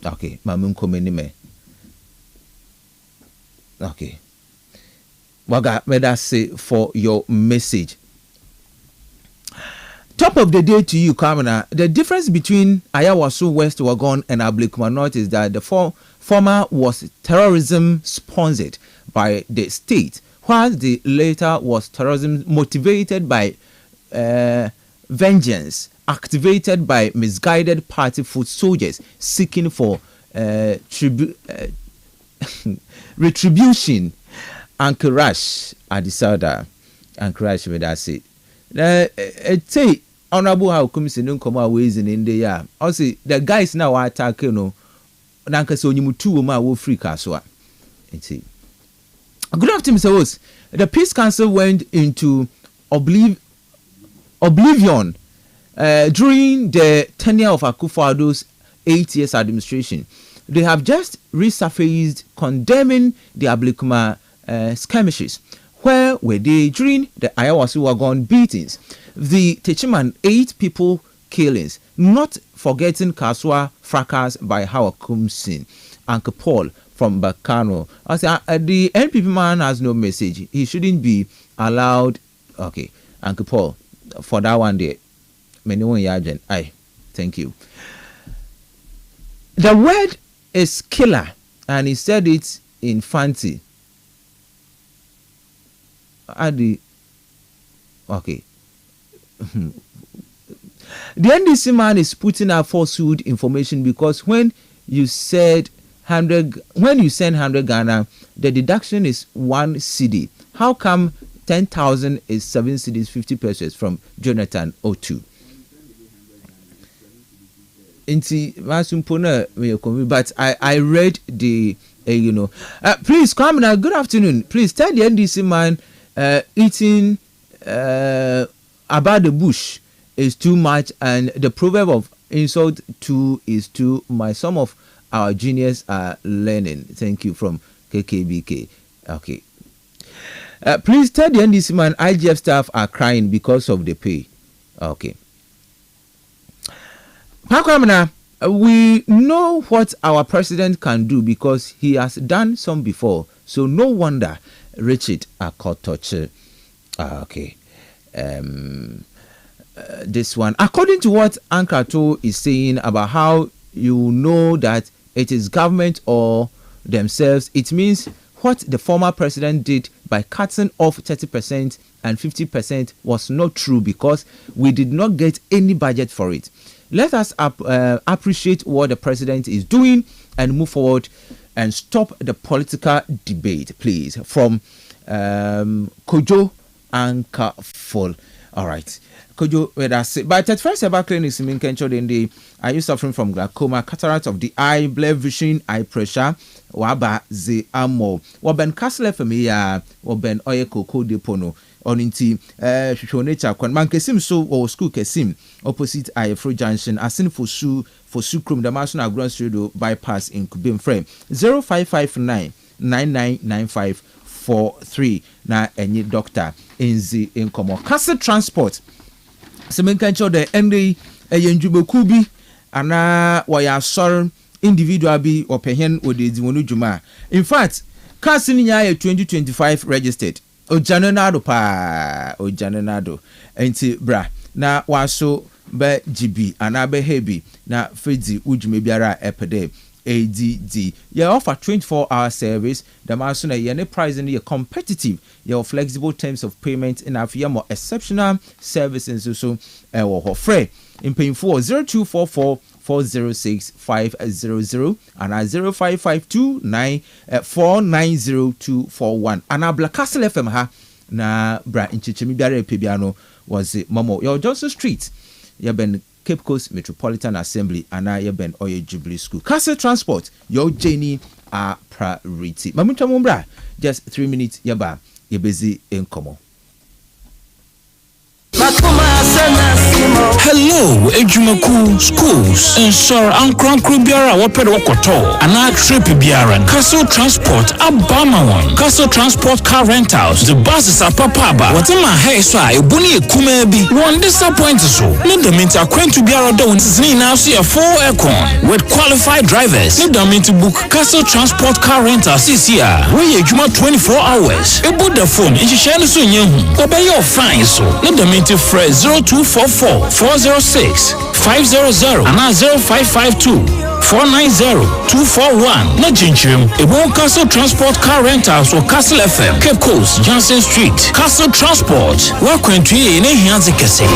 okay mamun komeni me okay waga meda say for your message. Top of the day to you, Kamina. The difference between Ayawaso West Wagon and Ablekuma North is that the former was terrorism sponsored by the state, while the latter was terrorism motivated by vengeance, activated by misguided party foot soldiers seeking for retribution. Anchorage Adisada, Anchorage with that say. Say honorable how come no come ways in India. Also the guys now are attacking no. Nanka so you two ma wo free kaswa. Good afternoon, Mr. Host. The Peace Council went into oblivion during the tenure of Akufo-Addo's 8 years administration. They have just resurfaced condemning the Ablekuma skirmishes. Where were they during the Ayawaso Wagon beatings? The Techiman 8 people killings, not forgetting Kaswa fracas by Howard Kumsin, Uncle Paul from Bacano. I say the NPP man has no message. He shouldn't be allowed. Okay, Uncle Paul, for that one day. Many one yarn. Aye, thank you. The word is killer, and he said it in fancy. Okay. The NDC man is putting out falsehood information because when you send 100 Ghana, the deduction is 1 cedi. How come 10,000 is 7 cedis 50 pesos from Jonathan O2? But I read the please come now. Good afternoon. Please tell the NDC man eating about the bush is too much, and the proverb of insult to is too much. Some of our juniors are learning. Thank you from KKBK. Okay. Please tell the NDC man IGF staff are crying because of the pay. Okay. Pakwamina, we know what our president can do because he has done some before. So no wonder Richard Akotoche. Okay. This one, according to what Ankrato is saying about how you know that it is government or themselves, it means what the former president did by cutting off 30% and 50% was not true because we did not get any budget for it. Let us appreciate what the president is doing and move forward and stop the political debate, please. From Kojo Anka-Full. All right. Kojo, where that's it. But at first, about clinics in Kencho, are you suffering from glaucoma, cataract of the eye, blurred vision, eye pressure, waba ze amo, waben kastlefm ya, waben oye koko depono, oninti nature kwan man kesim so or school kesim opposite Ayefro Junction, asin for su krum the National Grand Studio bypass in Kubim frame 0559 999543 na enye doctor inzi inkomo Kastle transport semenkancho de ende yenjubeku bi ana waya sor individual bi opehen odedi wonu djuma. In fact, Kastle ni ya 2025 registered ojanenado enti bra na waso be GB ana be hebi na fedi udjume biara epede ADD. You offer 24-hour service. The master na your pricing you competitive. Your flexible terms of payment in a more exceptional services so free. In paying for 0244 406 500 and 0552 490241 and a Black Kastle FM ha na bra inchichimi biara pebiano was it Momo your Johnson Street. You been Cape Coast Metropolitan Assembly and I ben Oye Jubilee School. Kastle Transport, your journey are priority. Mamuta Mumbra, just 3 minutes, yaba, you busy in Como. Hello, Ejumaku schools. Ensure Ankron Krubiara Waped Wakoto. Ana trip Biaran. Kastle Transport Abamawan. Kastle Transport car rentals. The buses are papaba. Watema hey swa ebuni kumebi. One disappoint so. Need them into acquaint to Biara down. Now see a full aircon with qualified drivers. Need them into book Kastle Transport car rentals this year. We Ejuma 24 hours. Ebo the phone. Ishishani so nyehu. Obey your fine so. Need them into fresh 0244 406 500 and 0552 490 241. Na Jinchim, it won't Kastle Transport car rentals or Kastle FM, Cape Coast, Johnson Street. Kastle Transport, welcome to you in a Hanzikase.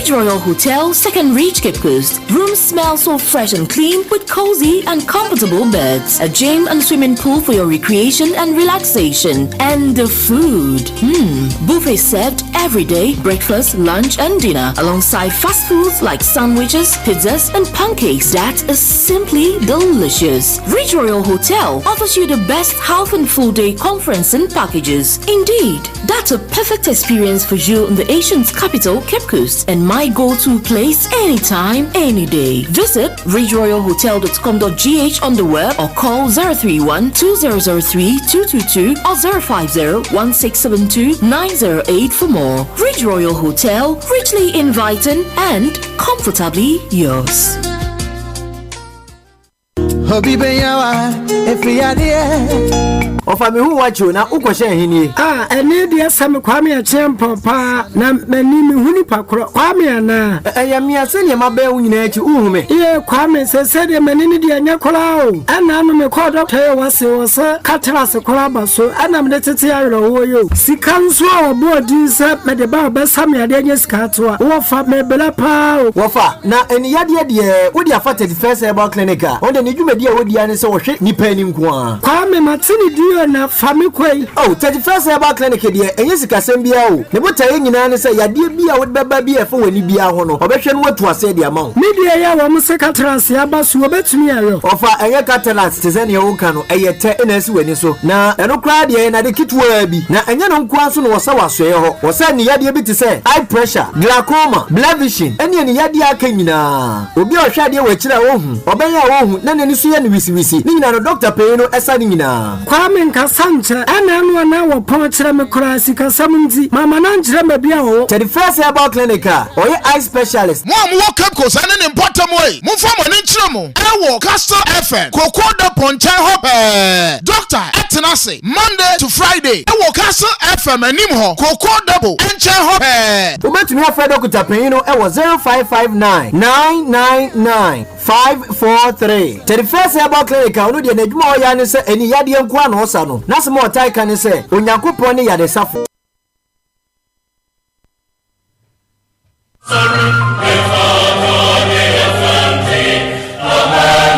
Royal Hotel, Second Reach, Cape Coast. Rooms smell so fresh and clean with cozy and comfortable beds. A gym and swimming pool for your recreation and relaxation. And the food. Buffet served every day, breakfast, lunch and dinner. Alongside fast foods like sandwiches, pizzas and pancakes. That is simply delicious. Reach Royal Hotel offers you the best half and full day conferencing packages. Indeed, that's a perfect experience for you in the Asian's capital, Cape Coast. And my go-to place anytime, any day. Visit ridgeroyalhotel.com.gh on the web or call 031-2003-222 or 050-1672-908 for more. Ridge Royal Hotel, richly inviting and comfortably yours. Obi Benyawa, if we are there. Ofa me hu wacho na ukɔhye ahenie. Ene de asam kwame akyem papa na mani me huni pakro. Kwame ana. Ayamia se ne mabe wo nyina akyi uhume. Ye kwame se de mani ne de anya kola o. Ana no me call doctor wase wose katras kola baso. Ana me tete ayro wo yo. Sika nso a obodi se me de ba obesam ya de anya sika to a. Wo fa me bela pa o. Wo fa na eni yade de wo de afa 31st herbal clinic a. Won de ne dwumadi a wo di ane se wo hwe nipa ni nko a. Kwame matini di na fami kwai. 31st herbal clinic de enye sikasem bia o. Ne botaye nyina ne se yade bia wo beba bia fa wani bia ho no. Obehwe no watu ase de ama. Media ya wo musika trans ya basu obetumi ayo. Ofa enye catalyst te se ne wo ka no eyete na asi wani so. Na eno kra de na de kitwa bi. Na enye no nko aso no wo sa wasoe ho. Wo sa ne yade bi te se high pressure, glaucoma, blood vision. Ene ne yade aka nyina. Obi o hwa de wo kira wo hu. Obenya wo hu na ne so ye ne wisi. Ni nyina no doctor pay no esa ni nyina. Kwame nkasa nche ana no na wo pon kire me kura sika samunti mama na nkire me bia wo 31st herbal clinic oye eye specialist mo am Cape Coast and in bottom way mo fa mo ni nkire mo e wo Kastle FM kokoda ponche ho doctor etenase Monday to Friday e wo Kastle FM anim ho kokoda bo enche ho ubetumi afre doctor pay no e wo 0559 999 543 31st herbal clinic onu de na dwuma oya ne se eni yade enko ana osa no na se mo otai kan ne se onyankopon ne yade safo.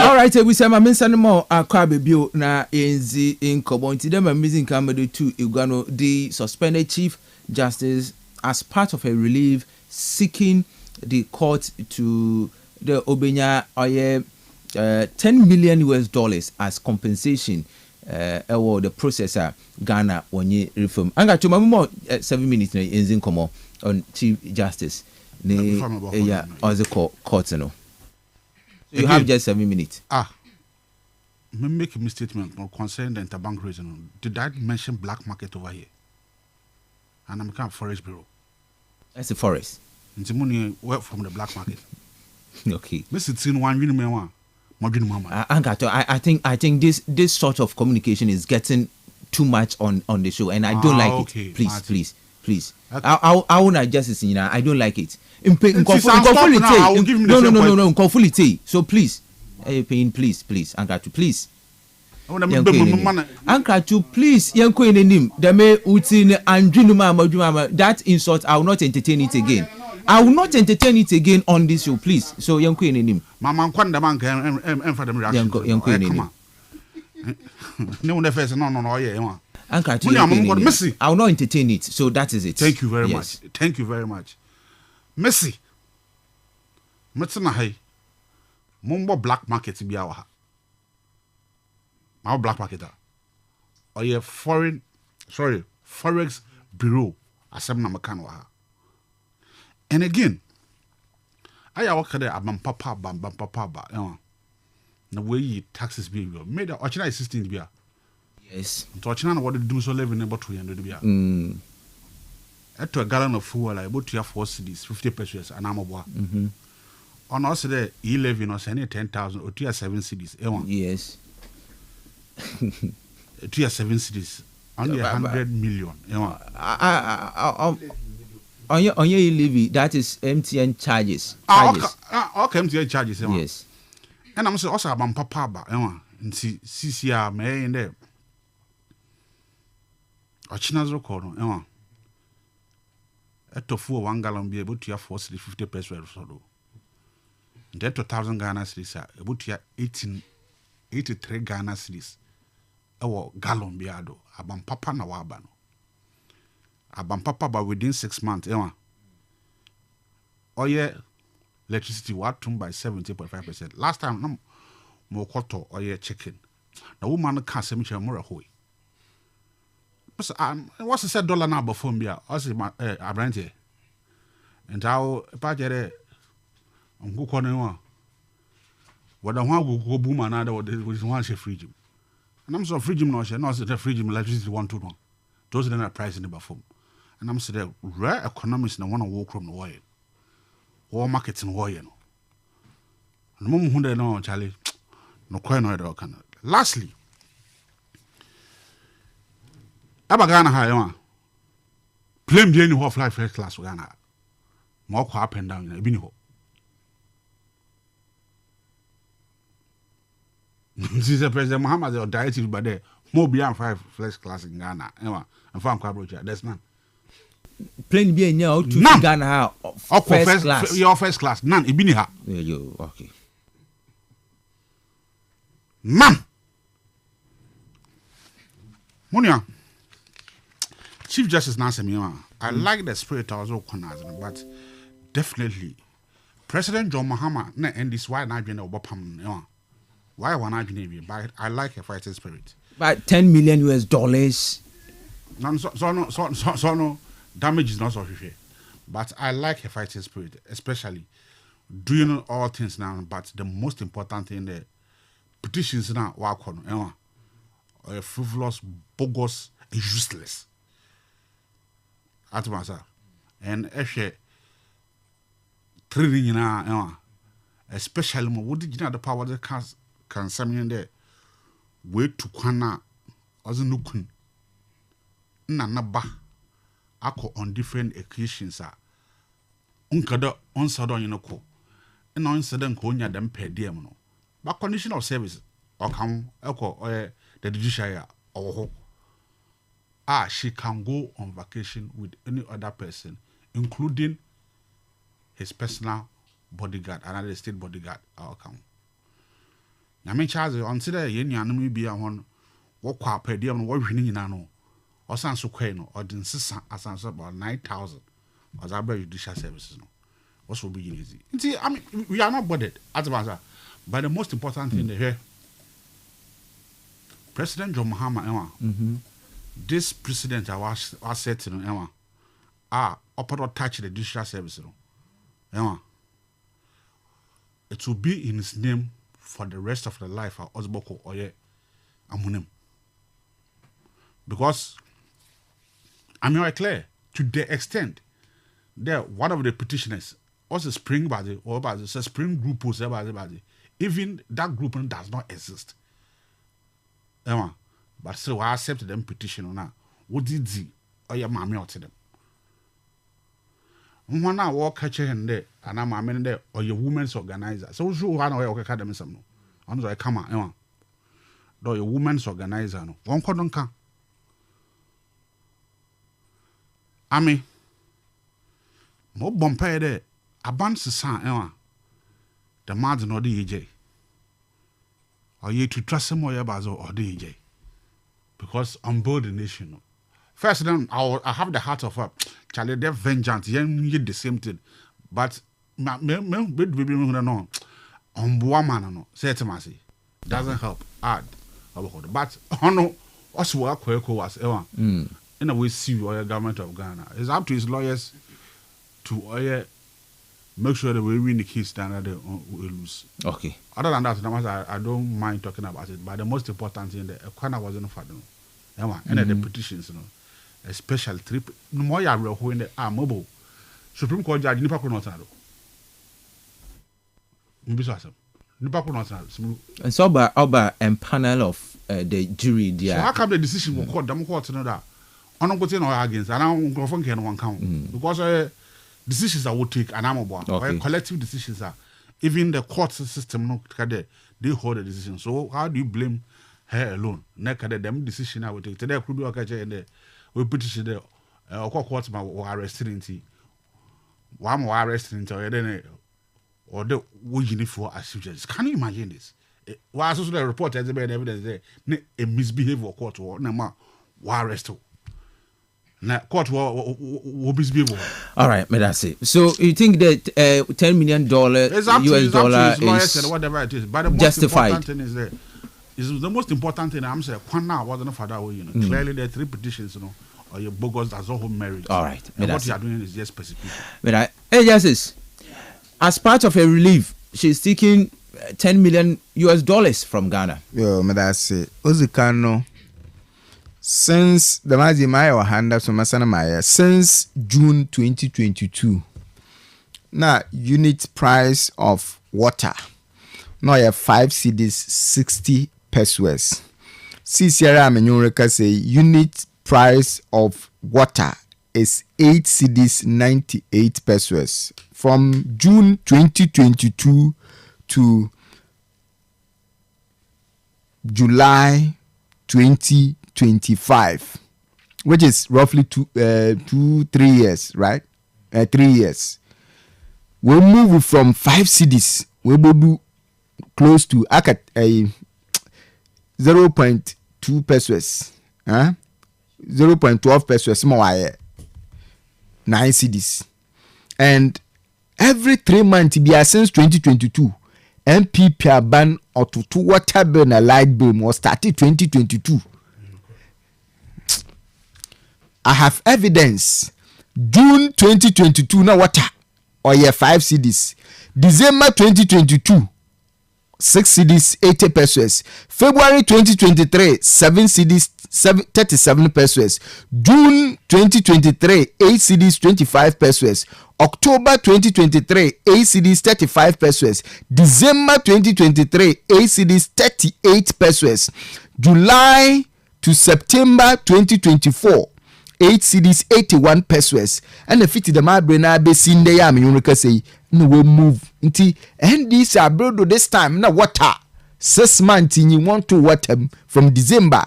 Alright, we say my mention more akwa bebio na enzi inkobo nti dem amazing camera to Iguano the suspended Chief Justice as part of a relief seeking the court to the Obenya oye $10 million as compensation the processor Ghana onye reform. Anga to more 7 minutes na enzi inkomo on Chief Justice ne yeah as the court no. So you have just 7 minutes. Me make a misstatement concerning the interbank reason. Did I mention black market over here? And I'm kind of forest bureau. That's the forest. It's money work from the black market. Okay. This is in one mama. I think this sort of communication is getting too much on the show, and I don't like it. Please. I won't adjust it. I don't like it. No. So please, please, Ankatu, please. Ankatu, please. That insult, I will not entertain it again. I will not entertain it again on this show, please. So Yanko in him. Mama Kwanda man can for them reaction. Yanko in him. No, the first no, yeah. I will not entertain it. So that is it. Thank you very much. Thank you very much. Messi. Metsina hay. Mumbo black market bi awa. My black market. Or ye forex bureau asem na makan wa. And again, I work there bam papa ba. Na way taxes be made ochina 16 bia. Yes. To ochina na what do so live in about 200 bia. To a gallon of fuel like about 4 cedis 50 pesos and I'm a on us there 11 or 10,000 or 7 cedis. Yes. 7 cedis only 100 million. On your levy, that is MTN charges. Okay, MTN charges. Yes. And I'm also about papa ba and see CCR may in there. Ochina's record at 1 gallon be able to have 50 pesos or so. That 2,000 Ghana cedis are able to 83 Ghana cedis. Our gallon biado abam papa na wabano. Abam papa ba within 6 months. Oye electricity watum by 70.5%. Last time no more quarter oye chicken. The woman can't send me more hoy. What's the $7 now before me? I say my abrante. And how pajere on go corner. What I want go boom another was one fridge. And I'm so fridge no she no the fridge electricity 1 to 1. Those are the price in the before. And I'm saying rare economists na want to walk from the way. War markets in war, you know. And the moment who they know, Charlie, No quite no other can. Lastly, Abagana Hayawa. Plane the any of life first class Ghana. More up and down in a biniho. This is President Muhammad or dieted by there. More beyond 5 first class in Ghana. And farm cabrocha. That's none. Plane be now to Ghana first class. Your first class. None. Ibiniha. Okay. None. Monia. Chief Justice Nancy Miwa. I like the spirit I was recognizing, but definitely President John Mahama na end this why not being obapam. Why one not being but I like a fighting spirit. But $10 million. No, damage is not so fair. But I like a fighting spirit, especially doing all things now. But the most important thing, the petitions now work on, frivolous, bogus, useless. At myself, and actually, trading now, especially what did you know the power that can summon there? Wait to Kana, as a nukun. Nanaba, ako on different occasions. Unkada on Sadon in a co, and on Sadan Konya them per diem. But condition of service, or come, echo, or the judiciary, or she can go on vacation with any other person, including his personal bodyguard, another state bodyguard, our account. Now, my child, consider any enemy be on what quite per diem, what winning in ano, or Sanso Queno, or the sister as answer about 9,000 as our judicial services. What will be easy? See, I mean, we are not bothered at the matter, but the most important thing here, President John Mahama, this president I was said to know, upper touch the judicial service. It will be in his name for the rest of the life of Osboko Oye Amunim. Because I mean, clear to the extent that one of the petitioners also spring body or by the spring group was everybody. Even that group does not exist. But still, I accept them petition now. What did he or your mammy out to them? One hour walk catcher and there, and I'm a man there, or your women's organizer. So, you want to academy some. On the come on, though your women's organizer, no one couldn't come. I mean, more bumpy there, a bunch of son, the mad no DJ. Or you to trust some more about or DJ. Because on board the nation. First, then I have the heart of Charlie, their vengeance, you the same thing. But baby, no, on woman, no, say to me, doesn't help. Add, but no, also work was in a way, see your government of Ghana. It's up to his lawyers to make sure that we win the case standard we lose. Okay. Other than that, I don't mind talking about it. But the most important thing, the Kwana wasn't for them. And the petitions, especially no more you are when they are mobile. Supreme Court judge, Nipa Kunotado. And so by and panel of the jury, so how come the decision will court them court to know that? I'm not going to against, and I'm going to one count because decisions I will take, and I'm about collective decisions are. Even the court system, they hold the decision. So how do you blame her alone? Them decision I will take. Today could be okay, and we petition there. Court my arresting. One more arresting or the what for as judges. Can you imagine this? Why also the report has been evidence there a misbehavior court or no arrest. Now, court will misbehave. All right, but that's it. So you think that $10 million US dollar is whatever it is, but the most justified? Important thing is that is the most important thing. I'm saying, now wasn't for that way. Clearly, there are 3 petitions, or your bogus as all marriage. All right, and what you are doing is just persecution. But Justice, as part of a relief, she's seeking $10 million US dollars from Ghana. Yo, but that's it. Ozikano. Since the Mazimaya or Handa so Masanamaya, since June 2022, now unit price of water no yeah 5 cedis 60 pesos. See Sierra Menureka say unit price of water is 8 cedis 98 pesos from June 2022 to July 2025, which is roughly 3 years, right? 3 years. We'll move from 5 cedis. We will do close to 0.2 pesos. 0.12 pesos more 9 cedis. And every 3 months, since 2022, MPP ban or to water bill and light bill was started 2022. I have evidence. June 2022 na water or year 5 cedis. December 2022 6 cedis 80 pesos. February 2023 7 cedis 37 pesos. June 2023 8 cedis 25 pesos. October 2023 8 cedis 35 pesos. December 2023 8 cedis 38 pesos. July to September 2024 8 cedis 81 pesos. And the fit the mabre na be seen there am you say no we move nti and this abroad this time na water 6 months you want to water from December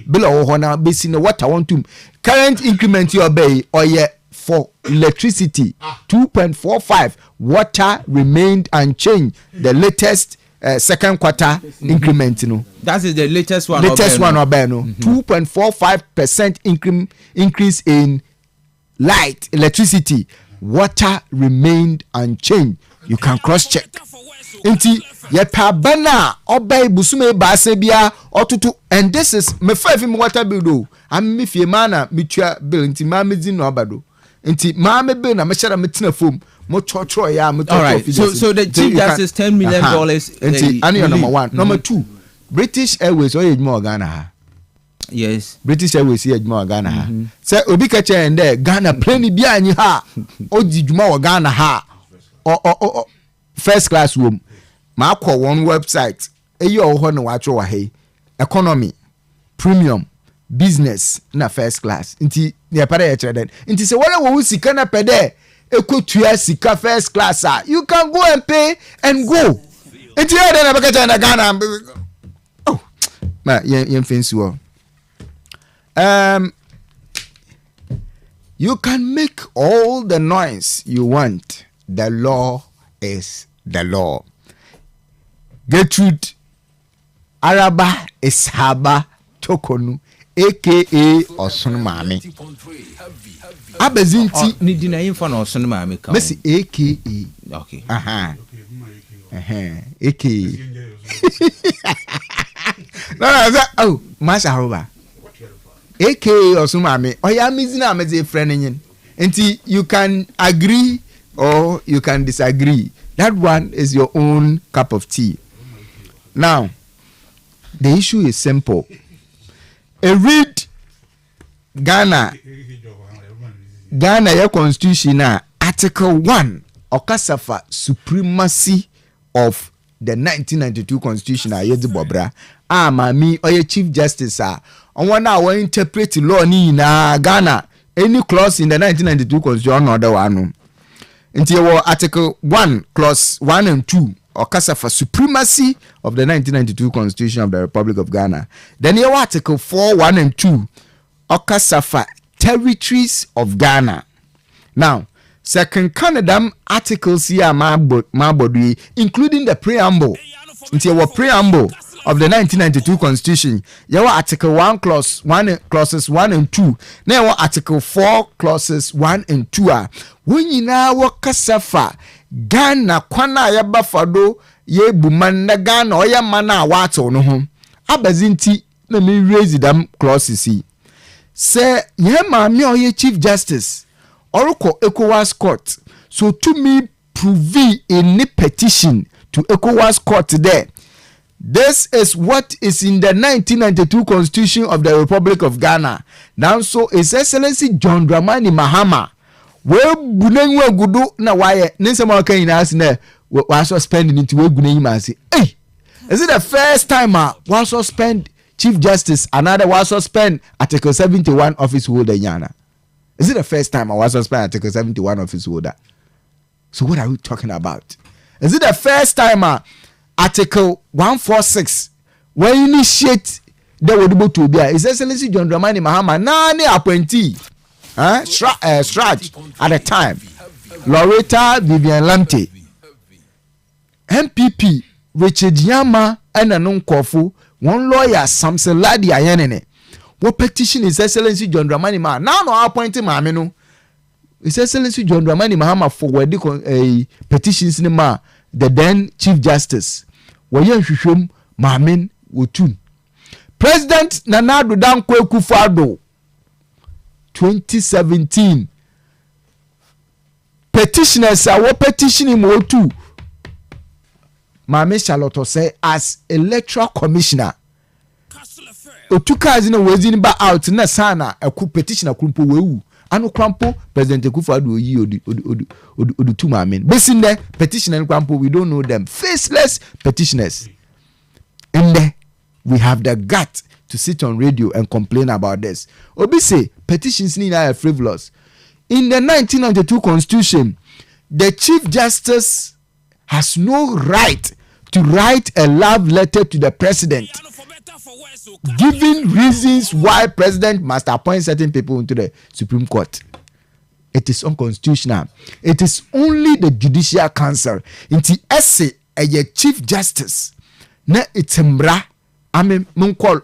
below hona be seen water want to current increment your bay or yeah for electricity 2.45 water remained unchanged the latest second quarter increment that is the latest one 2.45% increase in light electricity water remained unchanged. You can cross check nti ye pa bana obey busume ba sebia otutu and this is me 5 water bill do am me fie mana metua bill nti ma mezi no obado nti ma me bill na me share metina fom mo chocho ya mo all right so the chief justice $10 million nti ani number 1 number 2 British Airways oye mo Ghana ha yes British Airways ye djuma Ghana ha say obi ka che ende Ghana plane bi anyi ha o di djuma wa Ghana ha o first class room ma akọ one website eyi o ho na wa twa wa he economy premium business na first class nti ne pare ya chere den nti se wala wo sika na pede ekotua sika first class you can go and pay and go nti ya den na baka cha na Ghana oh ma yen fancy wo you can make all the noise you want. The law is the law. Gertrude Araba Ishaba Tokonu, aka Osun Mami. Abezinti ni dina info na Osun Mami ka. Messi aka. Okay. Aka. No, oh, Masha Haruba. aka Osumame oya mizina ameze friend nyin nti you can agree or you can disagree. That one is your own cup of tea. Now the issue is simple. Read Ghana your constitution article 1 okasafa supremacy of the 1992 constitution ayedi bobra mami oye chief justice on one hour interpret law ni na Ghana any clause in the 1992 constitution or the one until article 1 clause 1 and 2 or kasa for supremacy of the 1992 constitution of the Republic of Ghana. Then your article 4 1 and 2 or kasa for territories of Ghana. Now second Canada articles here mabodi including the preamble until your preamble of the 1992 constitution. Your article 1 clause 1 clauses 1 and 2. Now article 4 clauses 1 and 2 when you now wakasafa Ghana kwana ya bafado ye buman na Ghana oya mana wato no ho abazinti na me raise them clauses see say ye maami oye chief justice oroko ECOWAS court so to me prove in the petition to ECOWAS court there. This is what is in the 1992 Constitution of the Republic of Ghana. Now, so His Excellency John Dramani Mahama, where bunenwe gudu na waye nensema waka ina asine wa suspend into we gunenyi masi. Hey, Is it the first time one suspend Chief Justice, another one suspend Article 71 office holder Yana? Is it the first time I was suspend Article 71 office holder? So what are we talking about? Is it the first time Article 146 when you initiate the Wodibo to be His Excellency John Dramani Mahama nani appointee Strach at the time Loretta Vivian Lamte MPP Richard Yama and an unkofu one lawyer Samson Ladi Ayenene what petition His Excellency John Dramani Mahama now no appointing Mamino His Excellency John Dramani Mahama forward a petitions in the then Chief Justice Wayan Shushum Mamin Wotun President Nana Addo Dankwa Akufo-Addo 2017 petitioners are petitioning more too. Mame Charlotte say as electoral commissioner otuka azina wezini ba out na sana aku petitioner krumpo wewu anu krumpo President Akufo-Addo yi odi tu mame besin there petitioner krumpo we don't know them faceless petitioners and there we have the gut to sit on radio and complain about this. Obi say petitions ni are frivolous. In the 1992 Constitution, the Chief Justice has no right to write a love letter to the President, giving reasons why President must appoint certain people into the Supreme Court. It is unconstitutional. It is only the Judicial Council. Inti esse a Chief Justice na itembra. I mean, munko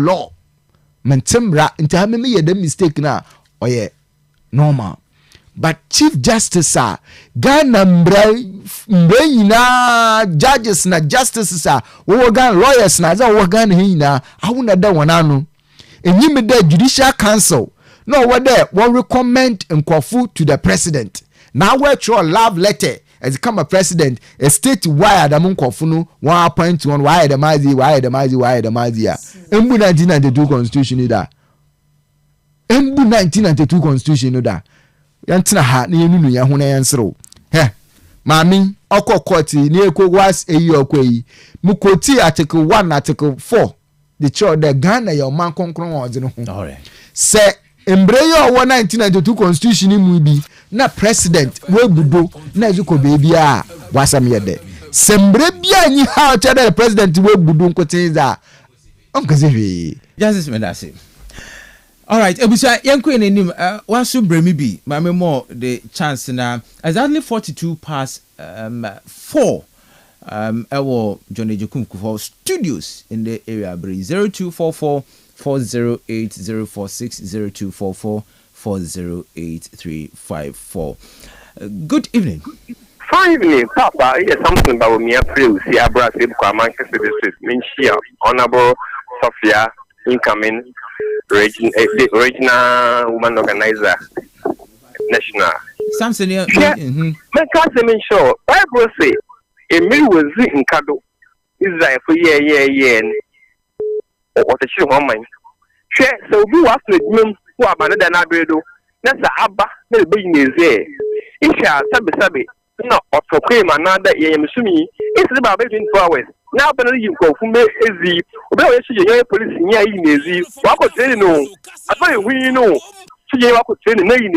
law. Mentemra into how me the mistake na or ye normal. But Chief Justice Ghana na judges na justices Ghana lawyers na za Ghana hina awuna da wanano. Enyi me the Judicial Council no what there one recommend nkwafu to the president. Now we throw a love letter as come a president a state wide among Kofunu 1.1 why the mazi Embu 1992 constitution ida Embu 1992 constitution ida yantina ha na yenu ya ho na yansero he mami okọ court ni ekwo was eyi okweyi mukoti article 1 article 4 the church the Ghana your man konkron odi no ho all right say embrace your 1992 constitution mu bi na president we budo na ezuko baby wasam yede sembre bia nyi ha the president we budo nkotinza onkaze justice medase all right ebusa yanko enenim waso bremi bi ma me more the chance na exactly 42 past 4 our John Ejekum Kufuor studios in the area 0244 408 046 Good evening. Fine evening, Papa. Yes, something about me. I pray we see Abra Manchester District. Minshia, Honorable Sophia, incoming regional woman organizer, national. Samson, yeah. My cousin, sure. Bible say, a meal was in Kado. Israel for yeah. What a show on mine. So we have to admit who are better than Abredo. That's the Abba, the being is there. Isha, Sabi, no, or for claim another Yamsumi. It's about 24 hours. Now, but you go from Easy, about your police in Easy. What could they know? I thought we know. So you could say the name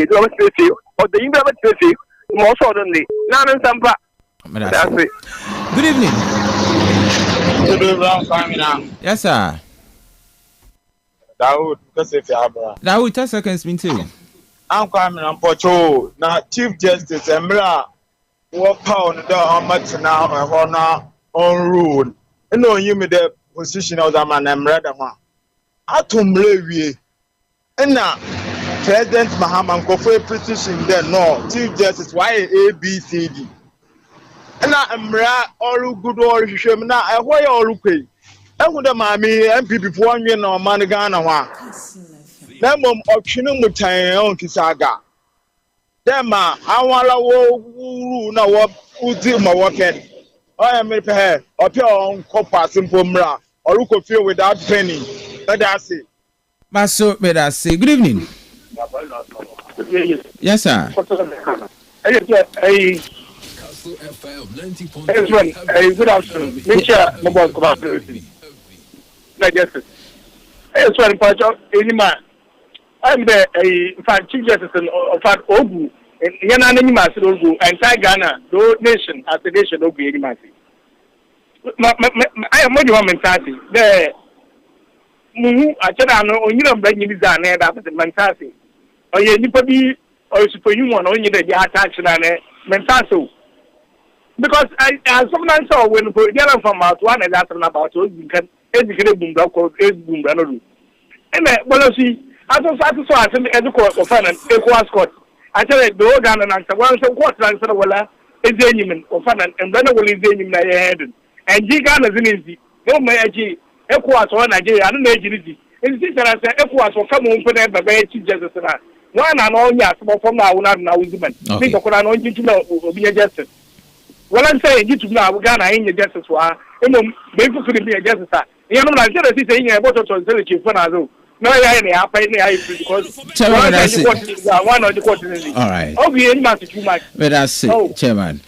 or the English more suddenly. Now, and some that's it. Good evening. Yes, sir. Dawood, because if you have Dawood, 10 seconds, me too. I'm coming on Pocho. Now, Chief Justice Emra, what pound the much now, and honor on rule. And no, you made the position of the man, Emra. I told you, and now, President Mahama Kofi petition there, no, Chief Justice, why A, B, C, D. And now, Emra, all good or you now, I why all okay. I would have my MPP for 1 year no man Ghana. Nemum option on Kisaga. Them I want to know what would do my working. I am prepared. Appear on copper simple mra or look of you without penny. That's it. Maso, may I say good evening? Kastle FM 90.3. Good afternoon. Make sure mobile collaboration. Like justice. It's one part of any man. I'm the chief justice of Ogu. Yana any man should Ogu entire Ghana, the nation as a nation Ogu any man. I am more than one mentality. The I tell you, you don't bring this down there after the mentality. Or you need or superhuman or you the attention and mentality. Because I sometimes saw when we get from out one and after about so you can educate boom block or boom brand. And well, see, I don't have to saw as the court of finance, equal Scott. I tell you, the organ and answer one so what answer well is the enemy of finance and then will is the enemy in your head. And Gigan is in easy. No, my equals or Nigeria, I don't know agility. And this I say equals will come on for them by chief justice. One and all, yes, from now on, now is the man. Think of an only to know will be a justice. Well, I'm saying you to now Ghana in your justice. Maybe could be a justice. You know, I'm just saying about to tell you for now. No, I happen because one of the court. All right. Oh, we ain't not too much. But that's it, Chairman.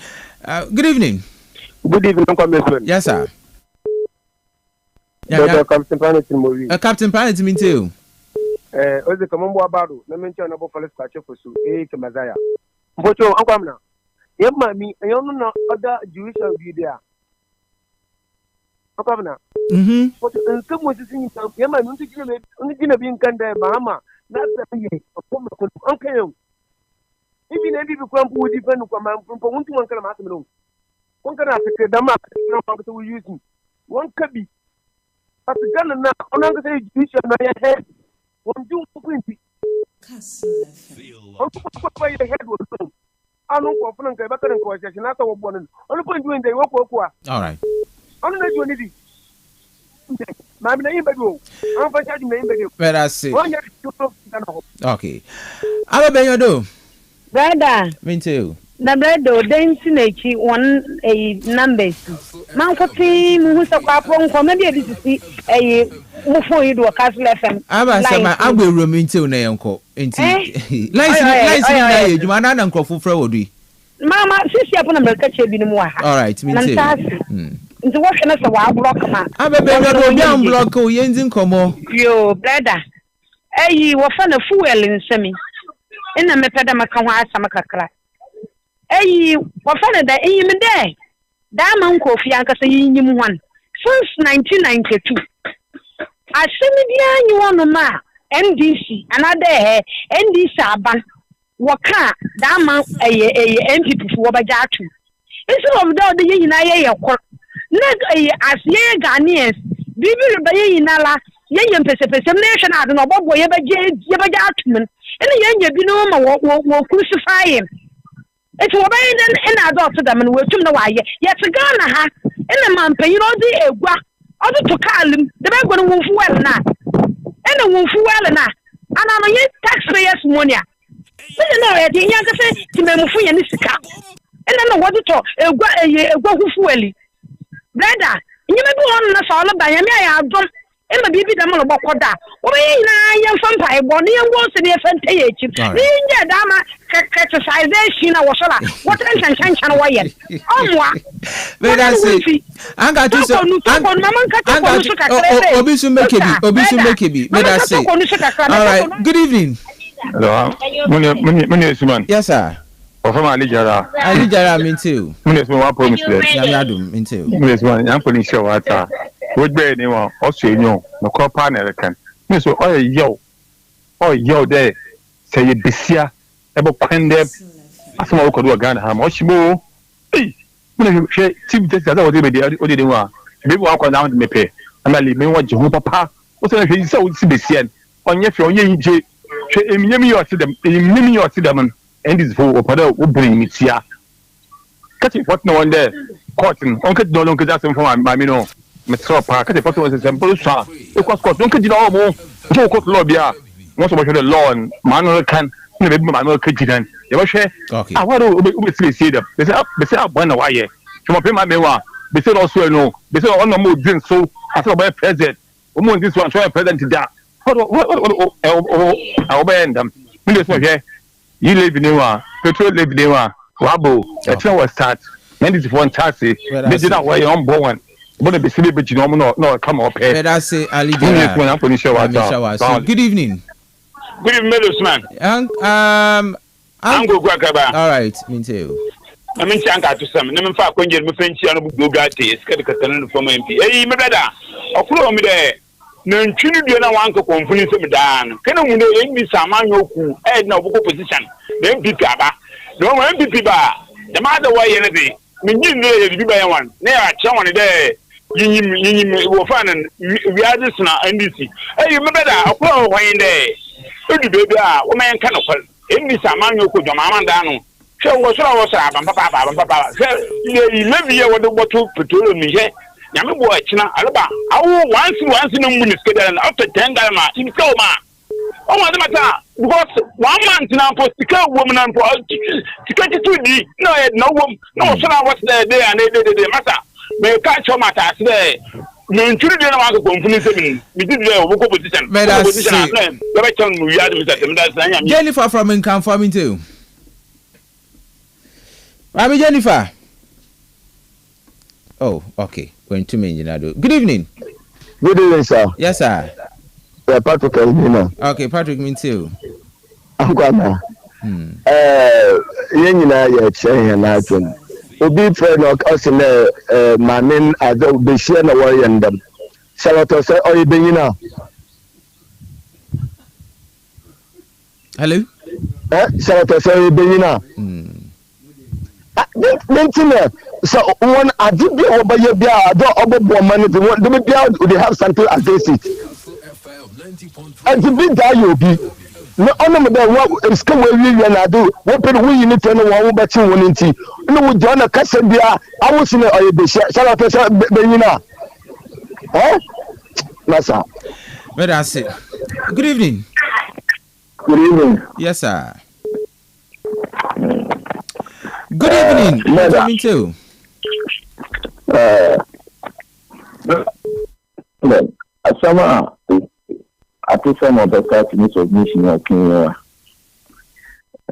Good evening. Good evening, Commissioner. Yes, sir. Captain Planet movie. Captain Planet mean too. Oze kamambo abaro na mention na bo fale scratch for so ke mazaya. Mbocho ankwamna. Ye mami eyon no other Jewish be there. Ankwamna. But nkem mo sisi nyam ye mami unti gina bi nkanda mama na se ye okom ko ankayo. Ibi na bi kwa mpu di fanu kwa mpu unti wankala ma asem no. Wankala se dama na mpu to using. Wankabi. But Ghana na onanga say Jewish na ye head. One do quinty. Kastle FM. Your head was so. I don't go for an better than question. That's what one. Only point doing they walk. All right. I don't know you need it. My name, but I'm for charging name. But I see. Okay. I'll be your do. Brother. Me too. The brother, dancing a numbers. Mount team who's a papa from maybe this is a before you do a Kastle FM. I will remain till na uncle. License you man uncle for Frody. Mama, sister upon a catch a bit more. All right, me too. Into what can I say? I'll block my. I'm a baby young block or Yenzin Como. Yo, brother. Hey, you were fun of fuel in semi. In a mepedamaka samakakra. Hey, what fun that in there? Damn uncle Fianca saying you one. Since 1992. I see me you want ma NDC another NDC aban waka that man a MPP for Bajatu. Instead of that the yin na as ye Ghanaians bibi be yin ala ye pese nation ado no bobo ye Bajatu men and ye bi no ma wo crucify him. It's what I then and adopt them and we tum na why yet Ghana ha and man pay you know the egwa other to call him the bag going to move well now. And the move well now. And I'm a taxpayers' money. But you know, the young say to me, Mufu and Nisika. And I know what to talk. A go fueli. Brother, you may go on a follow by me. I have done. And the baby dama about that. Oh, I am from Pai, Bonnie and was in the FNTH. Ninja Dama, exercisation, I was what else and Shan Wyatt. Oh, what? That's it. I got to say, all right, good evening. Hello, yes, sir. From Alijara. Alijara, me too. One promise. Me too. I'm putting show at would be anyone also no crop partner can. Miss oh yo there say you besia about quendem as more could do a gun ham or shimo. Hey, Chief Justice, I would be the one. Maybe walk down to me pay. And I leave me what you papa. What's the so Sibian? On your phone, you see them, you see them, and this fool will bring me here. Catching what no one there. Cotton, Uncle Don that's from my mino. Metro Park, the photo was a simple shot. It was called Don't get all more. Joe Court Lobia. Most of the law and Manuel can, maybe Manuel Kitchen. You will share. Okay. I want to see them. They say, I'll burn away. From a payment, they said also no. They said, one more drink so I thought by president. Woman, this one, try a president to that. I'll bend them. You live in Newa, Petrol live in Newa, Rabo, the train was start. Nancy for Tassi, they did not wear on born. But the silly bitch, no, come up here. That's it, Ali. Good evening. Good evening, middleman. I'm go Gwakaba. All right, me too. I mean, Chanka to some. Never found when you're moving to go gatti, escape from MP. Hey, my brother, or follow me there. No, you don't want to confuse me down. Can you know English? Saman Yoku, had no position. Then Picaba. No MP bar. The matter why anything. You know, you buy one. Near someone there. You will find we are just now NDC. Hey, you better, I'll follow one day. Baby, woman cannot. English Saman Yoku, your mamma down. So what's Papa? You live here with the bottle petroleum here. Yamu watching Alaba. I will once in a minute and after 10 Galma in Coma. Oh, what the matter? Because 1 month now for the woman and for 22D. No, no woman, no, so I was there and they did the matter. May catch your matter today. No, children want to confuse me. We did the position. Jennifer from Income Farming too. I'm Jennifer. Oh, okay. Going to me, good evening. Good evening, sir. Yes, sir. Yeah, Patrick, okay, Patrick, me too. I'm going yeah, chain and Obi friend of us in my name as the Bishia no worry and them. Salato say, oh, you been now. Hello? Salato say, you been now. So one I did be over your beer, I don't money to want to be out, they have something against it. And to be there, you'll be. No, only the what is come where you and I do. What we need to know what about you wanting to. No, with John Kastle, I was in a shall I say, Benina? Eh? Massa. But that's it. Good evening. Good evening. Yes, sir. Good evening. Good evening too. Asama, I think some of the cartoons of mission are clear.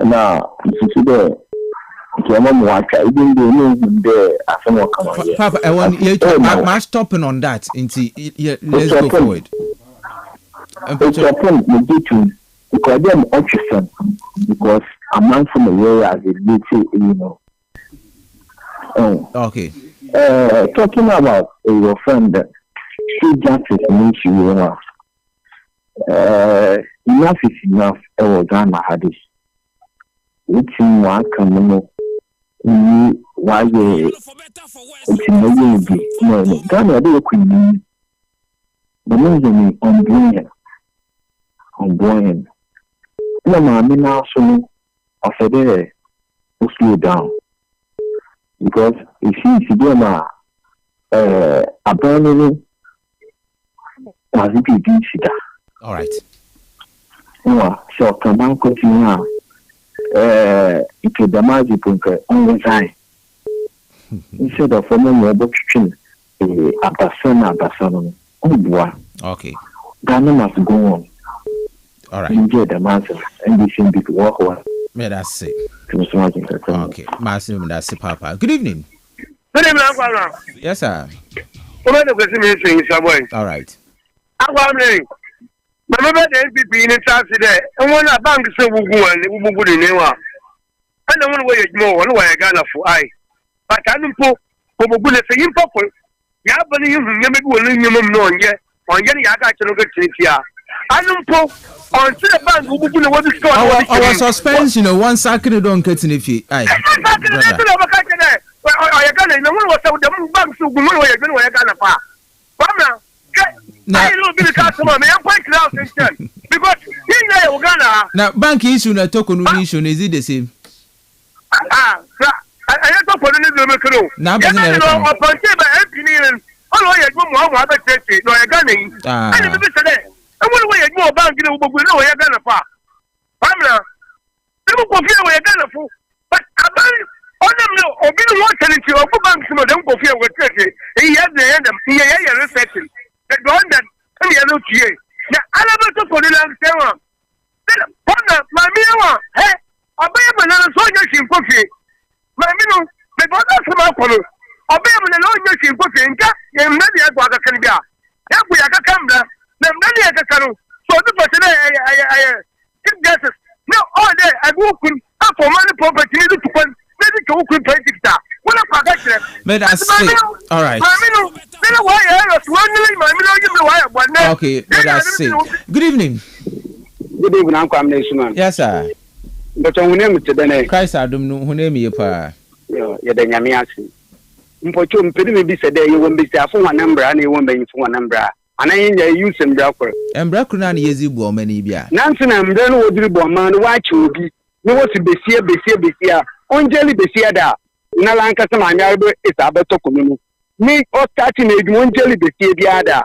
Now, if you see there, even there, Papa, I want you to I'm stopping on that. Let's go forward. It's a point because I'm interested because I'm not from the area as it you know. Okay. Talking about your friend that she justice means you enough is enough. Ghana had this. Which in one can know why you no Ghana do queen. The reason on boy. No, I'm now so of a day to slow down because if you do a burning was it be all right. No, so come on, continue. It could damage you on the side instead of forming your book a person. Oh, boy. Okay. Ghana must go on. All right. Enjoy the master and be seen to walk on. Yeah, that's it. Okay. Master, that's it, Papa. Good evening. Good evening, Uncle. Yes, sir. All right. I'm my mother NPP in the town today, and one of banks so good in Newa. I don't want to wait more, one way I got for I. But I don't put good at the improper. Yabani, you never will leave your mum knowing yet. On getting a guy to look at Cynthia. I don't put on to the bank who would know what is going on. Our suspense, one second don't get in if you. I got it. No one was out the bank so good when you're going to get a far. I don't be the customer. I'm quite clear because here Uganda. Now, bank issue na token issue is it the same? I don't for the little now, I'm going to no, I got it. I didn't miss it. I want to wait more bank in the book. We know you're going to far. I'm not. They will confuse where you're going to fool. But I'm on them no, or be the one telling you, or bank some of them confuse with 30. He has the end of the reception. The one that I look here. Now, I never took for the last term. My meal, hey, I buy a banana soldier in coffee. My meal, because that's my problem. Obey me no you see go finka, you many as what can be. Yeah, we are camera. Then many as a canoe. So the person I guesses. No, all day I walk in for money property to one maybe to open 20 star. What a production. But that's all right. Okay, but that's it. Good evening. Good evening, Uncle Nation. Yes, sir. But on name today, Christ, I don't know who name you, pa. You're the Yamiasi. Importum Pedi be said, you won't be for one number, and you won't be for one number. And I use and Bracker. And Brackunan is you, many beer. Nancy, I'm done with the woman, watch you. You want to be here, on jelly be here. Nalanka Samanya is Abato Comunu. Me or starting age one jelly be here the other.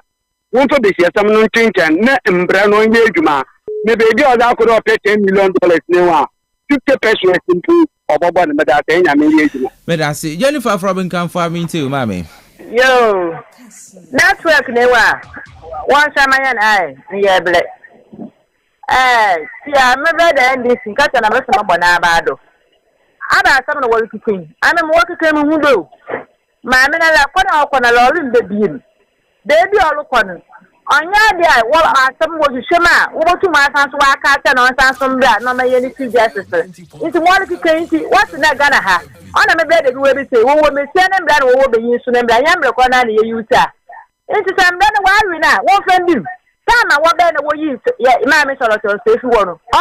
Won't be here some non change and net and brown on Yajuma. Maybe the other could have paid $10 million now. 50% improve or Bob and Madame. I mean, but I see Jennifer Robin come for me too, mammy. Yo, network newa. One Samayan and I, yeah, black. See, I'm a better end this in Catana Bonabado. Ada some of the work king. I'm a worker came who do. My men are on a law in the beam. Baby all upon. On your day, what are some was shema? Over to my house, why can't I some blood? No, my any justice. It's one king. What's that gonna have? On a bed, it will be say, oh, Miss Shannon, blood will be used to them. I am the corner you, sir. It's some better worry now. Won't friend you. Sama, what better will you? Yeah, my miss or say, if you want. Oh, no, I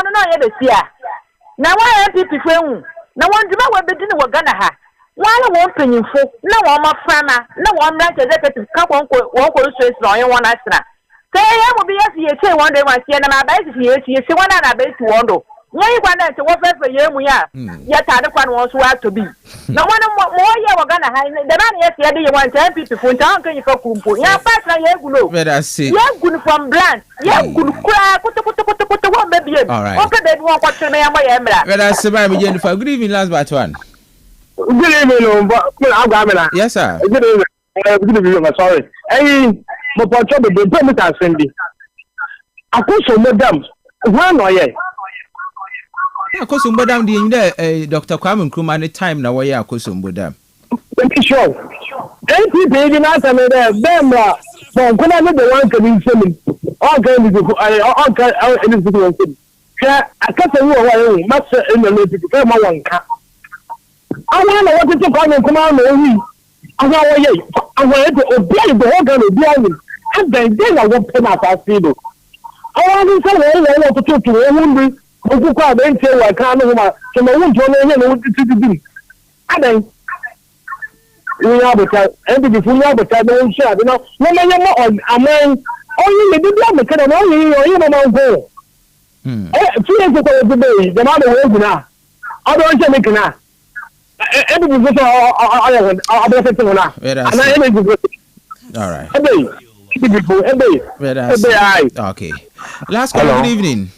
don't know, yet, yeah. Now, why are people from? No one do not be dinner we're gonna have. Why won't penny for? No one more farmer, no one right executive come on, won't go straight on one astronaut. Say, I will be as you say one day, my son, and my base here, you see one and I base to wonder. Why you want to work for you? We are. Yet, I don't want to be. No one more, you were gonna have the man yesterday. You want 10 people for town, can you for Kumpu? Yeah, partner, you let us see. You're good from Blanche. You're good cry, put the one baby. All right. Okay, they won't watch me. Let us survive Jennifer. Good evening, last but one. Good evening, yes, sir. Good evening, sorry. Hey, but what's up with the permit Cindy? I could show madam. One or yet. Akosum bodam di inde Dr. Kwame Nkrumah any time na why akosum bodam. Sure. NPP dey na say there dem from kuna no the one can be all can be anything. Sure, akasa you wa match in the lady because ma wanka. Awa na what to Kwame Nkrumah no wi. Awa ye. Awa dey obi the whole can obi ani. And then na what pay na asido. Awa ni say we to Oku kwa bente wa kan ho ma so na wonjo no no titi adan we abota and the full abota no share no menye mo amen only the bibia me kana no yi no man go fiye ko ko be the man we guna odo nche me kana and the so abota se na ana e go all right okay last call. Good evening.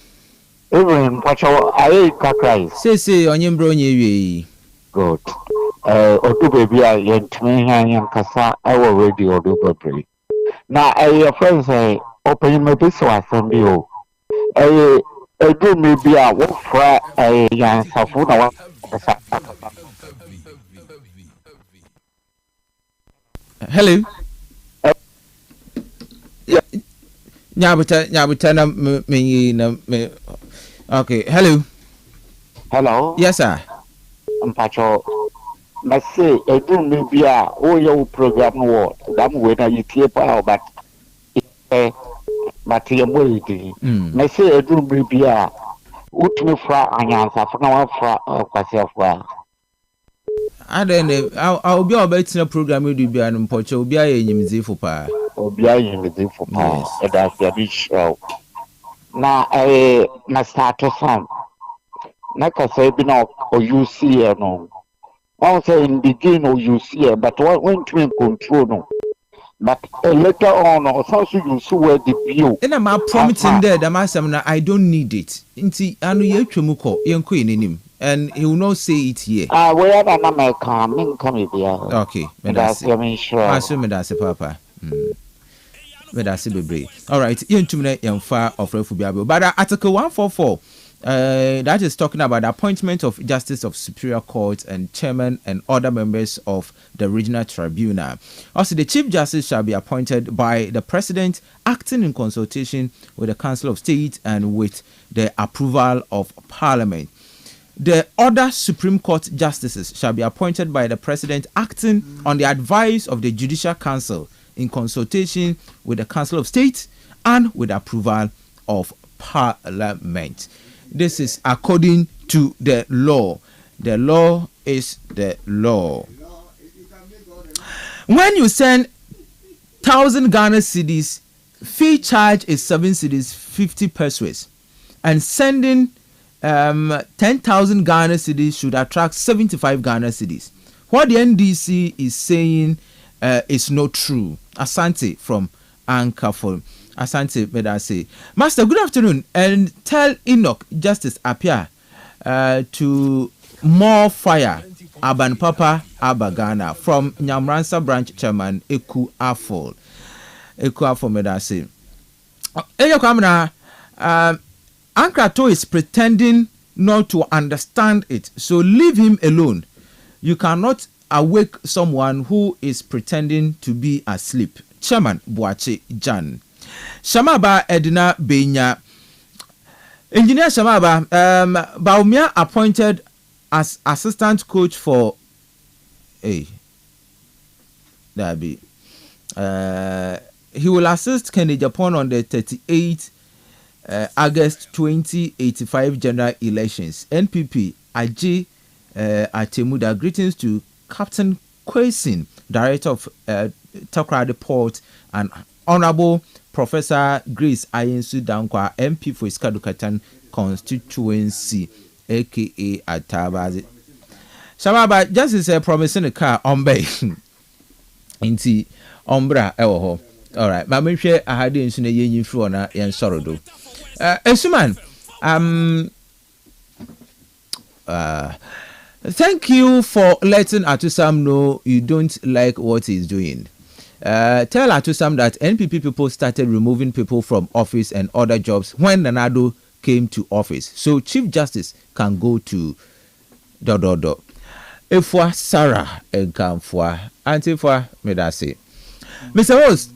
Even Pacho, I Kakrai. Say, on your brony. Good. Otu baby, I yent me and Kasa, I already or do baby. Now, your friends say, open my business from you. I do maybe I walk for a young Safuna. Hello. Nyabuta me. Okay, hello. Hello. Yes, sir. Pacho, I say, I do maybe your program war. That when you keep out, but you're waiting. I say, I do maybe what me fra and answer for now for myself. I don't know. I'll be about a program with you, and Pocho will be a Yimzi pa. Or be a Yimzi for pa. That's the beach. Now, I must start to some. Like I say, or you see, no. Also, in the beginning, or you see, but when to control, no. But later on, or also you see where the view. And I'm promising there, the master, I don't need it. Inti, I know you Trumuko, young queen in him, and he will not say it here. Where am I coming? Come here. Okay, that's sure. I assume that's a papa. But that's a baby. All right, you to me, young far of Refugee. But Article 144 That is talking about the appointment of Justice of Superior Court and Chairman and other members of the Regional Tribunal. Also, the Chief Justice shall be appointed by the President, acting in consultation with the Council of State and with the approval of Parliament. The other Supreme Court justices shall be appointed by the President, acting on the advice of the Judicial Council in consultation with the Council of State and with approval of Parliament. This is according to the law. The law is the law. When you send 1,000 Ghana cedis, fee charge is 7 cedis 50 pesos, and sending 10,000 Ghana cedis should attract 75 Ghana cedis. What the NDC is saying is not true. Asante from Anchor. Asante Bedase. Master, good afternoon, and tell Enoch Justice appear to more fire Aban Papa Abagana from Nyamransa branch chairman Eku Afol. Eku Afol Medase. Eyo Kamna Ankrato is pretending not to understand it, so leave him alone. You cannot awake someone who is pretending to be asleep. Chairman Boache Jan. Shamaba Edina Benya. Engineer Shamaba, Baumia appointed as assistant coach for he will assist Kenny Japan on the 38th August 2085 general elections. NPP Aji Atemuda. Greetings to Captain Kwesin, Director of Takrade Port, and Honorable Professor Grace Ayensu Dankwa, MP for Iskadukatan constituency, aka Atabazi. Shababa, just is promising a car on bay. Inti Ombra Ewo. All right, but I'm sure I had in Sune Yen Fruana and Sorodo. Esuman, thank you for letting Atusam know you don't like what he's doing. Tell Atusam that NPP people started removing people from office and other jobs when Nanado came to office. So Chief Justice can go to Efwa Sarah and Kamfwa Antifwa Medase. Mr. Rose,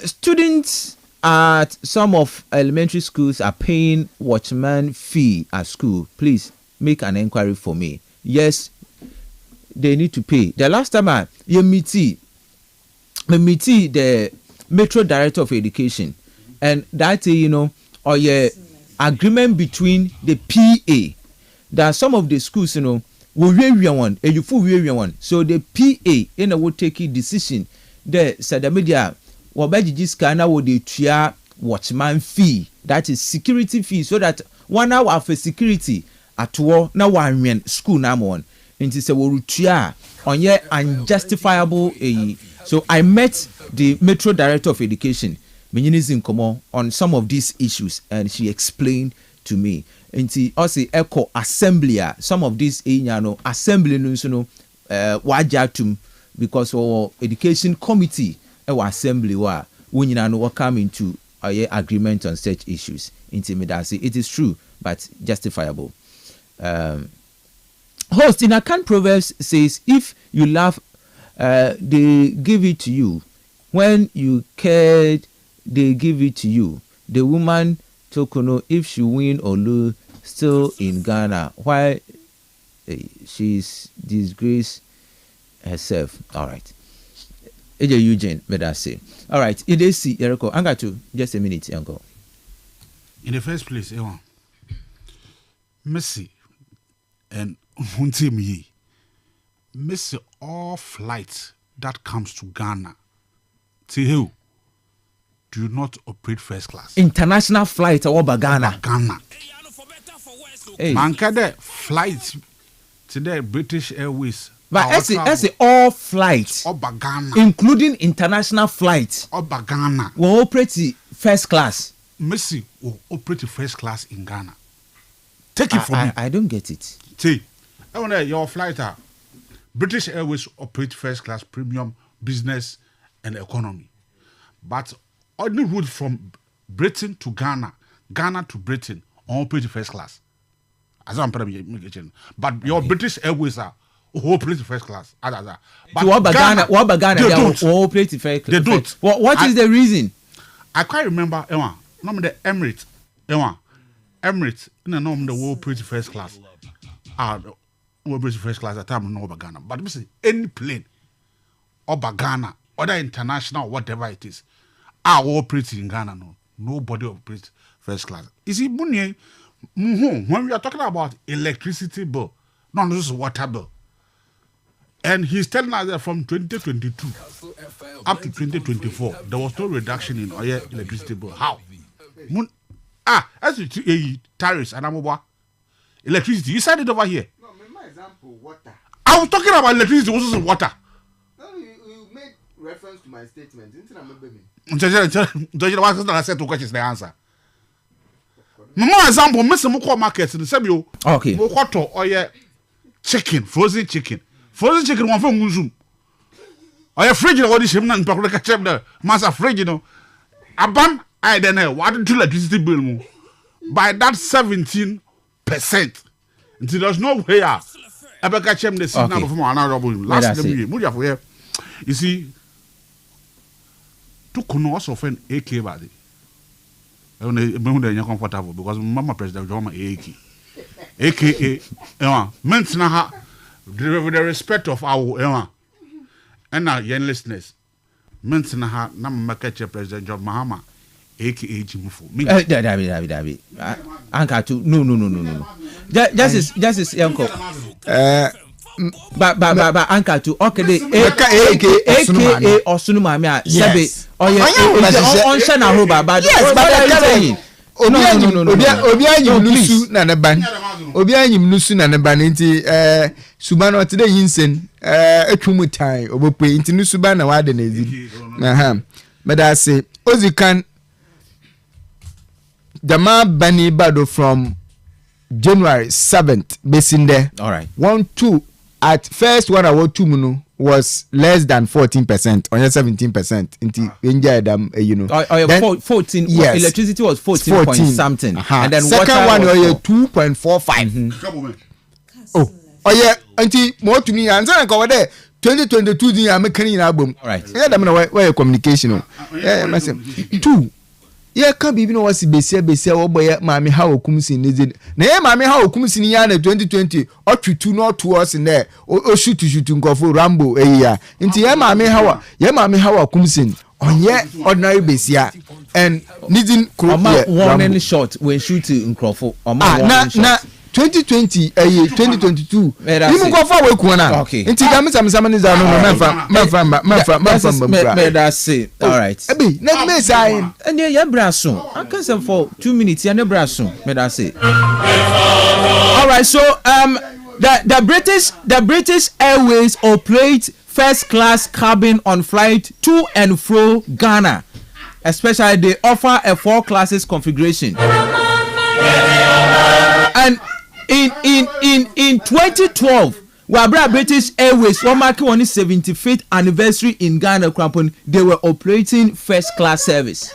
students at some of elementary schools are paying watchman fee at school. Please make an inquiry for me. Yes, they need to pay. The last time I meet the Metro Director of Education, and that or your agreement between the PA. There are some of the schools, will one, and you full one. So the PA will take a decision. The said the media Wabaji scanner would the watchman fee, that is security fee, so that 1 hour for security at war now one school now on into say on your unjustifiable. So I met the Metro Director of Education, Menyinizi Nkomo, on some of these issues, and she explained to me. And she also echo assembly some of these assembly wajatum because our education committee our assembly when you come into a agreement on such issues. Intimidation. It is true, but justifiable. Host in Akan Proverbs says, if you laugh, they give it to you. When you cared, they give it to you. The woman Tokono, if she win or lose, still in Ghana. Why she's disgraced herself. All right. AJ Eugene, may I say. All right. It is see Eriko. I got to just a minute, Uncle. In the first place, Messi and Huntimi, Messi all flights that comes to Ghana, do not operate first class. International flight over Ghana. Hey. Mankade flight today British Airways. But as all flights, including international flights, Ghana will operate first class. Messi will operate first class in Ghana. Take it from me. I don't get it. See, I want your flight. British Airways operate first class, premium, business, and economy. But only route from Britain to Ghana, Ghana to Britain, operate first class. as I'm pretty but your British Airways are whole place first class. But so what Ghana whole place first class. They don't. What is the reason? I quite remember no the Emirates. Emirates no the whole place first class. Whole place first class at time no over Ghana. But me say any plane over Ghana, other international whatever it is, whole place in Ghana nobody operates first class. You see, when we are talking about electricity bill, not just water bill. And he's telling us that from 2022 up to 2024, there was no reduction in oil electricity bill. How? As tariffs and electricity. You said it over here. No, my example, water. I was talking about electricity, also water. No, you made reference to my statement. I said two questions, the answer. My example, Mr. Moko market in the same okay. Mokoto oil chicken, frozen chicken. Frozen chicken one from Zoom. Or a fridge or this him and Papa catch the master fridge, A ban, I don't know, what did electricity bill by that 17%. Until there's no way I ever catch him the signal from another last year. You see, to Kunos offend AK body. I don't comfortable because Mama President John AK. AKA, mention with the respect of our and now young listeners, mention her number catcher President John Mahama, aka Jim Fu. David. Uncle, no. Just is uncle. But Uncle to okay, aka Osunuma, Sabe, on Shana Hoba, but yes, but I'm saying. Obianyim nusu na neban. Obianyim nusu na neban nti subano today yinsen atwumu tai obope nti nusu ba na wade na ezi. But I say Ozikan Jama Bani Bado from January 7th based there. All right. 1-2 at first 1 hour 2 munu was less than 14% or 17% into India then 14 yes, electricity was 14 point something and then second one was 2.45 oh yeah until more to me and then go there 2022 the American album right yeah that where communication yeah myself 2 yeah can be no was besia wo boy mami ha okumsi nezi na ye mami ha okumsi ni ya na 2020 o twitu no to us in there o shoot nkofo rambo ya nti ye mami ha okumsi onye ordinary besia and needing warning shot when shoot nkofo na 2020 2022 imu go for we ku na nti ga me za no me that's it all right ebi na me say and ye braso I can say for 2 minutes and braso me that's it all right so the British Airways operate first class cabin on flight to and fro Ghana, especially they offer a 4 classes configuration and in 2012 Wabra British Airways were marking on its 75th anniversary in Ghana. They were operating first class service.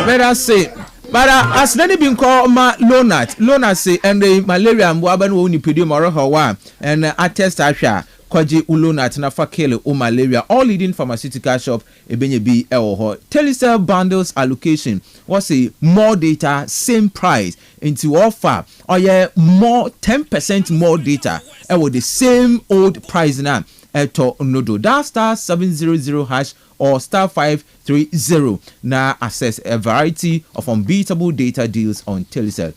Let us say, but as many been called Lonat say, and the malaria and Waban won't pedium or Hawa and attest Asha. Kwaji Ulonat na fakele o malaria all leading pharmaceutical shop ebenye bi ewo Telecel bundles allocation was a more data same price into offer or more 10% more data ewo the same old price na eto nodo that star 700 hash or star 530 na access a variety of unbeatable data deals on Telecel.